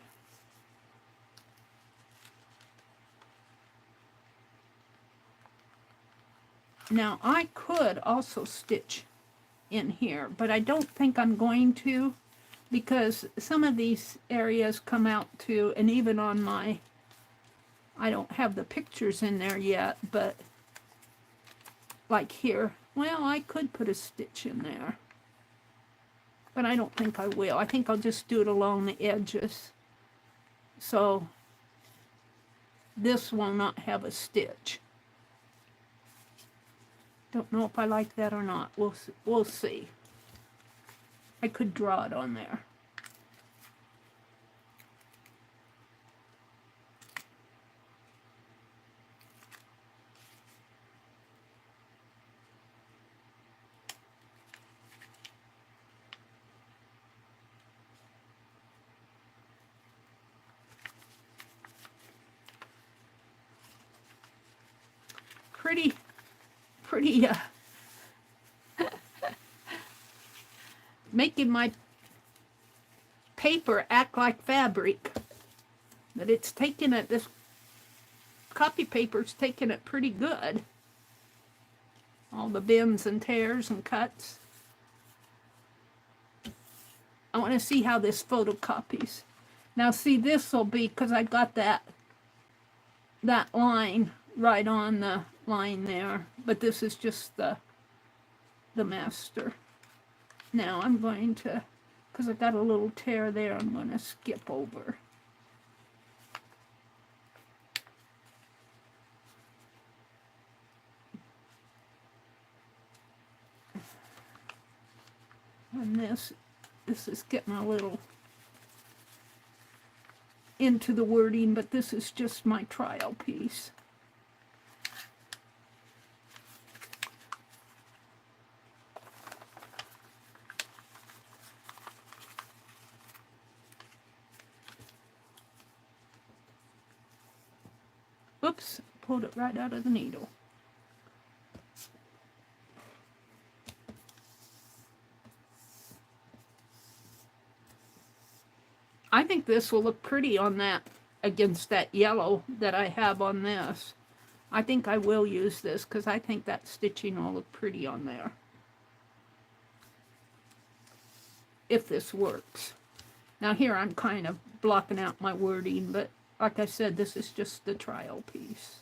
Now, I could also stitch in here, but I don't think I'm going to, because some of these areas come out to, and even on my, I don't have the pictures in there yet, but like here, well, I could put a stitch in there, but I don't think I will. I think I'll just do it along the edges, so this will not have a stitch. Don't know if I like that or not. We'll see. I could draw it on there. Pretty making my paper act like fabric. But it's taking it, this copy paper's taking it pretty good. All the bends and tears and cuts. I want to see how this photocopies. Now see, this will be, because I got that line right on the line there, but this is just the master. Now I'm going to, because I got a little tear there, I'm going to skip over. And this is getting a little into the wording, but this is just my trial piece. Oops, pulled it right out of the needle. I think this will look pretty on that, against that yellow that I have on this. I think I will use this because I think that stitching will look pretty on there. If this works. Now here I'm kind of blocking out my wording, but like I said, this is just the trial piece.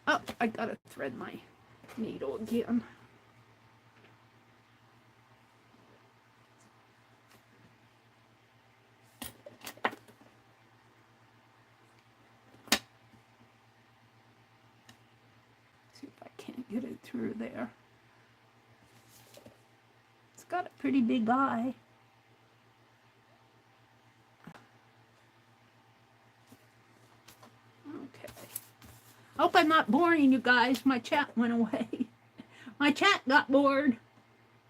Oh, I gotta thread my needle again. See if I can't get it through there. It's got a pretty big eye. Okay. Hope I'm not boring you guys. My chat went away. My chat got bored.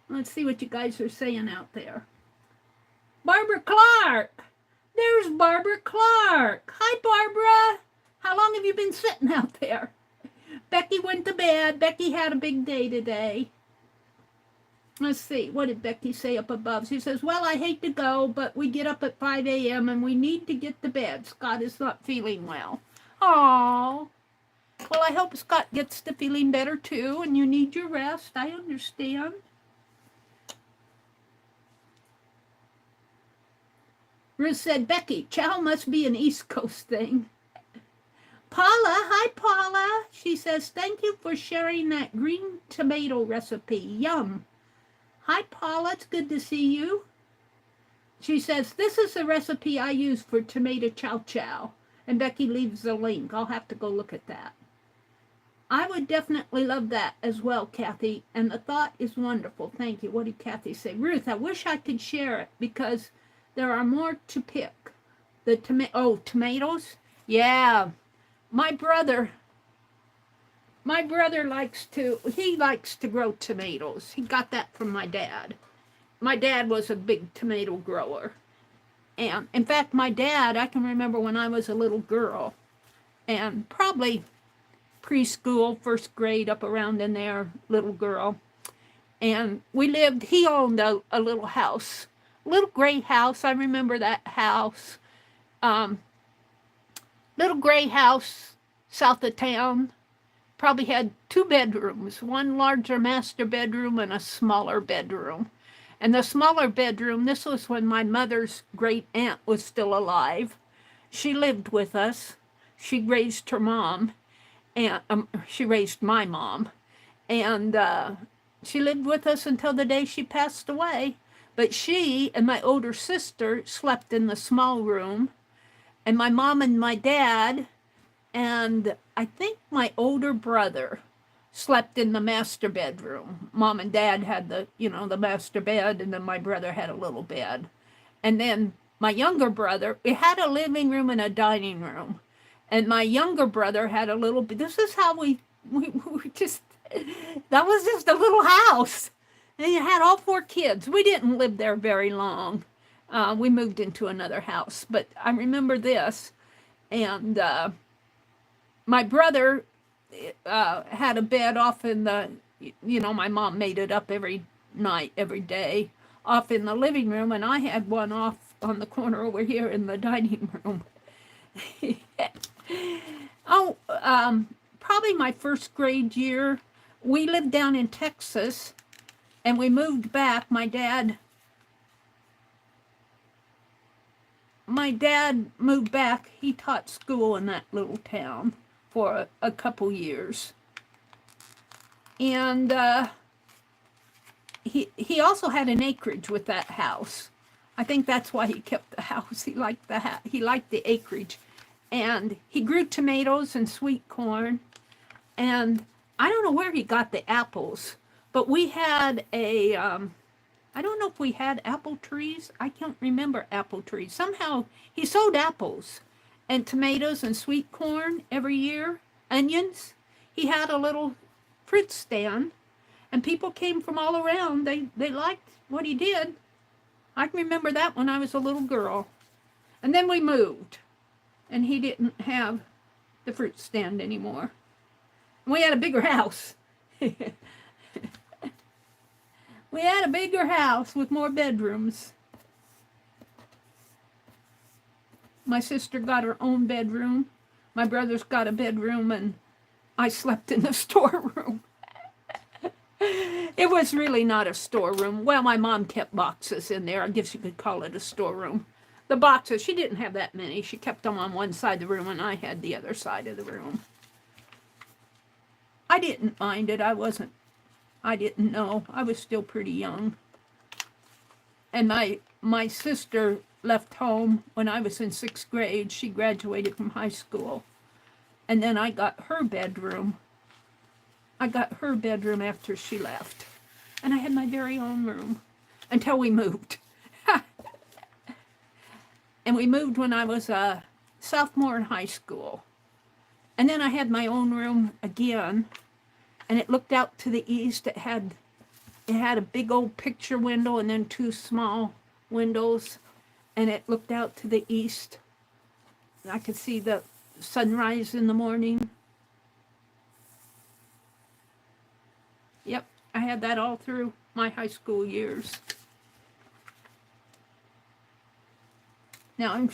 Let's see what you guys are saying out there. Barbara Clark. There's Barbara Clark. Hi, Barbara. How long have you been sitting out there? Becky went to bed. Becky had a big day today. Let's see. What did Becky say up above? She says, well, I hate to go, but we get up at 5 a.m. and we need to get to bed. Scott is not feeling well. Aww. Well, I hope Scott gets to feeling better too, and you need your rest. I understand. Ruth said, Becky, chow must be an East Coast thing. Paula, hi Paula. She says, thank you for sharing that green tomato recipe. Yum. Hi Paula, it's good to see you. She says, this is the recipe I use for tomato chow chow. And Becky leaves the link. I'll have to go look at that. I would definitely love that as well, Kathy. And the thought is wonderful. Thank you. What did Kathy say? Ruth, I wish I could share it because there are more to pick. The tomatoes? Yeah. My brother likes to grow tomatoes. He got that from my dad. My dad was a big tomato grower. And in fact, my dad, I can remember when I was a little girl, and probably preschool, first grade, up around in there, little girl. And he owned a little house, a little gray house. I remember that house. Um, little gray house south of town. Probably had 2 bedrooms, one larger master bedroom and a smaller bedroom. And the smaller bedroom, this was when my mother's great aunt was still alive. She lived with us. She raised her mom, and she raised my mom. And she lived with us until the day she passed away. But she and my older sister slept in the small room, and my mom and my dad, and I think my older brother slept in the master bedroom. Mom and dad had the master bed, and then my brother had a little bed. And then my younger brother, it had a living room and a dining room. And my younger brother had a little, this is how we just, that was just a little house. And you had all 4 kids. We didn't live there very long. We moved into another house, but I remember this. And my brother had a bed off in the, my mom made it up every night, every day, off in the living room, and I had one off on the corner over here in the dining room. Probably my first grade year, we lived down in Texas, and we moved back. My dad moved back. He taught school in that little town for a couple years. And he also had an acreage with that house. I think that's why he kept the house. He liked the acreage. And he grew tomatoes and sweet corn. And I don't know where he got the apples, but we had I don't know if we had apple trees. I can't remember apple trees. Somehow he sowed apples and tomatoes and sweet corn every year, onions. He had a little fruit stand, and people came from all around. They liked what he did. I can remember that when I was a little girl. And then we moved, and he didn't have the fruit stand anymore. We had a bigger house. We had a bigger house with more bedrooms. My sister got her own bedroom. My brother's got a bedroom, and I slept in the storeroom. It was really not a storeroom. Well, my mom kept boxes in there. I guess you could call it a storeroom. The boxes, she didn't have that many. She kept them on one side of the room, and I had the other side of the room. I didn't mind it. I didn't know. I was still pretty young. And my sister left home when I was in 6th grade. She graduated from high school. And then I got her bedroom. I got her bedroom after she left. And I had my very own room until we moved. And we moved when I was a sophomore in high school. And then I had my own room again. And it looked out to the east. It had a big old picture window and then 2 small windows. And it looked out to the east. I could see the sunrise in the morning. Yep, I had that all through my high school years. Now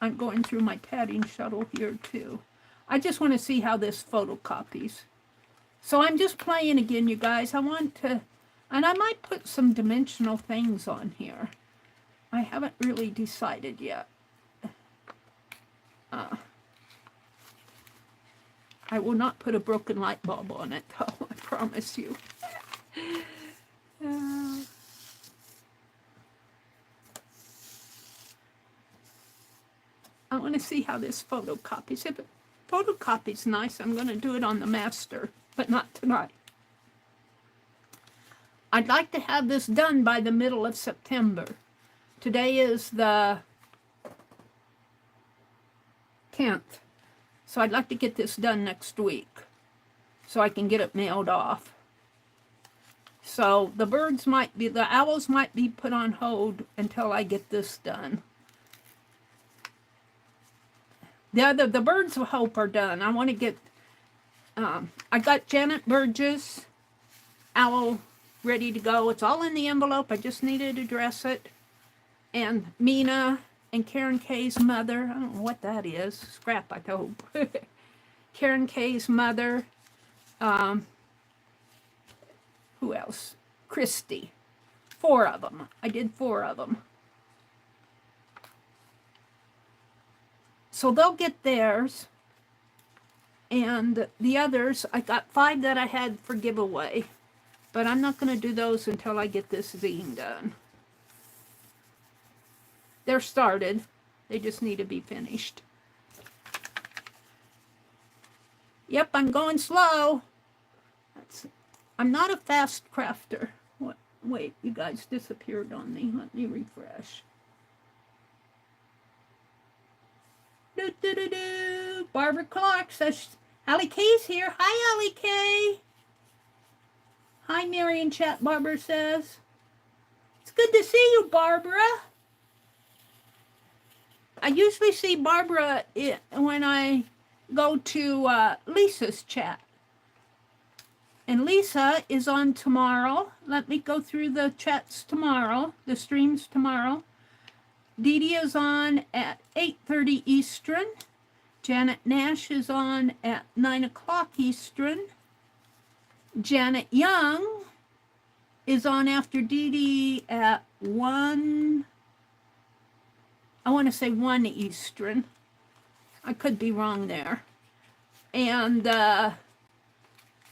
I'm going through my padding shuttle here too. I just want to see how this photocopies. So I'm just playing again, you guys. I want to, and I might put some dimensional things on here. I haven't really decided yet. I will not put a broken light bulb on it, though, I promise you. I want to see how this photocopies. If it photocopies nice, I'm going to do it on the master, but not tonight. I'd like to have this done by the middle of September. Today is the 10th. So I'd like to get this done next week so I can get it mailed off. So the owls might be put on hold until I get this done. The birds of hope are done. I want to get, I got Janet Burgess owl ready to go. It's all in the envelope. I just needed to address it. And Mina and Karen K's mother, I don't know what that is. Scrap, I hope. Karen K's mother. Who else? Christy. 4 of them. I did 4 of them. So they'll get theirs. And the others, I got 5 that I had for giveaway. But I'm not going to do those until I get this zine done. They're started. They just need to be finished. Yep, I'm going slow. I'm not a fast crafter. What? Wait, you guys disappeared on me. Let me refresh. Barbara Clark says, Allie K's here. Hi, Allie K. Hi, Mary in chat, Barbara says. It's good to see you, Barbara. I usually see Barbara when I go to Lisa's chat. And Lisa is on tomorrow. Let me go through the chats tomorrow, the streams tomorrow. Dee Dee is on at 8:30 Eastern. Janet Nash is on at 9 o'clock Eastern. Janet Young is on after Dee Dee at 1, I want to say 1 Eastern. I could be wrong there. And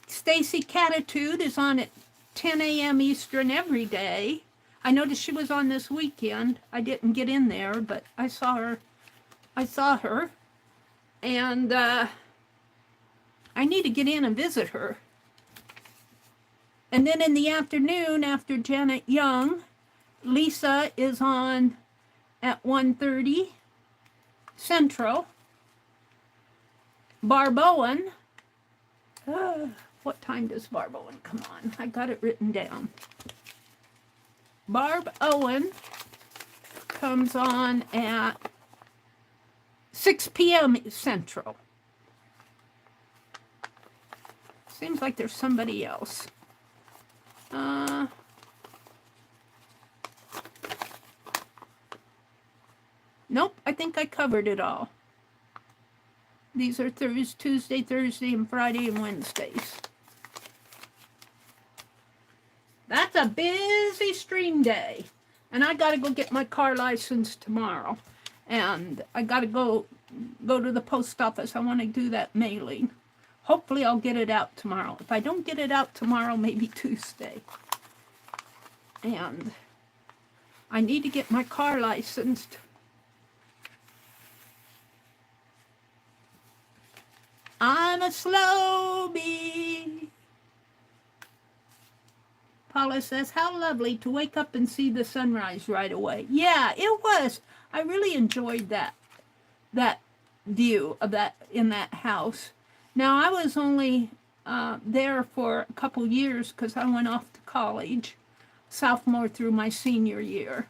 Stacy Catitude is on at 10 a.m. Eastern every day. I noticed she was on this weekend. I didn't get in there, but I saw her. And I need to get in and visit her. And then in the afternoon, after Janet Young, Lisa is on at 1:30 Central. Barb Owen. What time does Barb Owen come on? I got it written down. Barb Owen comes on at 6 p.m. Central. Seems like there's somebody else. Nope, I think I covered it all. These are Tuesday, Thursday, and Friday, and Wednesdays. That's a busy stream day. And I got to go get my car license tomorrow. And I got to go to the post office. I want to do that mailing. Hopefully I'll get it out tomorrow. If I don't get it out tomorrow, maybe Tuesday. And I need to get my car licensed. I'm a slow bee. Paula says, how lovely to wake up and see the sunrise right away. Yeah, it was. I really enjoyed that view of that in that house. Now, I was only there for a couple years because I went off to college, sophomore through my senior year.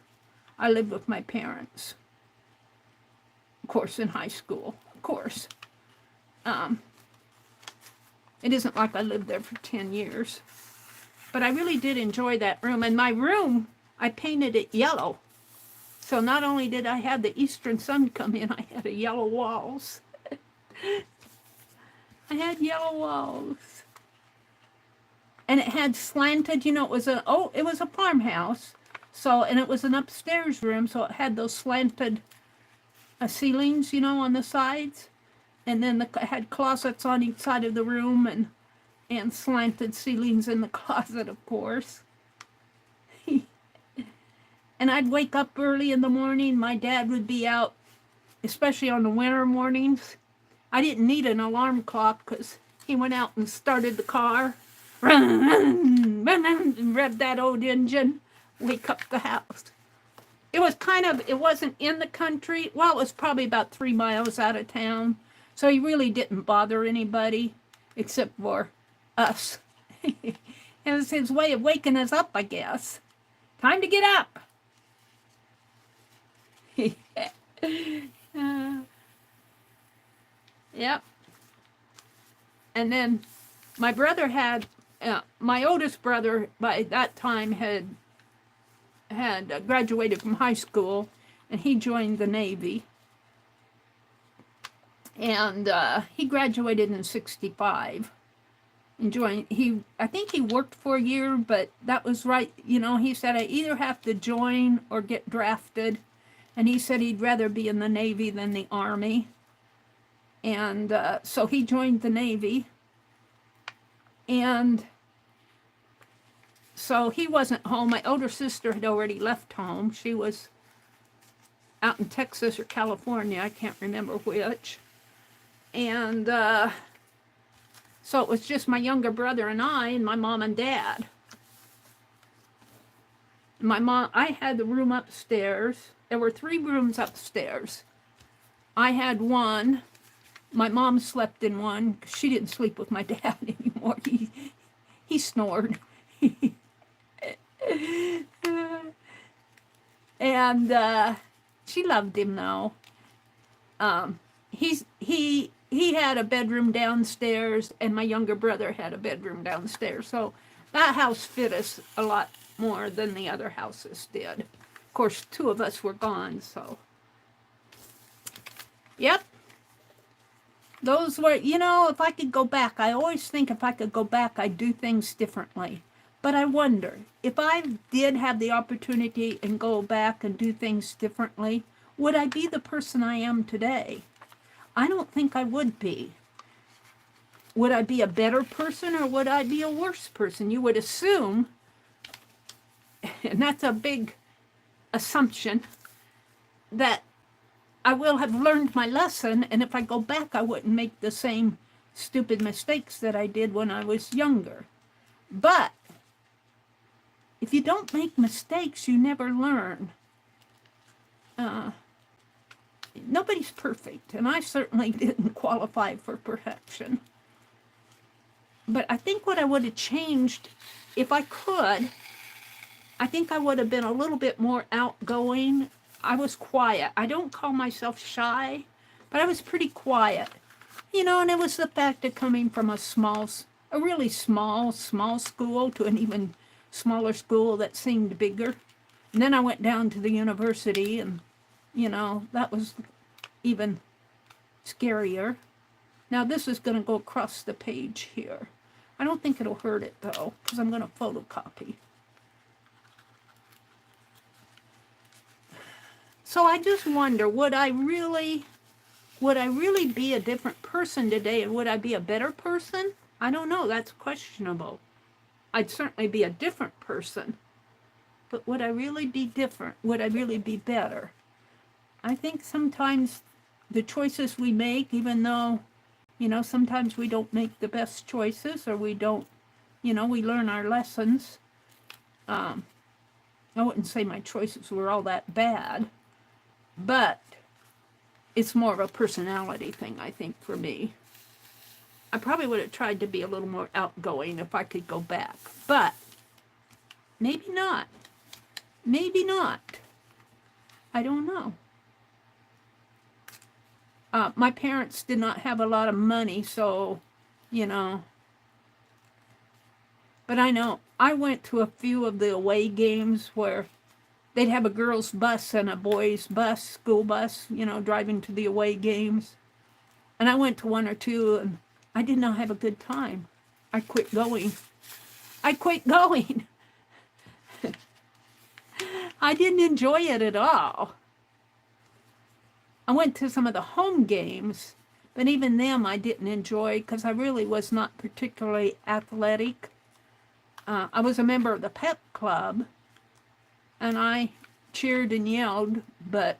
I lived with my parents. Of course, in high school, of course. It isn't like I lived there for 10 years. But I really did enjoy that room. And my room, I painted it yellow. So not only did I have the eastern sun come in, I had yellow walls. I had yellow walls. And it had slanted, you know, it was a farmhouse. So, and it was an upstairs room, so it had those slanted ceilings, you know, on the sides. And then it had closets on each side of the room and slanted ceilings in the closet, of course. And I'd wake up early in the morning. My dad would be out, especially on the winter mornings. I didn't need an alarm clock because he went out and started the car. And revved that old engine, wake up the house. It was it wasn't in the country. Well, it was probably about 3 miles out of town. So he really didn't bother anybody except for us. It was his way of waking us up, I guess. Time to get up. Yep. And then my brother had My oldest brother by that time had graduated from high school, and he joined the Navy. And he graduated in '65. And joined. I think he worked for a year, but that was right. You know, he said I either have to join or get drafted, and he said he'd rather be in the Navy than the Army. And so he joined the Navy. And so he wasn't home. My older sister had already left home. She was out in Texas or California. I can't remember which. And so it was just my younger brother and I and my mom and dad. I had the room upstairs. There were 3 rooms upstairs. I had one. My mom slept in one because she didn't sleep with my dad anymore. He snored. And she loved him though. He had a bedroom downstairs, and my younger brother had a bedroom downstairs. So that house fit us a lot more than the other houses did. Of course, 2 of us were gone, so. Yep. Those were, you know, if I could go back, I always think if I could go back, I'd do things differently. But I wonder, if I did have the opportunity and go back and do things differently, would I be the person I am today? I don't think I would be. Would I be a better person or would I be a worse person? You would assume, and that's a big assumption, that I will have learned my lesson, and if I go back, I wouldn't make the same stupid mistakes that I did when I was younger. But if you don't make mistakes, you never learn. Nobody's perfect, and I certainly didn't qualify for perfection. But I think what I would have changed, if I could, I think I would have been a little bit more outgoing. I was quiet. I don't call myself shy, but I was pretty quiet. You know, and it was the fact of coming from a really small school to an even smaller school that seemed bigger. And then I went down to the university, and you know, that was even scarier. Now this is going to go across the page here. I don't think it'll hurt it though, because I'm going to photocopy. So I just wonder, would I really be a different person today, and would I be a better person? I don't know, that's questionable. I'd certainly be a different person. But would I really be different? Would I really be better? I think sometimes the choices we make, even though, you know, sometimes we don't make the best choices, or we don't, you know, we learn our lessons. I wouldn't say my choices were all that bad, but it's more of a personality thing, I think, for me. I probably would have tried to be a little more outgoing if I could go back, but maybe not. Maybe not. I don't know. My parents did not have a lot of money, so, you know. But I know, I went to a few of the away games where they'd have a girls' bus and a boys' bus, school bus, you know, driving to the away games. And I went to 1 or 2, and I did not have a good time. I quit going. I didn't enjoy it at all. I went to some of the home games, but even them I didn't enjoy because I really was not particularly athletic. I was a member of the pep club, and I cheered and yelled, but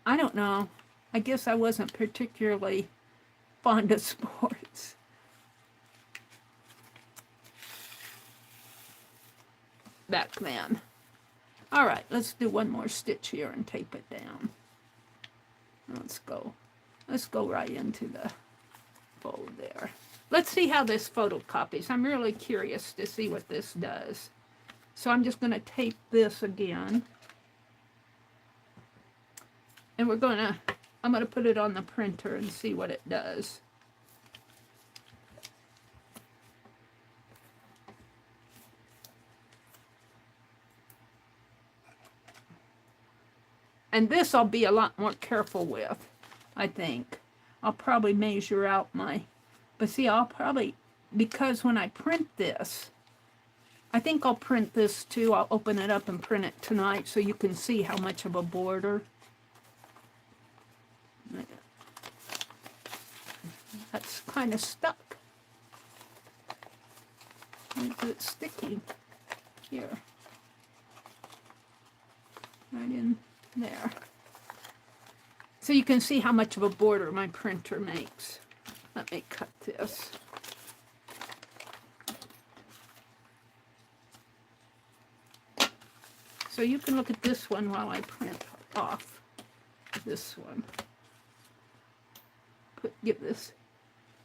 I don't know. I guess I wasn't particularly fond of sports. Back then. All right, let's do one more stitch here and tape it down. Let's go right into the fold there. Let's see how this photocopies. I'm really curious to see what this does. So I'm just going to tape this again. And I'm going to put it on the printer and see what it does. And this I'll be a lot more careful with, I think. I'll probably measure out my, but see, I'll probably, because when I print this, I think I'll print this too. I'll open it up and print it tonight so you can see how much of a border. That's kind of stuck. It's sticky here. Right in there. So you can see how much of a border my printer makes. Let me cut this. So you can look at this one while I print off this one. Give this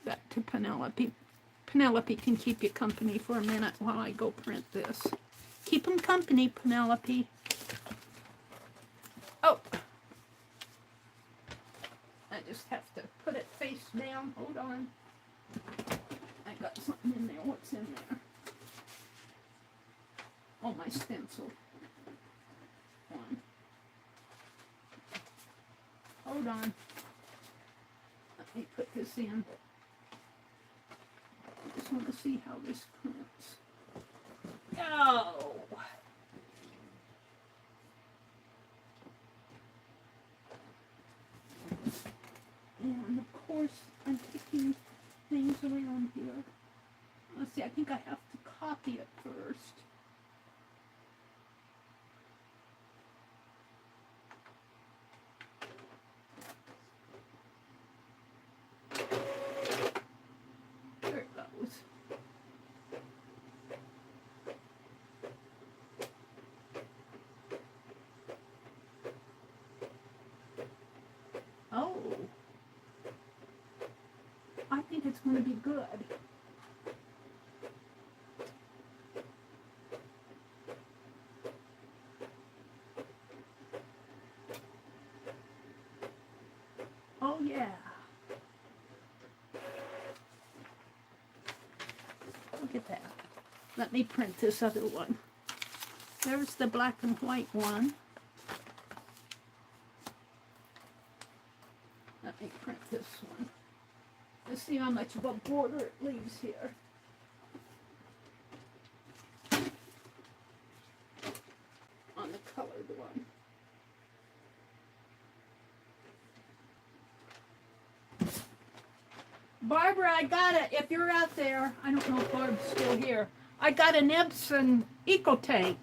back to Penelope. Penelope can keep you company for a minute while I go print this. Keep them company, Penelope. Oh, I just have to put it face down. Hold on. I got something in there. What's in there? Oh, my stencil. One. Hold on. Let me put this in. I just want to see how this prints. Oh! And of course, I'm picking things around here. Let's see, I think I have to copy it first. There it goes. Oh. I think it's going to be good. Oh yeah. Look at that. Let me print this other one. There's the black and white one. Let me print this one. Let's see how much of a border it leaves here. On the colored one. Barbara, I got it. If you're out there, I don't know if Barb's still here. I got an Epson EcoTank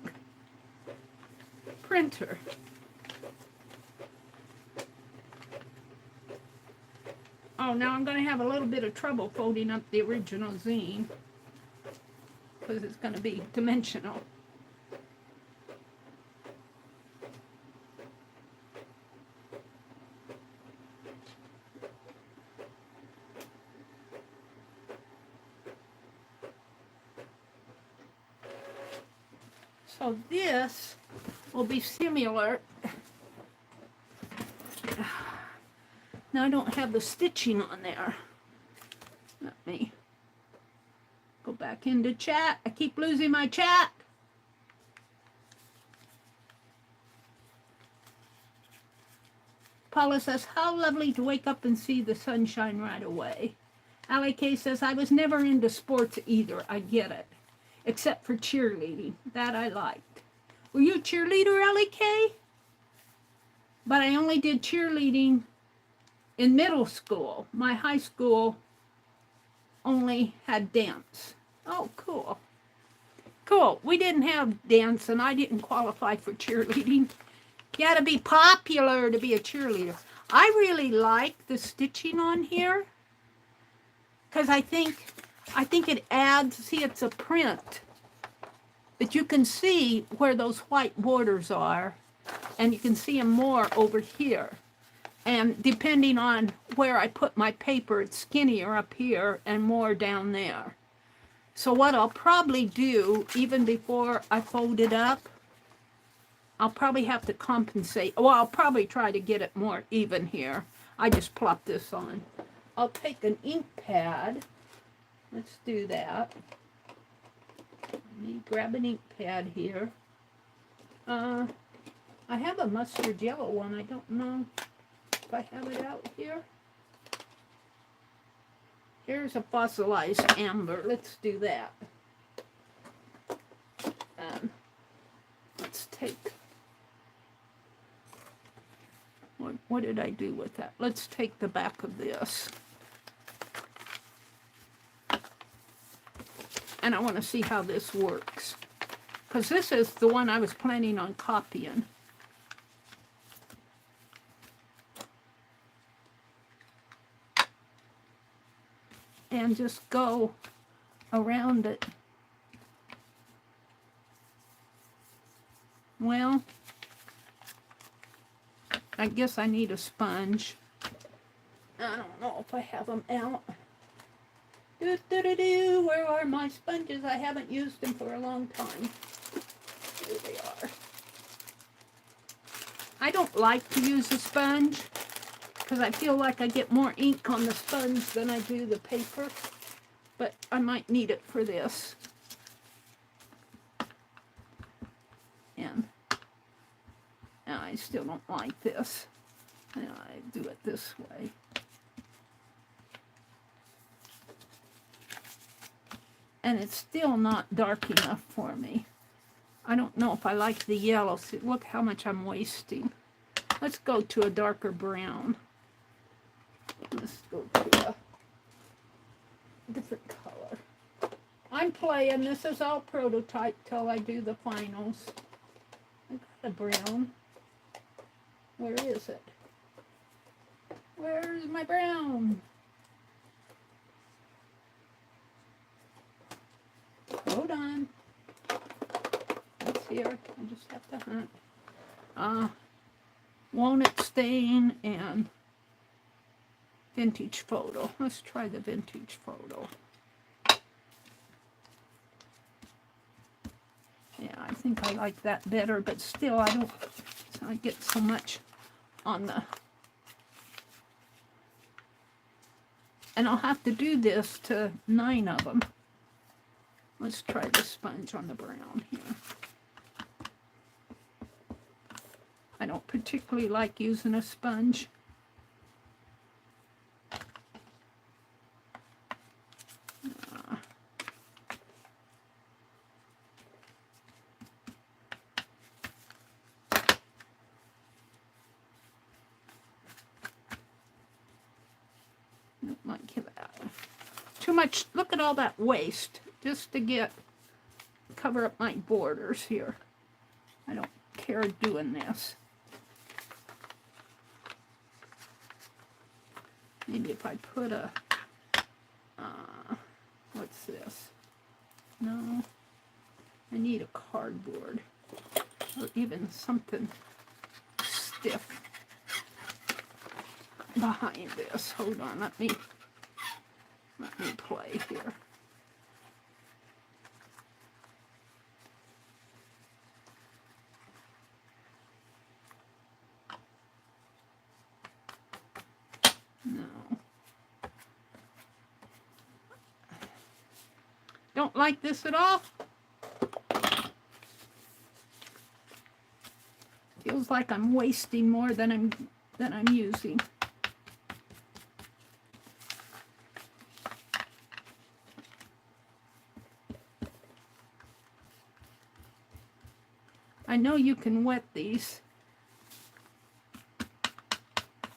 printer. Oh, now I'm going to have a little bit of trouble folding up the original zine because it's going to be dimensional. So this will be similar. Now I don't have the stitching on there. Let me go back into chat. I keep losing my chat. Paula says, how lovely to wake up and see the sunshine right away. Allie K says, I was never into sports either. I get it. Except for cheerleading. That I liked. Were you a cheerleader, Allie K? But I only did cheerleading in middle school. My high school only had dance. Oh, cool. Cool. We didn't have dance, and I didn't qualify for cheerleading. You had to be popular to be a cheerleader. I really like the stitching on here because I think it adds, see, it's a print, but you can see where those white borders are, and you can see them more over here. And depending on where I put my paper, it's skinnier up here and more down there. So what I'll probably do, even before I fold it up, I'll probably have to compensate. Well, I'll probably try to get it more even here. I just plop this on. I'll take an ink pad. Let's do that. Let me grab an ink pad here. I I have a mustard yellow one. I don't know if I have it out here. Here's a fossilized amber. Let's do that. Let's take... What did I do with that? Let's take the back of this. And I want to see how this works. Because this is the one I was planning on copying. And just go around it. Well, I guess I need a sponge. I don't know if I have them out. Where are my sponges? I haven't used them for a long time. Here they are. I don't like to use a sponge because I feel like I get more ink on the sponge than I do the paper. But I might need it for this. And I still don't like this. And I do it this way. And it's still not dark enough for me. I don't know if I like the yellow. See, look how much I'm wasting. Let's go to a darker brown. Let's go to a different color. I'm playing. This is all prototype till I do the finals. I got a brown. Where is it? Where's my brown? Hold on. It's here. I just have to hunt. Won't It Stain and Vintage Photo. Let's try the Vintage Photo. Yeah, I think I like that better, but still I don't get so much on the... And I'll have to do this to 9 of them. Let's try the sponge on the brown here. I don't particularly like using a sponge. Don't like that. Too much. Look at all that waste just to cover up my borders here. I don't care doing this. Maybe if I put a, what's this? No, I need a cardboard or even something stiff behind this. Hold on, let me play here. No. Don't like this at all. Feels like I'm wasting more than I'm using. I know you can wet these.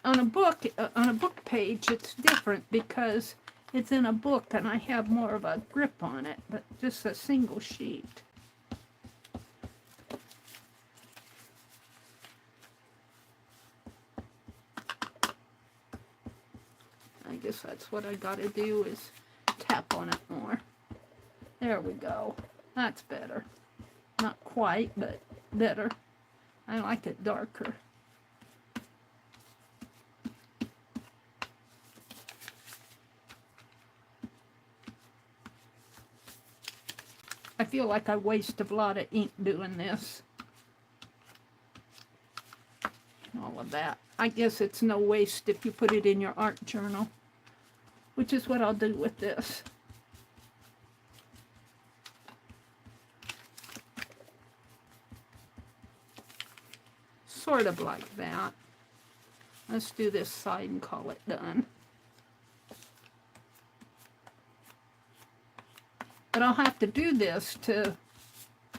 On a book page, it's different because it's in a book and I have more of a grip on it, but just a single sheet. I guess that's what I gotta do is tap on it more. There we go. That's better. Not quite, but better. I like it darker. I feel like I waste a lot of ink doing this. All of that. I guess it's no waste if you put it in your art journal, which is what I'll do with this. sort of like that. Let's do this side and call it done. But I'll have to do this to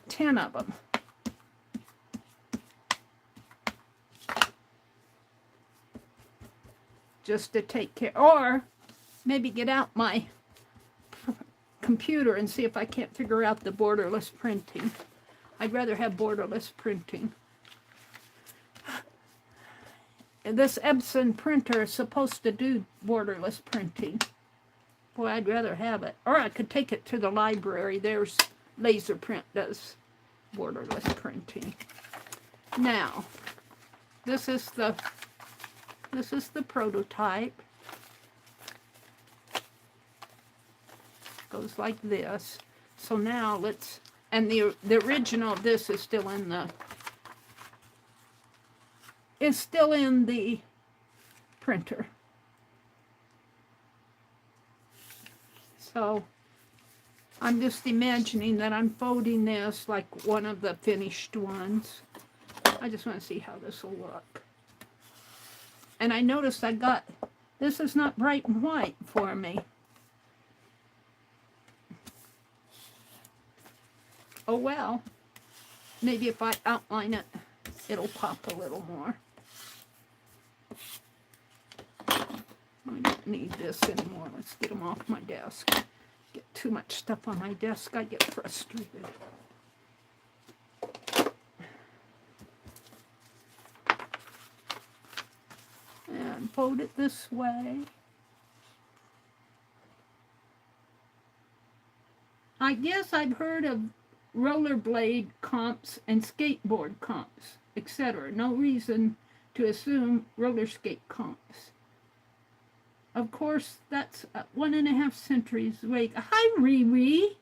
10 of them. Just to take care, or maybe get out my computer and see if I can't figure out the borderless printing. I'd rather have borderless printing. This Epson printer is supposed to do borderless printing. Boy, I'd rather have it. Or I could take it to the library. There's Laser Print does borderless printing. Now, this is the prototype. Goes like this. So now let's, and the original of this is still in the, printer. So I'm just imagining that I'm folding this like one of the finished ones. I just want to see how this will look. And I noticed this is not bright and white for me. Oh well, maybe if I outline it, it'll pop a little more. I don't need this anymore. Let's get them off my desk. Get too much stuff on my desk, I get frustrated. And fold it this way. I guess I've heard of rollerblade comps and skateboard comps, etc. No reason to assume roller skate comps. Of course, that's 1.5 centuries away. Hi, Riri.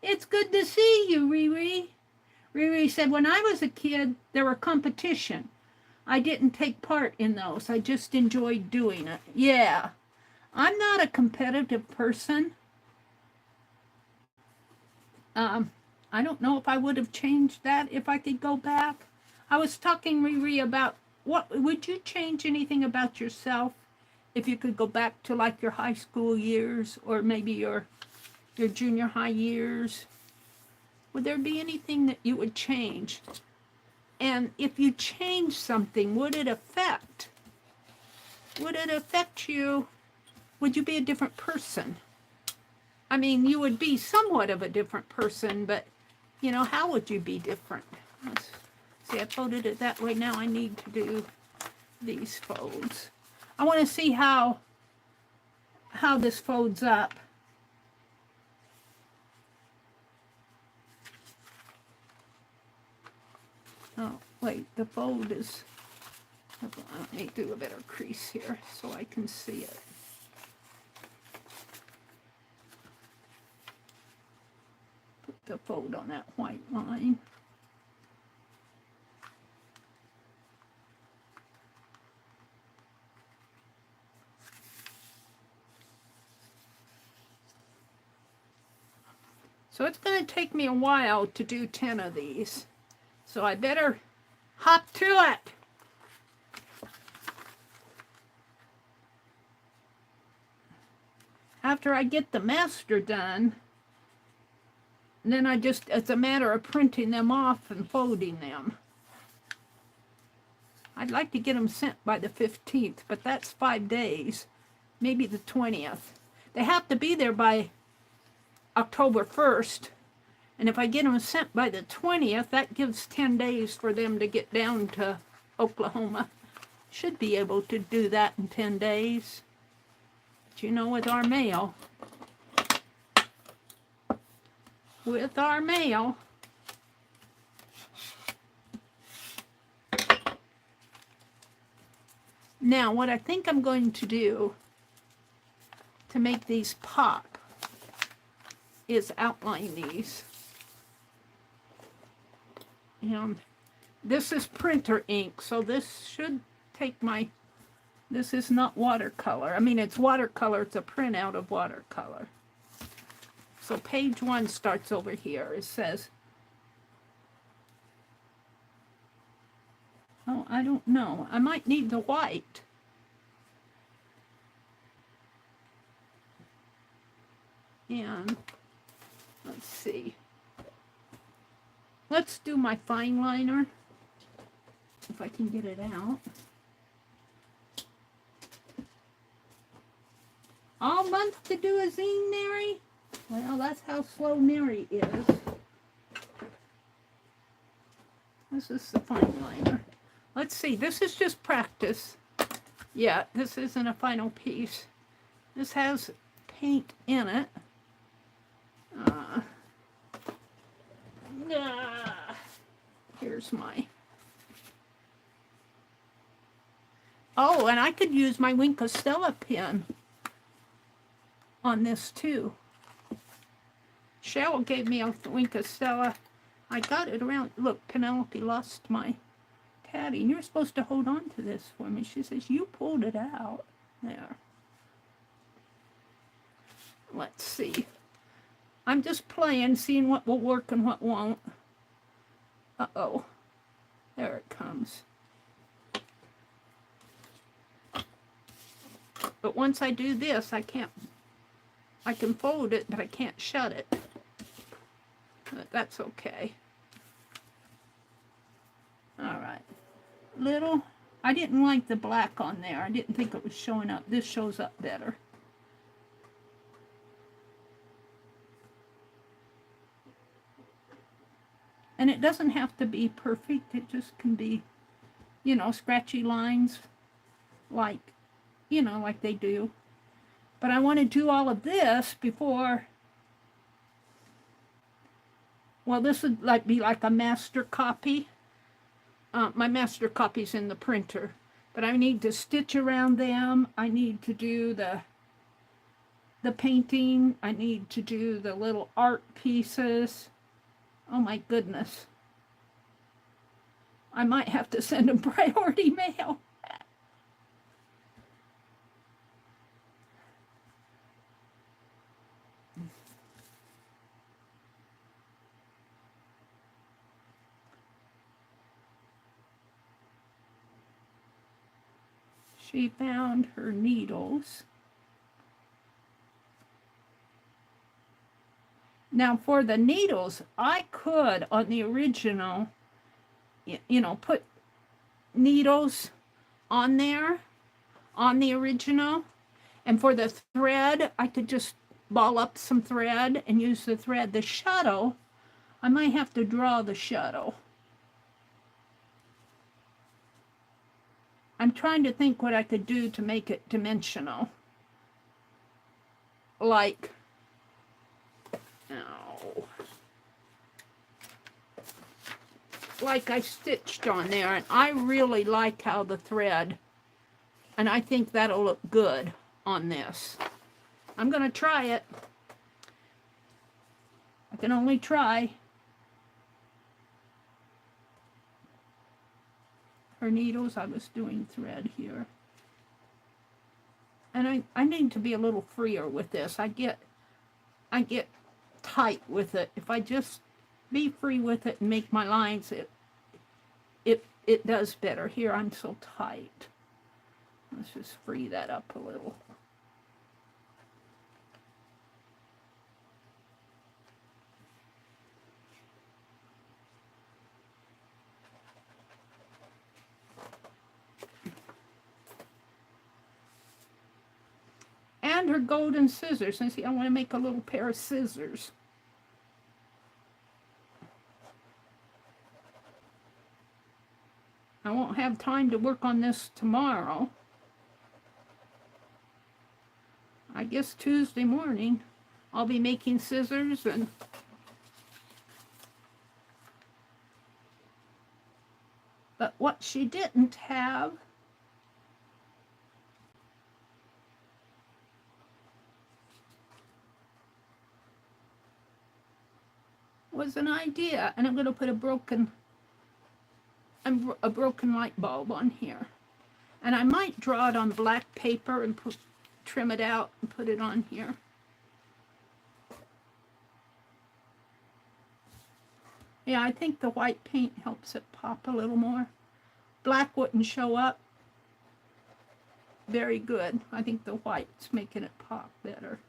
It's good to see you, Riri. Riri said, when I was a kid, there were competition. I didn't take part in those. I just enjoyed doing it. Yeah, I'm not a competitive person. I don't know if I would have changed that if I could go back. I was talking, Riri, about would you change anything about yourself if you could go back to like your high school years or maybe your junior high years? Would there be anything that you would change? And if you change something, would it affect you? Would you be a different person? I mean, you would be somewhat of a different person, but, you know, how would you be different? Let's see, I folded it that way. Now I need to do these folds. I want to see how this folds up. Oh, wait, the fold is... Let me do a better crease here so I can see it. The fold on that white line. So it's going to take me a while to do 10 of these. So I better hop to it. After I get the master done, then it's a matter of printing them off and folding them. I'd like to get them sent by the 15th, but that's 5 days, maybe the 20th. They have to be there by October 1st, and if I get them sent by the 20th, that gives 10 days for them to get down to Oklahoma. Should be able to do that in 10 days. But you know, with our mail, Now, what I think I'm going to do to make these pop is outline these. And this is printer ink, so this should take this is not watercolor. I mean, it's watercolor, it's a printout of watercolor. So page 1 starts over here. It says, Oh, I don't know. I might need the white. And let's see. Let's do my fine liner, if I can get it out. All month to do a zine, Meri? Well, that's how slow Meri is. This is the fine liner. Let's see, this is just practice. Yeah, this isn't a final piece. This has paint in it. Here's my... Oh, and I could use my Wink of Stella pen on this too. Cheryl gave me a Wink of Stella. I got it around... Look, Penelope lost my caddy. And you're supposed to hold on to this for me. She says, you pulled it out. There. Let's see. I'm just playing, seeing what will work and what won't. Uh-oh. There it comes. But once I do this, I can fold it, but I can't shut it. But that's okay. All right. Little, I didn't like the black on there. I didn't think it was showing up. This shows up better. And it doesn't have to be perfect. It just can be, you know, scratchy lines like, you know, like they do. But I want to do all of this before, well, this would be like a master copy. My master copy's in the printer. But I need to stitch around them. I need to do the painting. I need to do the little art pieces. Oh my goodness. I might have to send them priority mail. She found her needles. Now for the needles, I could, on the original, you know, put needles on there, on the original. And for the thread, I could just ball up some thread and use the thread. The shuttle, I might have to draw the shuttle. I'm trying to think what I could do to make it dimensional. Like, like I stitched on there, and I really like how the thread, and I think that'll look good on this. I'm going to try it. I can only try. Her needles, I was doing thread here. And I need to be a little freer with this. I get tight with it. If I just be free with it and make my lines, it does better. Here I'm so tight. Let's just free that up a little. And her golden scissors. And see, I want to make a little pair of scissors. I won't have time to work on this tomorrow. I guess Tuesday morning I'll be making scissors and but what she didn't have was an idea, and I'm going to put a broken light bulb on here, and I might draw it on black paper and trim it out and put it on here. Yeah, I think the white paint helps it pop a little more, black wouldn't show up very good. I think the white's making it pop better.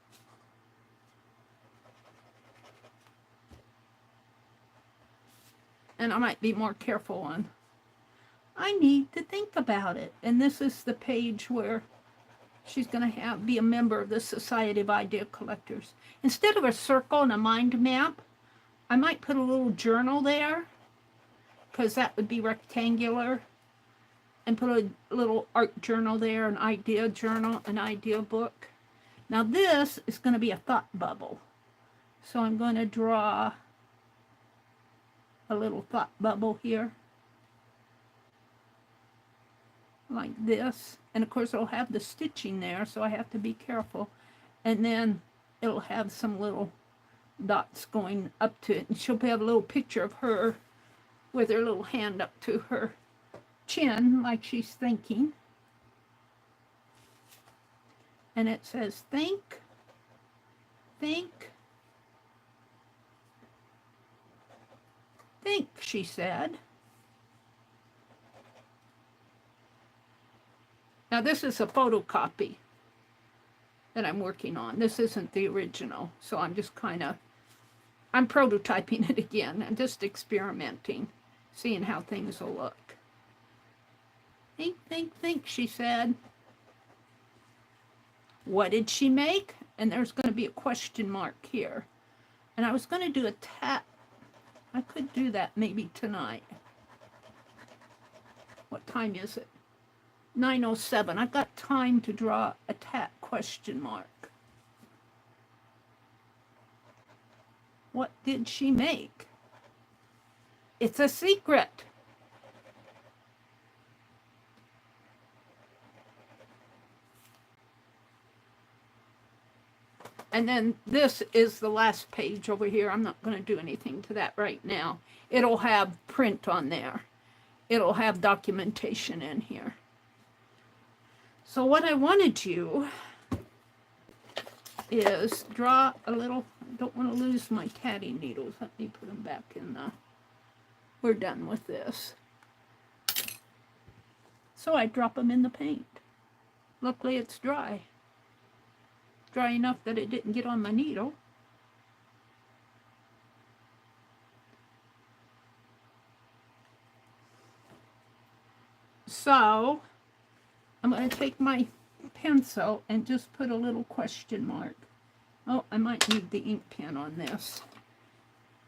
And I might be more careful on, I need to think about it. And this is the page where she's going to be a member of the Society of Idea Collectors. Instead of a circle and a mind map, I might put a little journal there, because that would be rectangular, and put a little art journal there, an idea journal, an idea book. Now this is going to be a thought bubble. So I'm going to draw a little thought bubble here, like this. And of course it'll have the stitching there, so I have to be careful. And then it'll have some little dots going up to it. And she'll have a little picture of her with her little hand up to her chin, like she's thinking. And it says, think, think, think, she said. Now this is a photocopy that I'm working on. This isn't the original, so I'm just I'm prototyping it again. I'm just experimenting, seeing how things will look. Think, think, think, she said. What did she make? And there's going to be a question mark here. And I was going to do a tat. I could do that maybe tonight. What time is it? 9:07. I've got time to draw a tat question mark. What did she make? It's a secret. And then this is the last page over here. I'm not going to do anything to that right now. It'll have print on there. It'll have documentation in here. So what I want to do is draw a little, I don't want to lose my tatty needles. Let me put them back in the, we're done with this. So I drop them in the paint. Luckily it's dry. Dry enough that it didn't get on my needle. So I'm going to take my pencil and just put a little question mark. Oh, I might need the ink pen on this.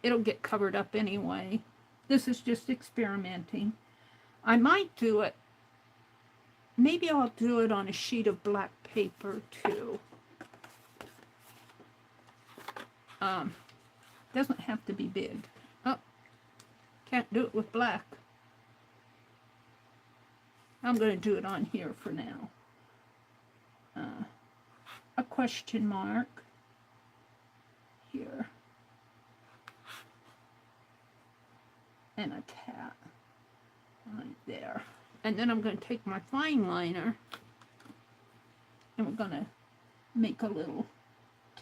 It'll get covered up anyway. This is just experimenting. I might do it, maybe I'll do it on a sheet of black paper too. Doesn't have to be big. Oh, can't do it with black. I'm going to do it on here for now. A question mark here. And a tat right there. And then I'm going to take my fine liner and we're going to make a little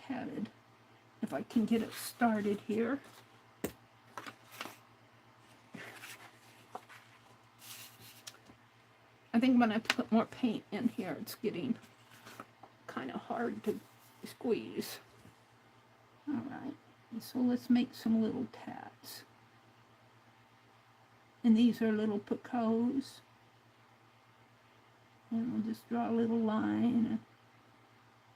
tatted, if I can get it started here. I think I'm going to have to put more paint in here. It's getting kind of hard to squeeze. All right, so let's make some little tats. And these are little Picassos. And we'll just draw a little line and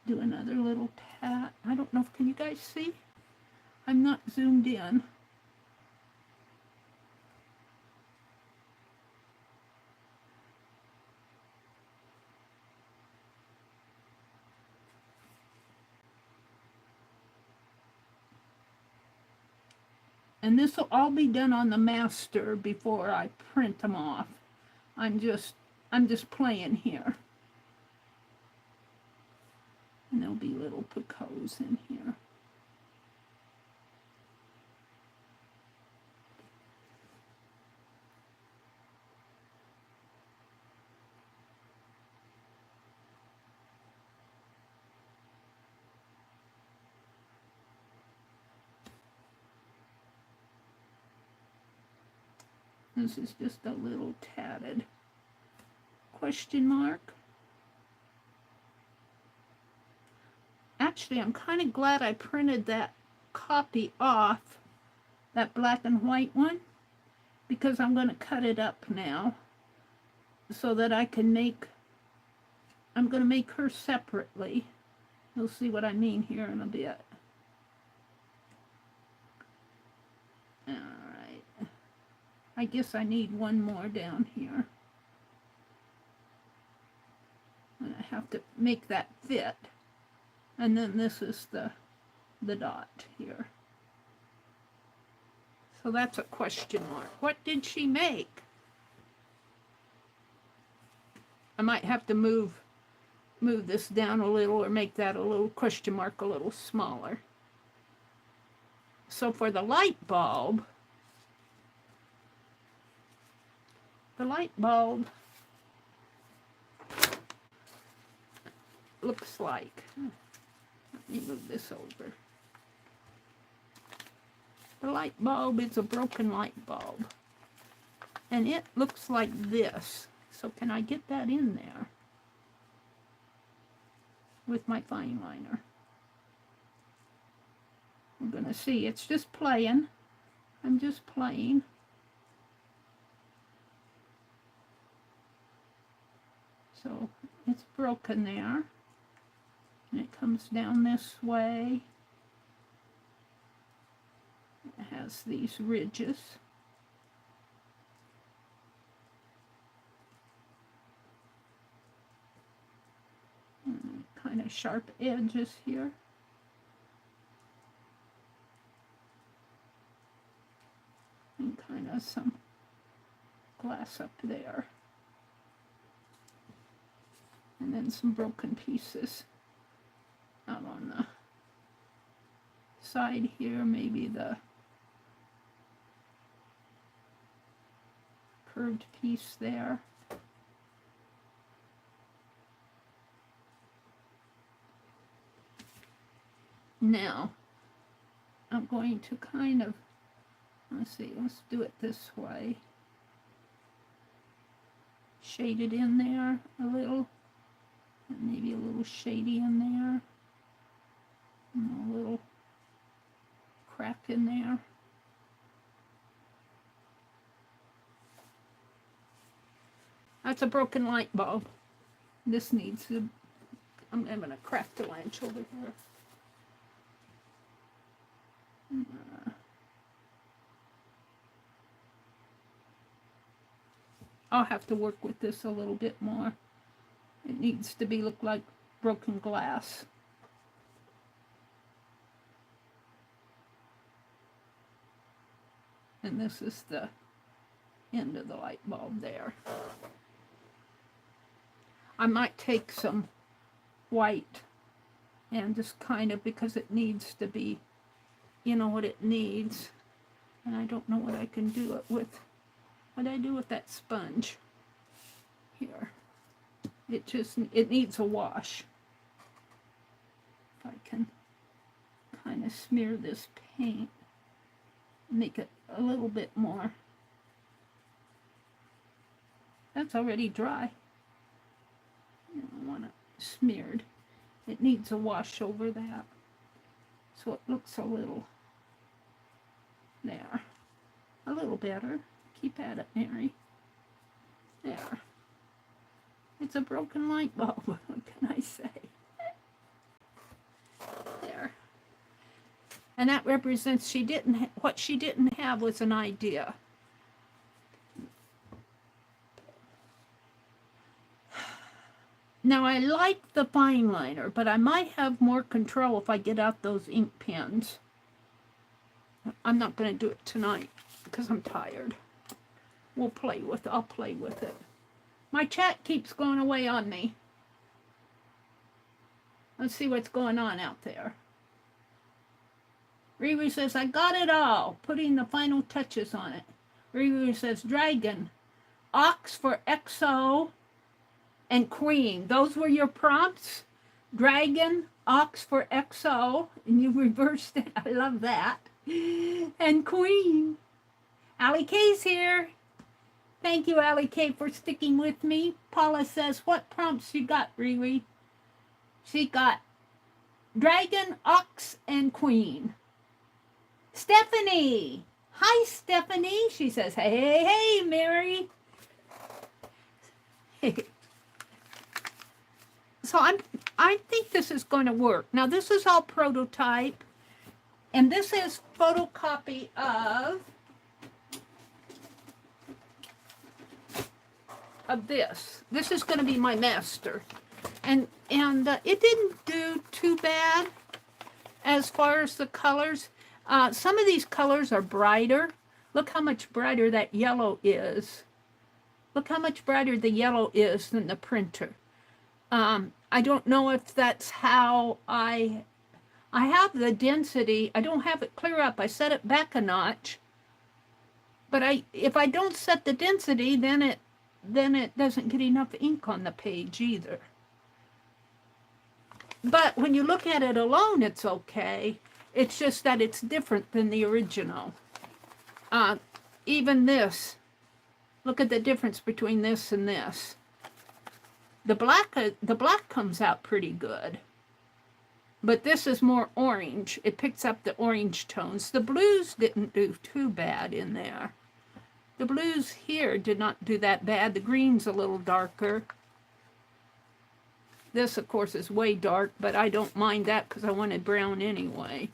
do another little tat. I don't know if, can you guys see? I'm not zoomed in. And this will all be done on the master before I print them off. I'm just playing here. And there'll be little Picassos in here. This is just a little tatted. question mark. Actually, I'm kind of glad I printed that copy off, that black and white one, because I'm going to cut it up now so that I can make, I'm going to make her separately. You'll see what I mean here in a bit. All right. I guess I need one more down here. And I have to make that fit. And then this is the dot here. So that's a question mark. What did she make? I might have to move this down a little or make that a little question mark a little smaller. So for the light bulb looks like, let me move this over. The light bulb is a broken light bulb. And it looks like this. So can I get that in there with my fine liner? We're going to see. It's just playing. I'm just playing. So it's broken there. And it comes down this way. It has these ridges. And kind of sharp edges here. And kind of some glass up there. And then some broken pieces out on the side here, maybe the curved piece there. Now, I'm going to kind of, let's see, let's do it this way. Shade it in there a little, and maybe a little shady in there, and a little crack in there. That's a broken light bulb. This needs to, I'm going to crack the lamp over here. I'll have to work with this a little bit more. It needs to be look like broken glass. And this is the end of the light bulb there. I might take some white and just kind of, because it needs to be, you know what it needs. And I don't know what I can do it with. What do I do with that sponge here? It needs a wash. If I can kind of smear this paint, make it a little bit more. That's already dry. I want it smeared. It needs a wash over that. So it looks a little there. A little better. Keep at it, Meri. There. It's a broken light bulb. What can I say? There. And that represents what she didn't have was an idea. Now I like the fine liner, but I might have more control if I get out those ink pens. I'm not going to do it tonight because I'm tired. I'll play with it. My chat keeps going away on me. Let's see what's going on out there. Riri says, I got it all. Putting the final touches on it. Riri says, dragon, ox for XO, and queen. Those were your prompts? Dragon, ox for XO, and you reversed it. I love that. And queen. Allie K's here. Thank you, Allie K, for sticking with me. Paula says, what prompts you got, Riri? She got dragon, ox, and queen. Stephanie. Hi, Stephanie. She says, hey, hey, hey, Meri. So I think this is going to work. Now, this is all prototype, and this is photocopy of this. This is going to be my master. And it didn't do too bad as far as the colors. Some of these colors are brighter. Look how much brighter that yellow is. Look how much brighter the yellow is than the printer. I don't know if that's how I have the density. I don't have it clear up. I set it back a notch. But if I don't set the density, then it doesn't get enough ink on the page either. But when you look at it alone, it's okay. It's just that it's different than the original. Even this, look at the difference between this and this. The black comes out pretty good. But this is more orange. It picks up the orange tones. The blues didn't do too bad in there. The blues here did not do that bad. The green's a little darker. This, of course, is way dark, but I don't mind that because I wanted brown anyway.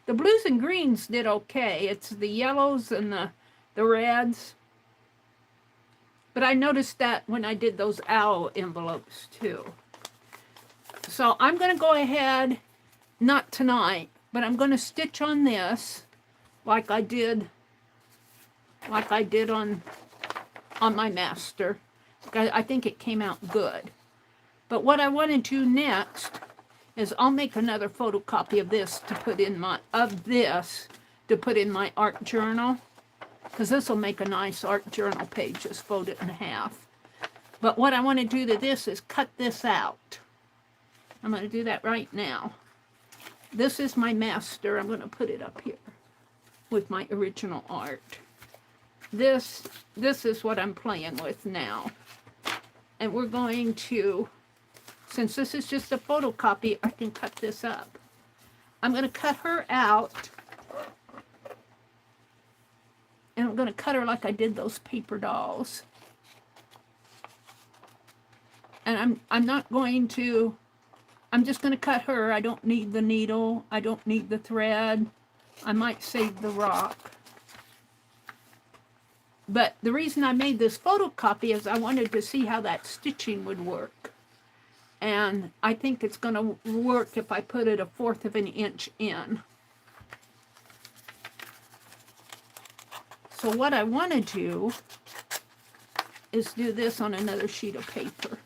The blues and greens did okay. It's the yellows and the reds. But I noticed that when I did those owl envelopes, too. So I'm going to go ahead, not tonight, but I'm going to stitch on this like I did on my master. I think it came out good. But what I want to do next is I'll make another photocopy of this to put in my art journal, because this will make a nice art journal page. Just fold it in half. But what I want to do to this is cut this out. I'm going to do that right now. This is my master. I'm going to put it up here with my original art. This is what I'm playing with now. And we're going to, since this is just a photocopy, I can cut this up. I'm going to cut her out. And I'm going to cut her like I did those paper dolls. And I'm not going to, I'm just going to cut her. I don't need the needle. I don't need the thread. I might save the rock. But the reason I made this photocopy is I wanted to see how that stitching would work. And I think it's going to work if I put it 1/4 of an inch in. So what I want to do is do this on another sheet of paper.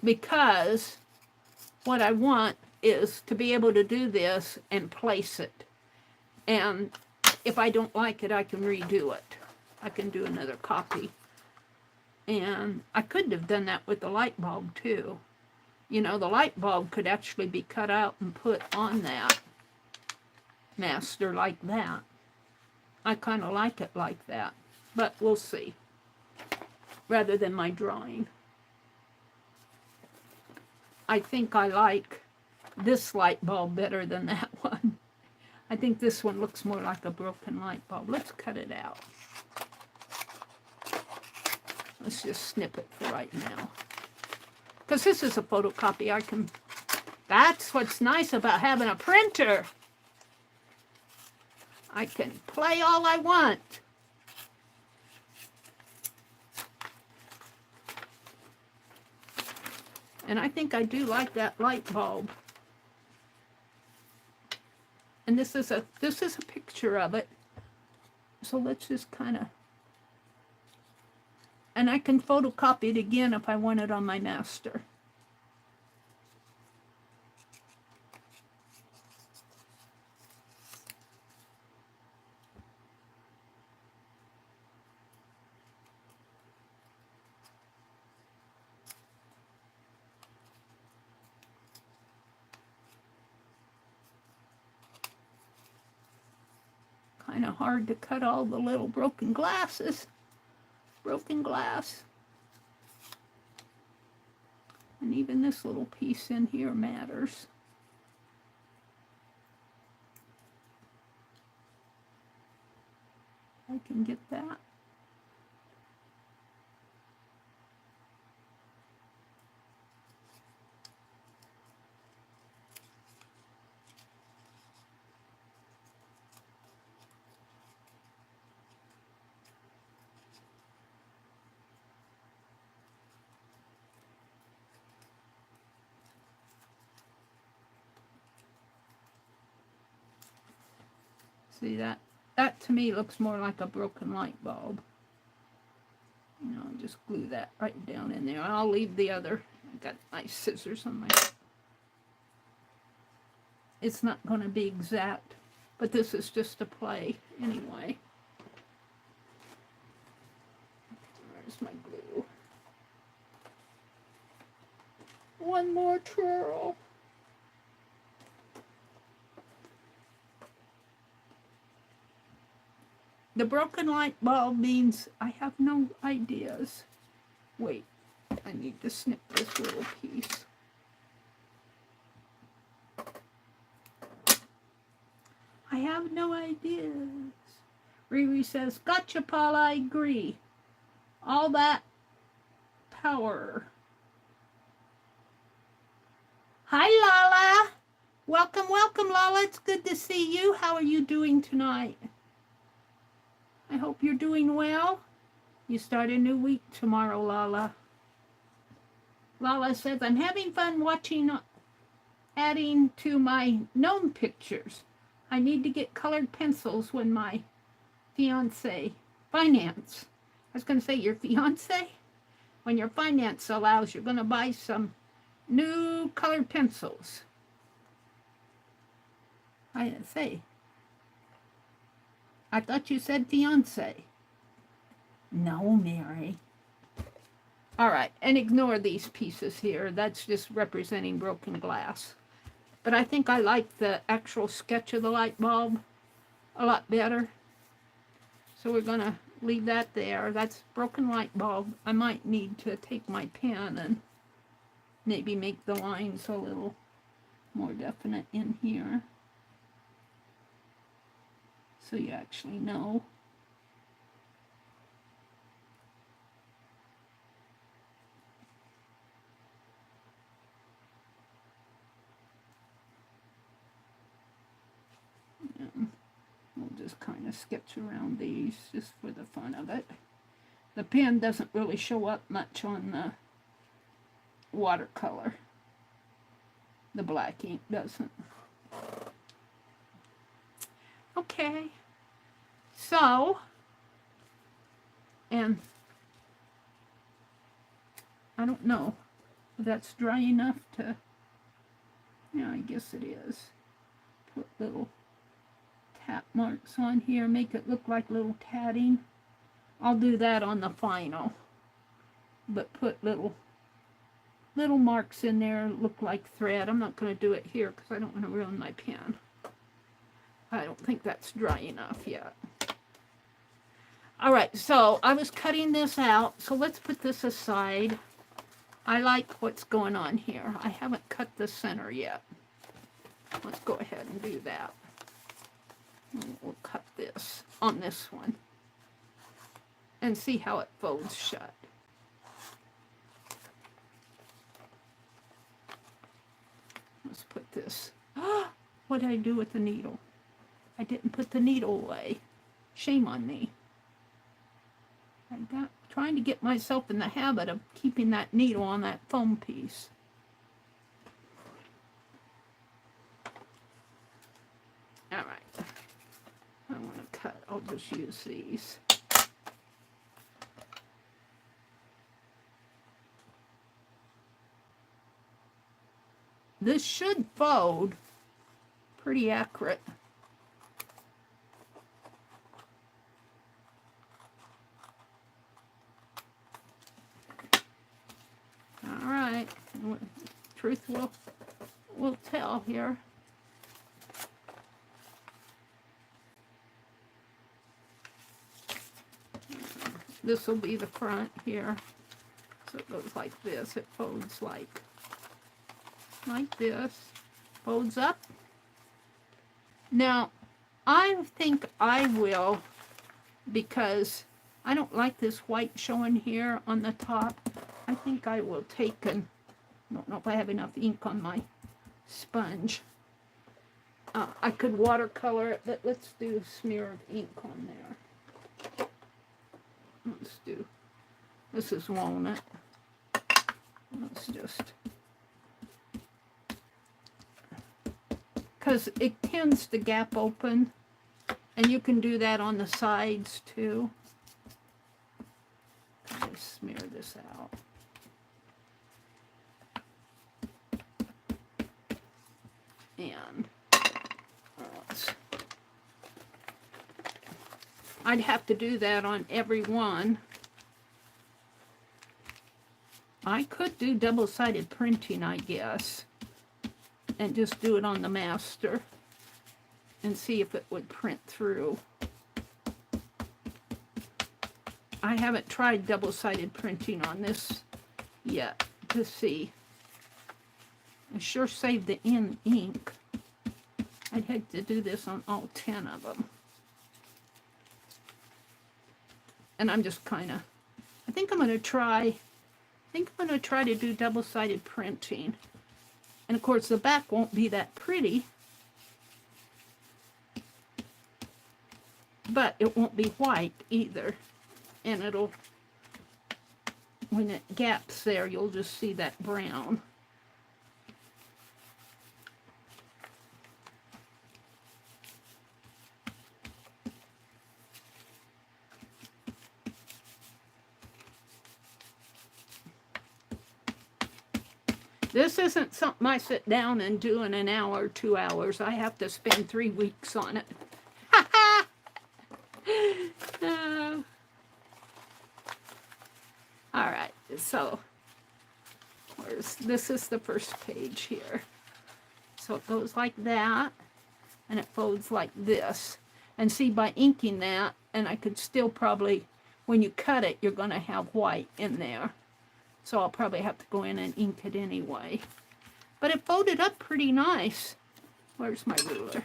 Because what I want is to be able to do this and place it. And if I don't like it, I can redo it. I can do another copy. And I could have done that with the light bulb too. You know, the light bulb could actually be cut out and put on that master like that. I kind of like it like that, but we'll see. Rather than my drawing. I think I like this light bulb better than that one. I think this one looks more like a broken light bulb. Let's cut it out. Let's just snip it for right now. Because this is a photocopy. That's what's nice about having a printer. I can play all I want. And I think I do like that light bulb. And this is a picture of it. So let's just kind of, and I can photocopy it again if I want it on my master. kind of hard to cut all the little broken glasses. Broken glass. And even this little piece in here matters. I can get that. See that? That to me looks more like a broken light bulb. You know, just glue that right down in there. I'll leave the other. I got my scissors on my. It's not going to be exact, but this is just a play anyway. Where's my glue? One more twirl. The broken light bulb means I have no ideas. Wait, I need to snip this little piece. I have no ideas. Riri says, gotcha, Paula, I agree. All that power. Hi, Lala. Welcome, welcome, Lala. It's good to see you. How are you doing tonight? I hope you're doing well. You start a new week tomorrow, Lala. Lala says, I'm having fun watching, adding to my gnome pictures. I need to get colored pencils when my finance. I was going to say your fiance? When your finance allows, you're going to buy some new colored pencils. I didn't say. I thought you said fiance. No, Mary. All right, and ignore these pieces here. That's just representing broken glass. But I think I like the actual sketch of the light bulb a lot better. So we're going to leave that there. That's broken light bulb. I might need to take my pen and maybe make the lines a little more definite in here, so you actually know. And we'll just kind of sketch around these just for the fun of it. The pen doesn't really show up much on the watercolor. The black ink doesn't. Okay. So, and I don't know if that's dry enough to, yeah, I guess it is. Put little tap marks on here, make it look like little tatting. I'll do that on the final, but put little marks in there, look like thread. I'm not going to do it here because I don't want to ruin my pen. I don't think that's dry enough yet. All right, so I was cutting this out, so let's put this aside. I like what's going on here. I haven't cut the center yet. Let's go ahead and do that. And we'll cut this on this one and see how it folds shut. Let's put this. What did I do with the needle? I didn't put the needle away. Shame on me. I got trying to get myself in the habit of keeping that needle on that foam piece. All right. I want to cut. I'll just use these. This should fold pretty accurate. All right, truth will tell here. this will be the front here. So it goes like this. It folds like this. Folds up. Now, I think I will, because I don't like this white showing here on the top. I think I will take and, I don't know if I have enough ink on my sponge. I could watercolor it, but let's do a smear of ink on there. Let's do, this is walnut. Let's just, because it tends to gap open, and you can do that on the sides too. Let me smear this out. And I'd have to do that on every one. I could do double-sided printing, I guess, and just do it on the master and see if it would print through. I haven't tried double-sided printing on this yet to see. I sure saved the ink. I'd hate to do this on all 10 of them. And I'm just kind of, I think I'm going to try to do double-sided printing. And of course the back won't be that pretty, but it won't be white either. And it'll, when it gaps there, you'll just see that brown. This isn't something I sit down and do in an hour or 2 hours. I have to spend 3 weeks on it. All right, so this is the first page here. So it goes like that, and it folds like this. And see, by inking that, and I could still probably, when you cut it, you're going to have white in there. So I'll probably have to go in and ink it anyway. But it folded up pretty nice. Where's my ruler?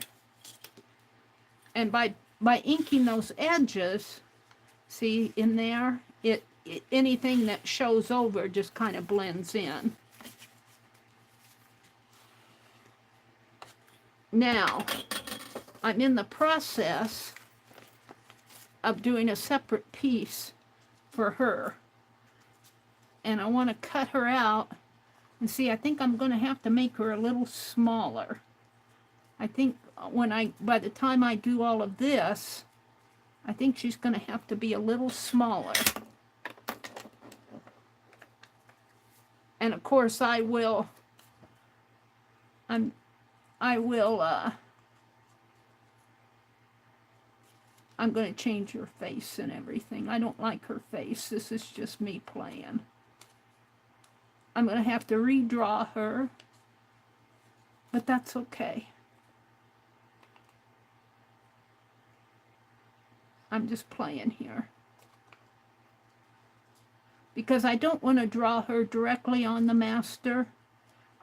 And by inking those edges, see in there, anything that shows over just kind of blends in. Now, I'm in the process of doing a separate piece for her. And I want to cut her out. And see, I think I'm going to have to make her a little smaller. I think by the time I do all of this, I think she's going to have to be a little smaller. And of course I'm going to change her face and everything. I don't like her face. This is just me playing. I'm going to have to redraw her, but that's okay. I'm just playing here. Because I don't want to draw her directly on the master.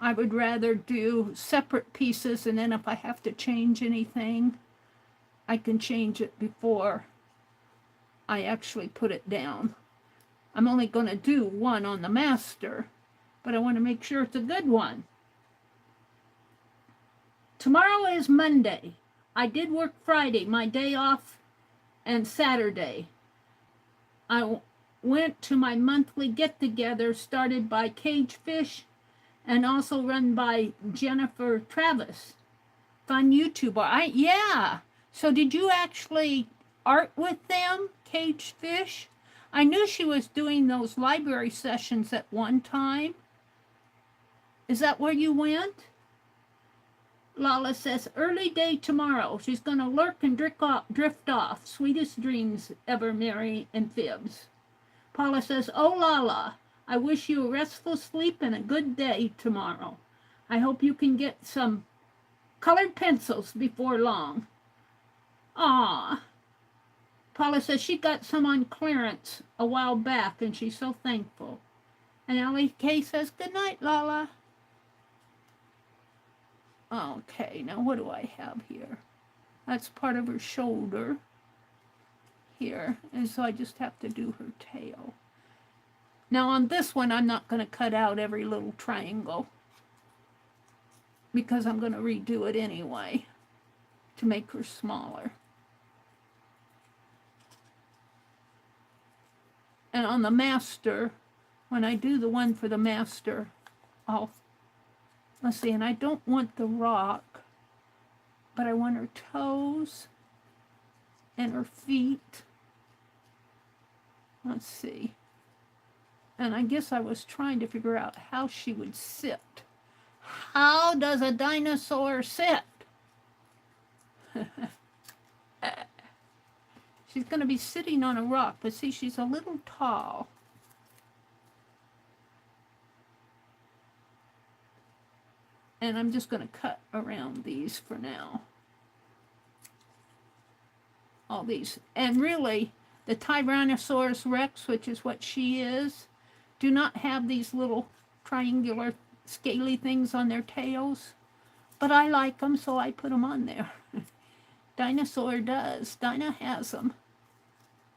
I would rather do separate pieces, and then if I have to change anything, I can change it before I actually put it down. I'm only going to do one on the master, but I want to make sure it's a good one. Tomorrow is Monday. I did work Friday, my day off, and Saturday. I went to my monthly get-together started by Cagefish and also run by Jennifer Travis, fun YouTuber. Yeah. So did you actually art with them, Cagefish? I knew she was doing those library sessions at one time. Is that where you went? Lala says, early day tomorrow. She's going to lurk and drift off. Sweetest dreams ever, Meri and Fibs. Paula says, oh, Lala, I wish you a restful sleep and a good day tomorrow. I hope you can get some colored pencils before long. Ah, Paula says she got some on clearance a while back, and she's so thankful. And Ellie K says, good night, Lala. Okay, now what do I have here? That's part of her shoulder here, and so I just have to do her tail. Now on this one, I'm not going to cut out every little triangle because I'm going to redo it anyway to make her smaller. And on the master, when I do the one for the master, let's see, and I don't want the rock, but I want her toes and her feet. Let's see. And I guess I was trying to figure out how she would sit. How does a dinosaur sit? She's going to be sitting on a rock, but see, she's a little tall. And I'm just going to cut around these for now. All these. And really, the Tyrannosaurus Rex, which is what she is, do not have these little triangular scaly things on their tails. But I like them, so I put them on there. Dinosaur does. Dinah has them.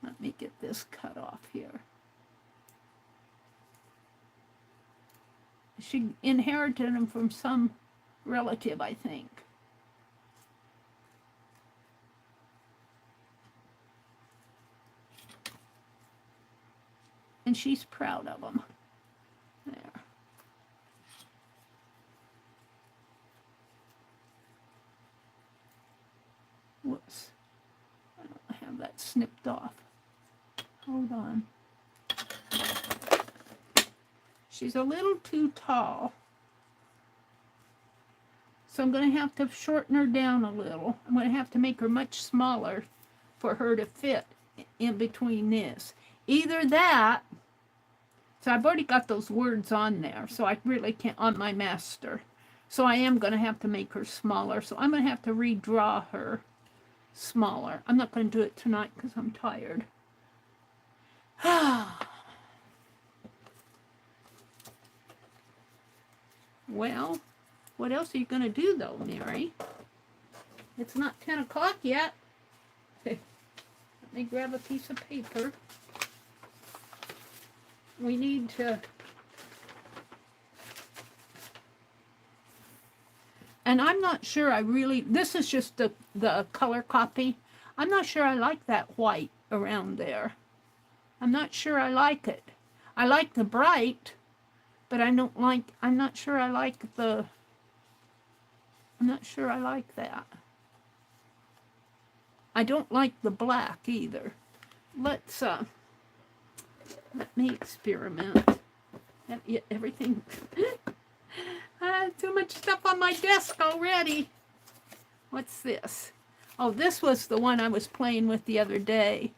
Let me get this cut off here. She inherited them from some relative, I think. And she's proud of them. There. Whoops. I don't have that snipped off. Hold on. She's a little too tall. So I'm going to have to shorten her down a little. I'm going to have to make her much smaller for her to fit in between this. Either that, so I've already got those words on there, so I really can't, on my master. So I am going to have to make her smaller. So I'm going to have to redraw her smaller. I'm not going to do it tonight because I'm tired. Well, what else are you going to do, though, Meri? It's not 10 o'clock yet. Let me grab a piece of paper. We need to... And I'm not sure I really... This is just the color copy. I'm not sure I like that white around there. I'm not sure I like it. I like the bright, but I don't like... I'm not sure I like the... I'm not sure I like that. I don't like the black either. Let's, let me experiment. Everything... too much stuff on my desk already. What's this? Oh, this was the one I was playing with the other day.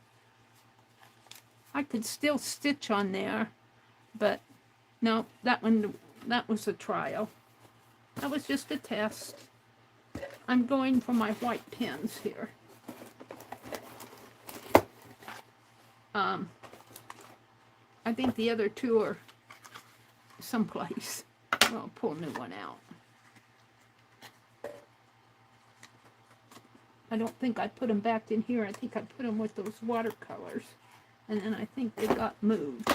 I could still stitch on there, but no, that was a trial. That was just a test. I'm going for my white pens here. I think the other two are someplace. I'll pull a new one out. I don't think I put them back in here. I think I put them with those watercolors. And then I think they got moved.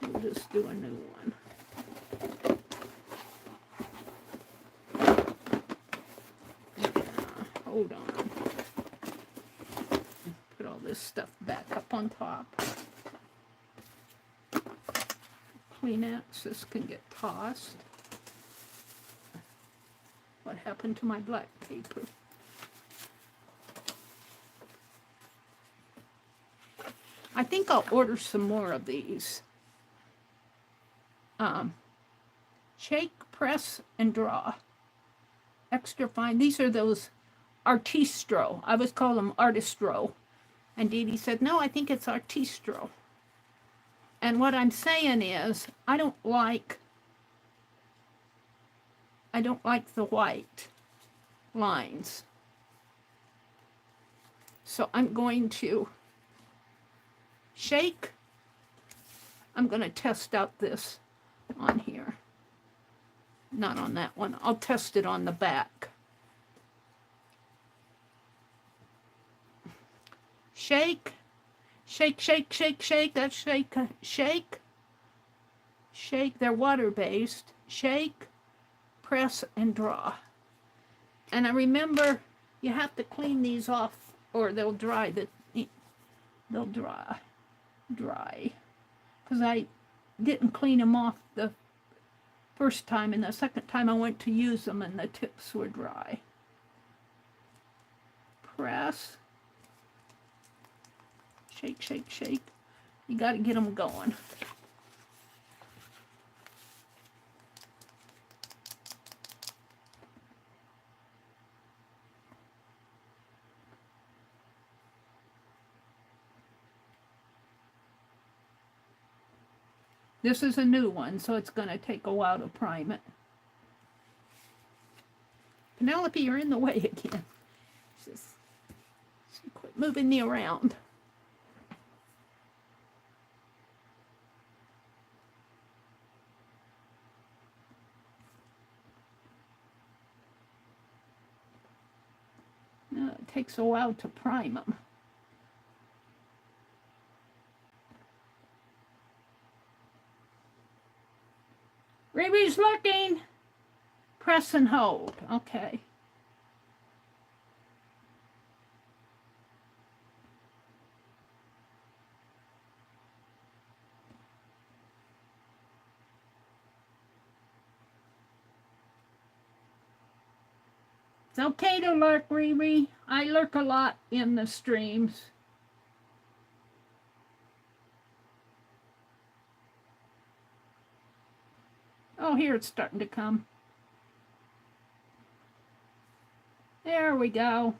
We'll just do a new one. Hold on. Put all this stuff back up on top. Kleenex, this can get tossed. What happened to my black paper? I think I'll order some more of these. Shake, press, and draw. Extra fine. These are those Artistro. I always call them Artistro. And Dee Dee said, no, I think it's Artistro. And what I'm saying is, I don't like the white lines. So I'm going to shake. I'm going to test out this on here. Not on that one. I'll test it on the back. Shake. Shake, shake, shake, shake. That's shake, shake. Shake. They're water-based. Shake, press, and draw. And I remember you have to clean these off or they'll dry. They'll dry. Because I didn't clean them off the first time, and the second time I went to use them and the tips were dry. Press. Shake, shake, shake. You got to get them going. This is a new one, so it's going to take a while to prime it. Penelope, you're in the way again. Just quit moving me around. No, it takes a while to prime them. Riri's looking. Press and hold. Okay. It's okay to lurk, Riri. I lurk a lot in the streams. Oh, here it's starting to come. There we go.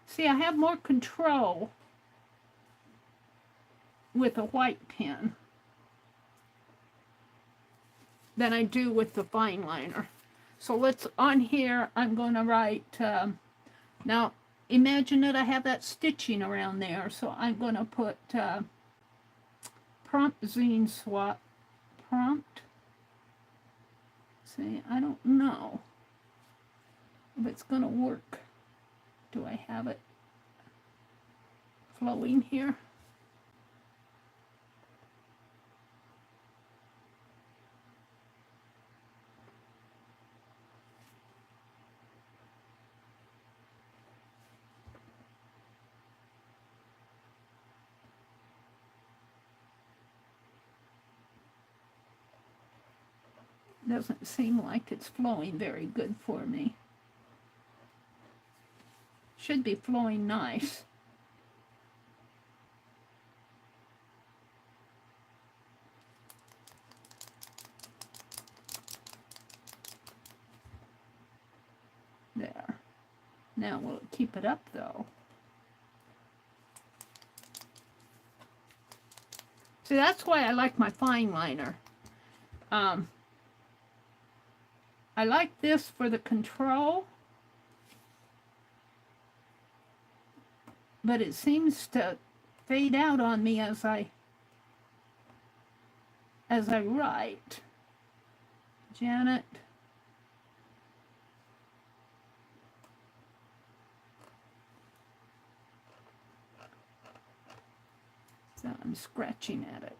See, I have more control with a white pen than I do with the fine liner. So let's, on here, I'm going to write, now imagine that I have that stitching around there. So I'm going to put prompt zine swap. Prompt. See, I don't know if it's going to work. Do I have it flowing here? Doesn't seem like it's flowing very good for me. Should be flowing nice. There. Now we'll keep it up though. See, that's why I like my fine liner. I like this for the control, but it seems to fade out on me as I write. Janet. So I'm scratching at it.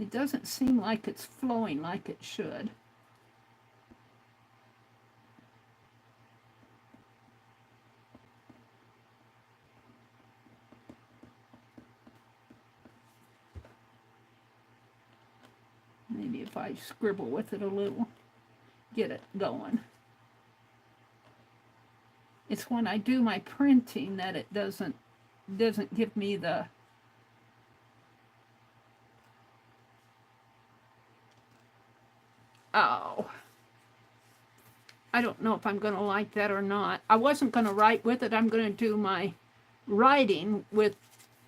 It doesn't seem like it's flowing like it should. Maybe if I scribble with it a little, get it going. It's when I do my printing that it doesn't give me the oh. I don't know if I'm going to like that or not. I wasn't going to write with it. I'm going to do my writing with,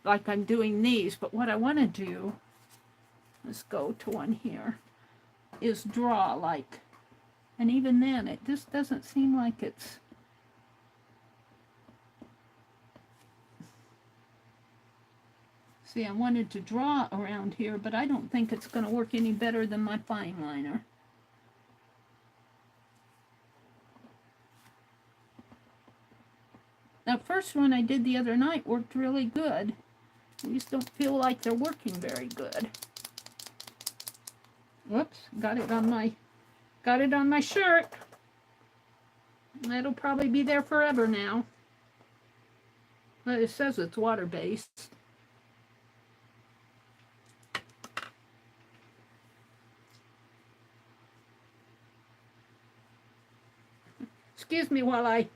like I'm doing these. But what I want to do let's go to one here, is draw like. And even then, it just doesn't seem like it's... See, I wanted to draw around here, but I don't think it's going to work any better than my fine liner. That first one I did the other night worked really good. I just don't feel like they're working very good. Whoops, got it on my shirt. That'll probably be there forever now. But it says it's water-based. Excuse me while I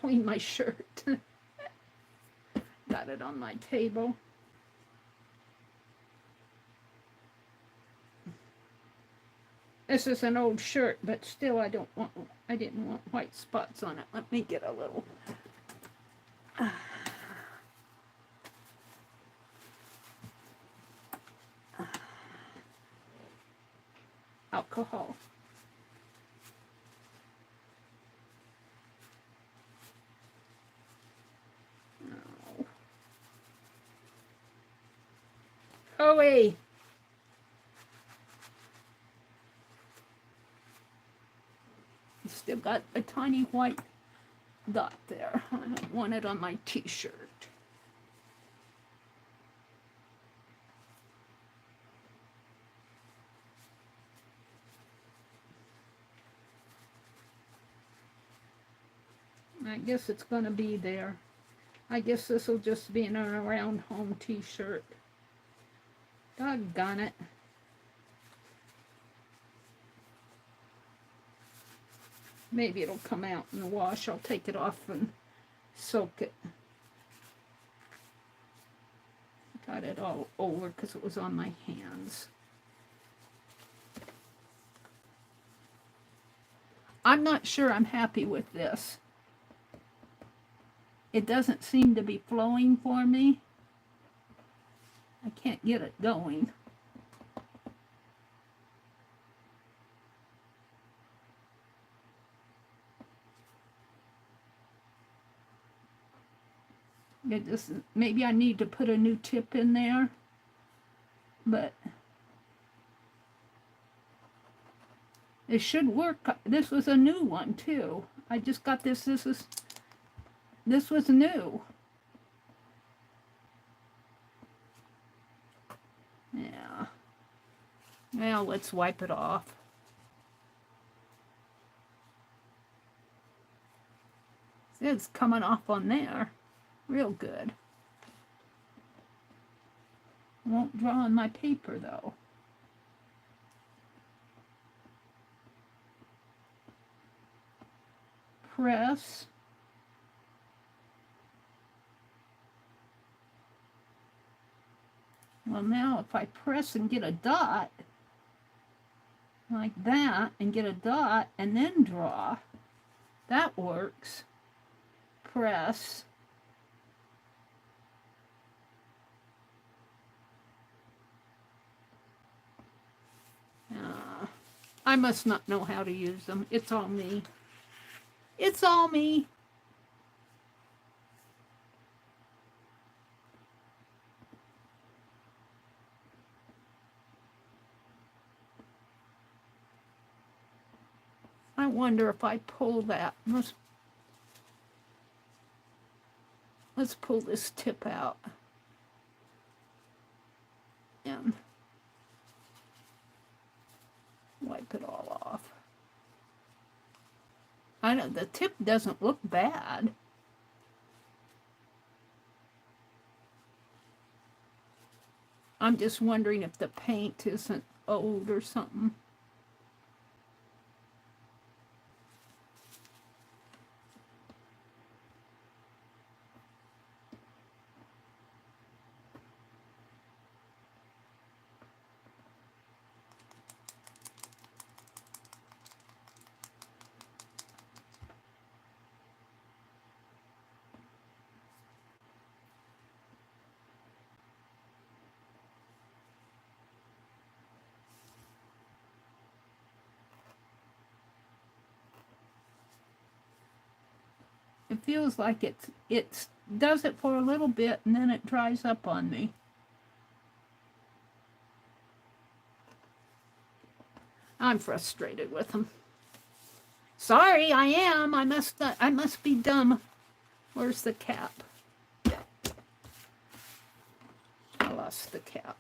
clean my shirt. Got it on my table. This is an old shirt, but still I didn't want white spots on it. Let me get a little alcohol. No. Chloe. Still got a tiny white dot there. I don't want it on my t-shirt. I guess it's going to be there. I guess this will just be an around home t-shirt. Doggone it. Maybe it'll come out in the wash. I'll take it off and soak it. Got it all over because it was on my hands. I'm not sure I'm happy with this. It doesn't seem to be flowing for me. I can't get it going. It just, maybe I need to put a new tip in there, but it should work. This was a new one too. I just got this. This was new. Yeah. Well, let's wipe it off. It's coming off on there. Real good. Won't draw on my paper though. Press. Well, now if I press and get a dot like that and get a dot and then draw, that works. Press. I must not know how to use them. It's all me. It's all me. I wonder if I pull that. Let's pull this tip out. And wipe it all off. I know the tip doesn't look bad. I'm just wondering if the paint isn't old or something. It feels like it does it for a little bit and then it dries up on me. I'm frustrated with them. Sorry, I am. I must be dumb. Where's the cap? I lost the cap.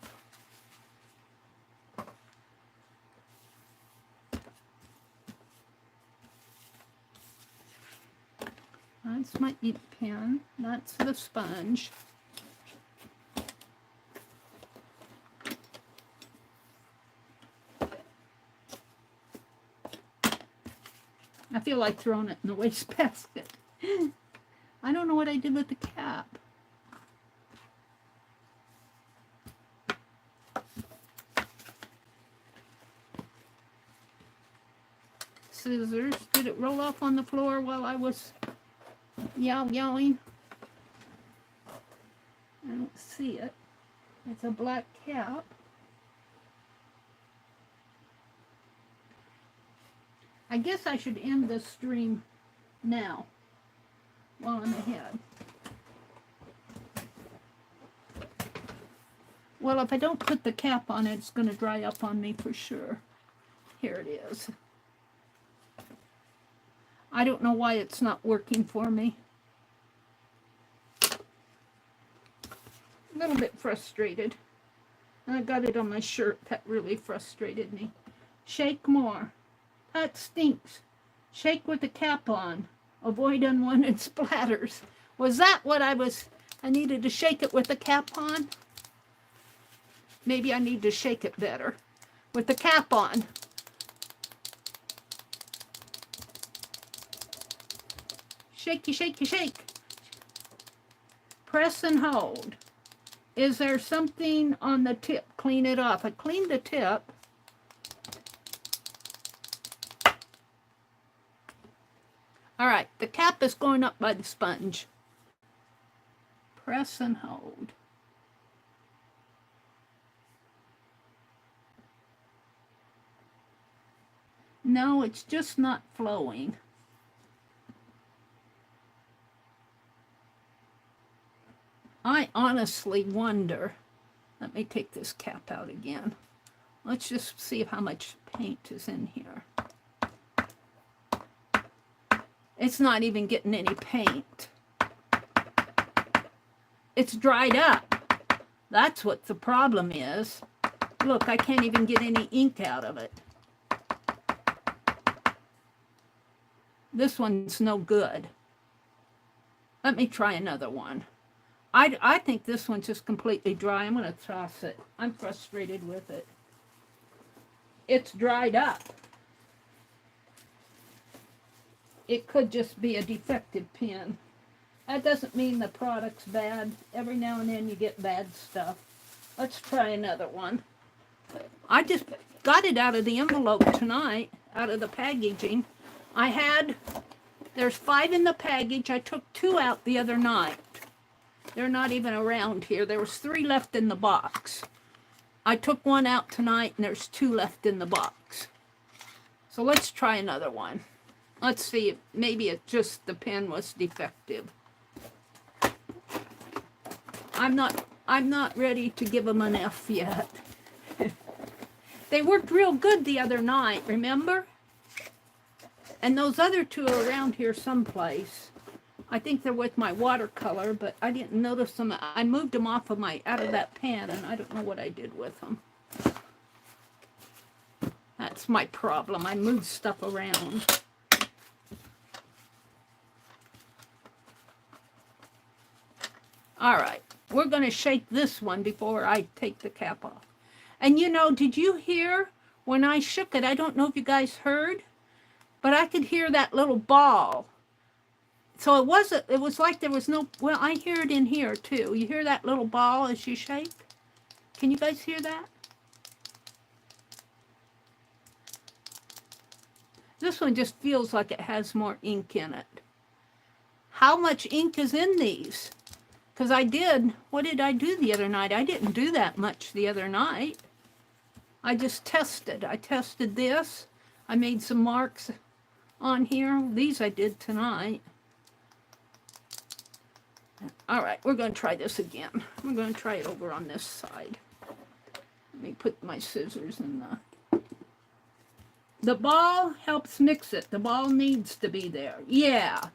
That's my ink pen. That's the sponge. I feel like throwing it in the wastebasket. I don't know what I did with the cap. Scissors. Did it roll off on the floor while I was yelling? I don't see it. It's a black cap. I guess I should end this stream now while I'm ahead. Well, if I don't put the cap on it, it's going to dry up on me for sure. Here it is. I don't know why it's not working for me. A little bit frustrated. I got it on my shirt. That really frustrated me. Shake more. That stinks. Shake with the cap on. Avoid unwanted splatters. Was that what I needed to shake it with the cap on? Maybe I need to shake it better. With the cap on. Shake, shake, shake. Press and hold. Is there something on the tip? Clean it off. I cleaned the tip. All right, the cap is going up by the sponge. Press and hold. No, it's just not flowing. I honestly wonder. Let me take this cap out again. Let's just see how much paint is in here. It's not even getting any paint. It's dried up. That's what the problem is. Look, I can't even get any ink out of it. This one's no good. Let me try another one. I think this one's just completely dry. I'm going to toss it. I'm frustrated with it. It's dried up. It could just be a defective pen. That doesn't mean the product's bad. Every now and then you get bad stuff. Let's try another one. I just got it out of the envelope tonight, out of the packaging. There's 5 in the package. I took 2 out the other night. They're not even around here. There was 3 left in the box. I took 1 out tonight and there's 2 left in the box. So let's try another one. Let's see if maybe it's just the pen was defective. I'm not ready to give them an F yet. They worked real good the other night, remember? And those other 2 are around here someplace. I think they're with my watercolor, but I didn't notice them. I moved them out of that pan, and I don't know what I did with them. That's my problem. I move stuff around. All right, we're going to shake this one before I take the cap off. And you know, did you hear when I shook it? I don't know if you guys heard, but I could hear that little ball. So it was like there was no, well, I hear it in here too. You hear that little ball as you shake? Can you guys hear that? This one just feels like it has more ink in it. How much ink is in these? Because what did I do the other night? I didn't do that much the other night. I just tested. I tested this. I made some marks on here. These I did tonight. All right, we're going to try this again. We're going to try it over on this side. Let me put my scissors in the ball helps mix it. The ball needs to be there. Yeah.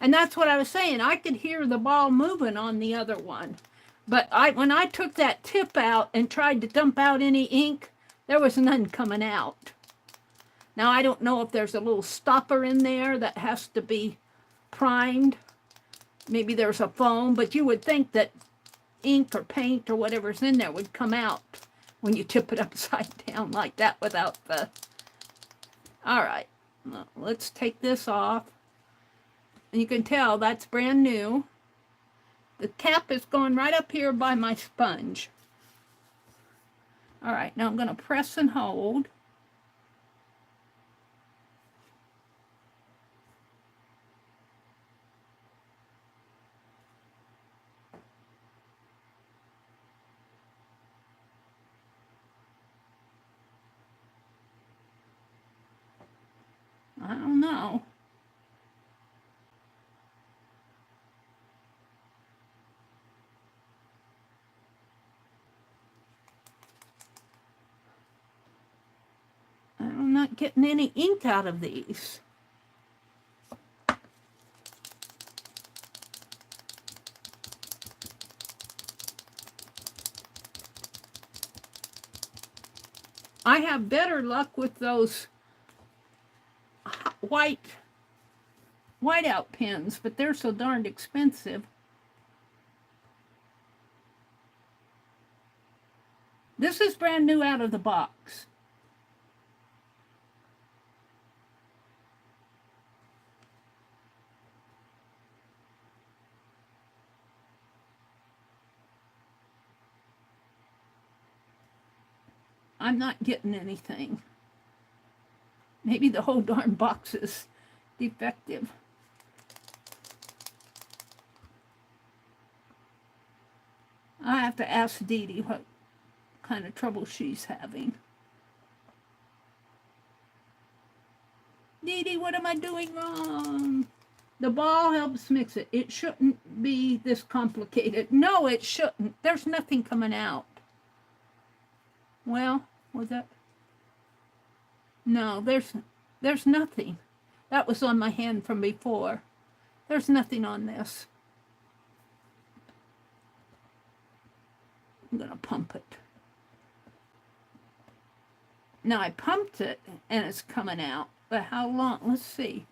And that's what I was saying. I could hear the ball moving on the other one. But when I took that tip out and tried to dump out any ink, there was none coming out. Now, I don't know if there's a little stopper in there that has to be primed. Maybe there's a foam, but you would think that ink or paint or whatever's in there would come out when you tip it upside down like that without the... All right, well, let's take this off. And you can tell that's brand new. The cap is going right up here by my sponge. All right, now I'm going to press and hold. I don't know. I'm not getting any ink out of these. I have better luck with those whiteout pens, but they're so darned expensive. This is brand new out of the box. I'm not getting anything. Maybe the whole darn box is defective. I have to ask Dee Dee what kind of trouble she's having. Dee Dee, what am I doing wrong? The ball helps mix it. It shouldn't be this complicated. No, it shouldn't. There's nothing coming out. Well, was that? No, there's nothing. That was on my hand from before. There's nothing on this. I'm going to pump it. Now, I pumped it, and it's coming out. But how long? Let's see.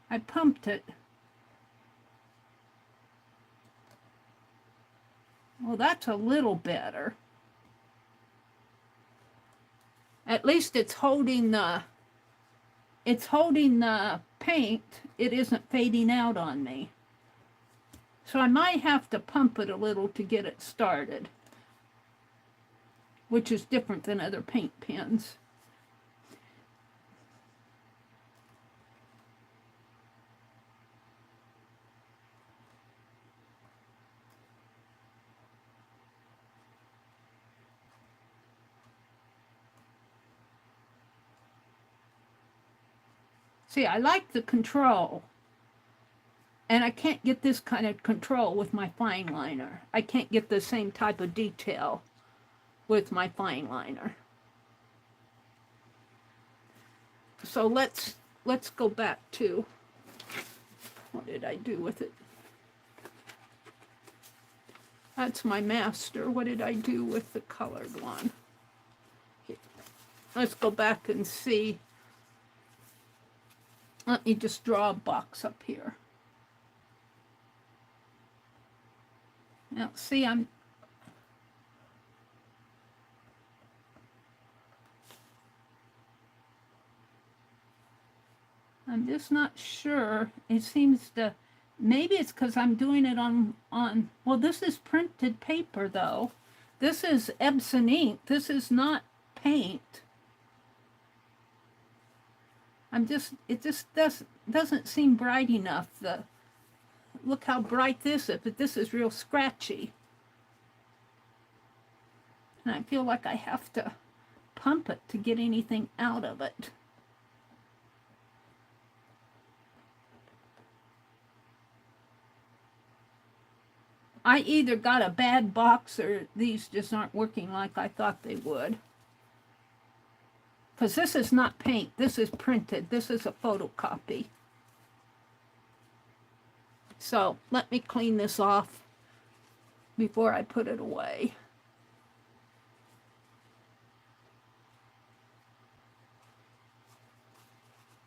I pumped it. Well, that's a little better. At least it's holding the paint. It isn't fading out on me. So I might have to pump it a little to get it started, which is different than other paint pens. See, I like the control, and I can't get this kind of control with my fine liner. I can't get the same type of detail with my fine liner. So let's go back to, what did I do with it? That's my master. What did I do with the colored one? Here. Let's go back and see. Let me just draw a box up here. Now, see, I'm just not sure. It seems to, maybe it's because I'm doing it on, well, this is printed paper, though. This is Epson ink. This is not paint. It just doesn't seem bright enough. Look how bright this is, but this is real scratchy. And I feel like I have to pump it to get anything out of it. I either got a bad box or these just aren't working like I thought they would. Because this is not paint, this is printed, this is a photocopy. So let me clean this off before I put it away.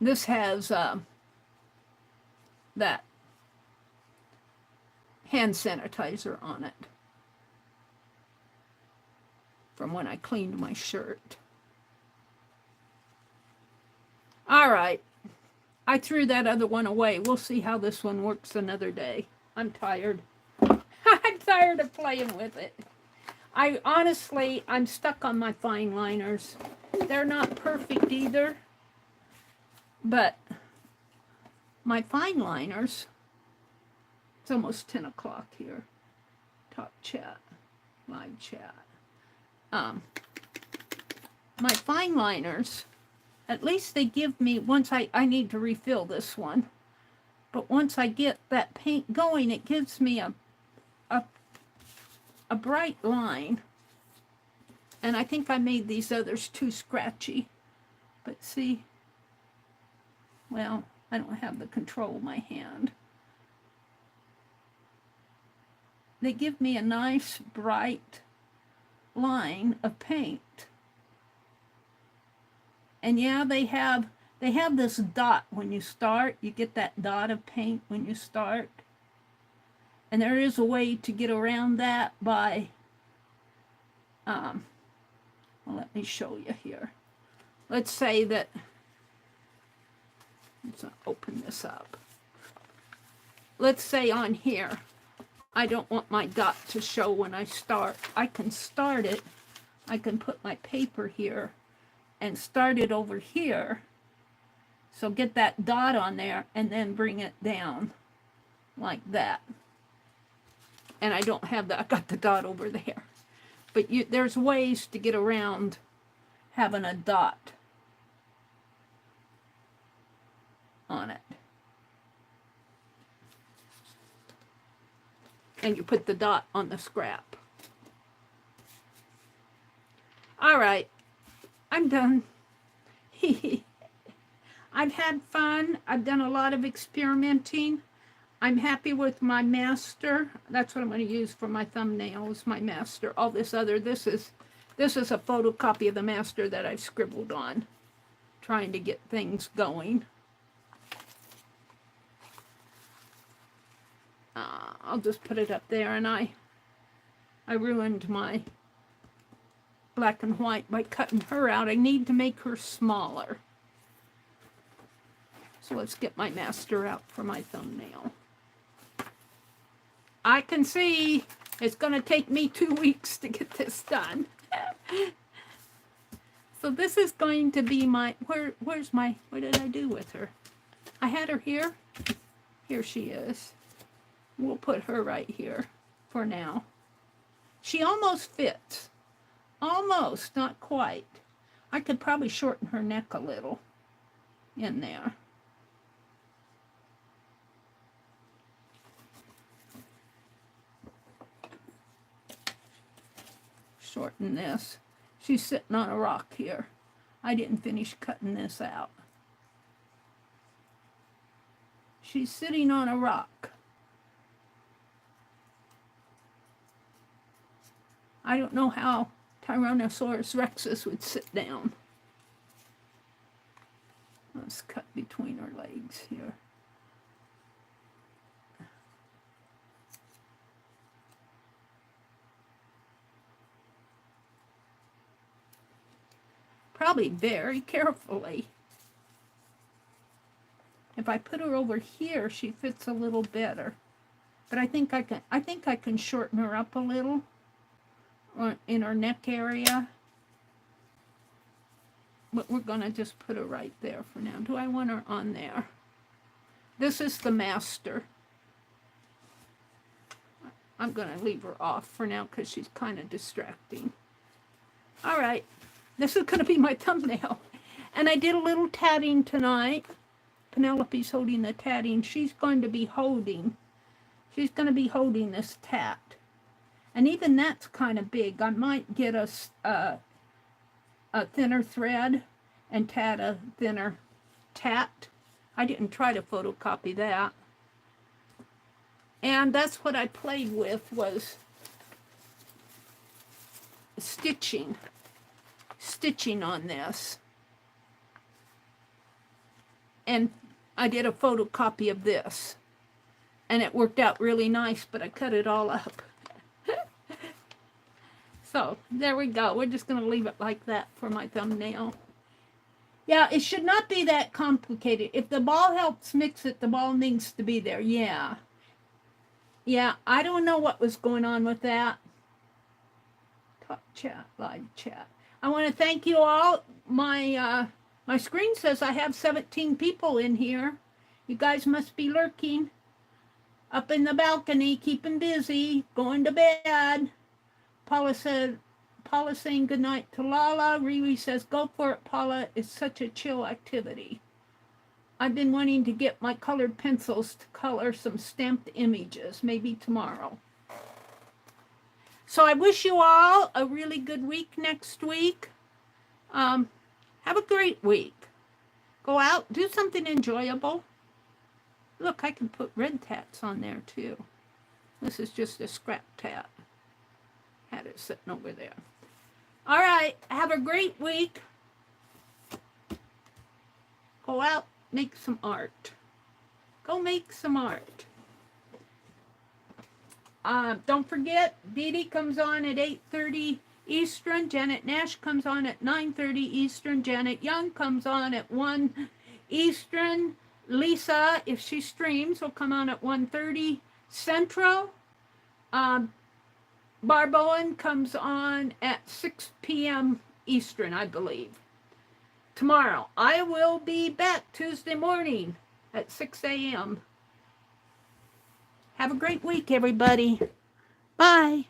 This has that hand sanitizer on it from when I cleaned my shirt. All right, I threw that other one away. We'll see how this one works another day. I'm tired. I'm tired of playing with it. I'm stuck on my fine liners. They're not perfect either, but my fine liners, it's almost 10 o'clock here. Talk chat, live chat. My fine liners, at least they give me, once I need to refill this one, but once I get that paint going, it gives me a bright line. And I think I made these others too scratchy. But see, well, I don't have the control of my hand. They give me a nice bright line of paint. And yeah, they have this dot when you start. You get that dot of paint when you start. And there is a way to get around that by, well, let me show you here. Let's say that, let's open this up. Let's say on here, I don't want my dot to show when I start. I can start it. I can put my paper here and start it over here. So get that dot on there and then bring it down like that. And I don't have that, I got the dot over there. But there's ways to get around having a dot on it. And you put the dot on the scrap. All right, I'm done. I've had fun. I've done a lot of experimenting. I'm happy with my master. That's what I'm going to use for my thumbnail, is my master. All this other, this is a photocopy of the master that I've scribbled on, trying to get things going. I'll just put it up there, and I ruined my black and white by cutting her out. I need to make her smaller. So let's get my master out for my thumbnail. I can see it's going to take me 2 weeks to get this done. So this is going to be my, where's my, what did I do with her? I had her here. Here she is. We'll put her right here for now. She almost fits. Almost, not quite. I could probably shorten her neck a little in there. Shorten this. She's sitting on a rock here. I didn't finish cutting this out. She's sitting on a rock. I don't know how Tyrannosaurus Rexus would sit down. Let's cut between her legs here. Probably very carefully. If I put her over here, she fits a little better. But I think I can shorten her up a little in her neck area. But we're gonna just put her right there for now. Do I want her on there? This is the master. I'm gonna leave her off for now because she's kind of distracting. All right. This is going to be my thumbnail. And I did a little tatting tonight. Penelope's holding the tatting. She's going to be holding. She's going to be holding this tat. And even that's kind of big. I might get a thinner thread and tat a thinner tat. I didn't try to photocopy that. And that's what I played with, was stitching on this. And I did a photocopy of this. And it worked out really nice, but I cut it all up. So, there we go. We're just going to leave it like that for my thumbnail. Yeah, it should not be that complicated. If the ball helps mix it, the ball needs to be there. Yeah. Yeah, I don't know what was going on with that. Talk chat, live chat. I want to thank you all. My screen says I have 17 people in here. You guys must be lurking. Up in the balcony, keeping busy, going to bed. Paula saying goodnight to Lala. Riri says, go for it, Paula. It's such a chill activity. I've been wanting to get my colored pencils to color some stamped images, maybe tomorrow. So I wish you all a really good week next week. Have a great week. Go out, do something enjoyable. Look, I can put red tats on there too. This is just a scrap tat. Had it sitting over there. All right, have a great week. Go out, make some art. Go make some art. Don't forget, Dee Dee comes on at 8:30 Eastern. Janet Nash comes on at 9:30 Eastern. Janet Young comes on at 1 Eastern. Lisa, if she streams, will come on at 1:30 Central. Barb Owen comes on at 6 p.m. Eastern, I believe. Tomorrow, I will be back Tuesday morning at 6 a.m. Have a great week, everybody. Bye.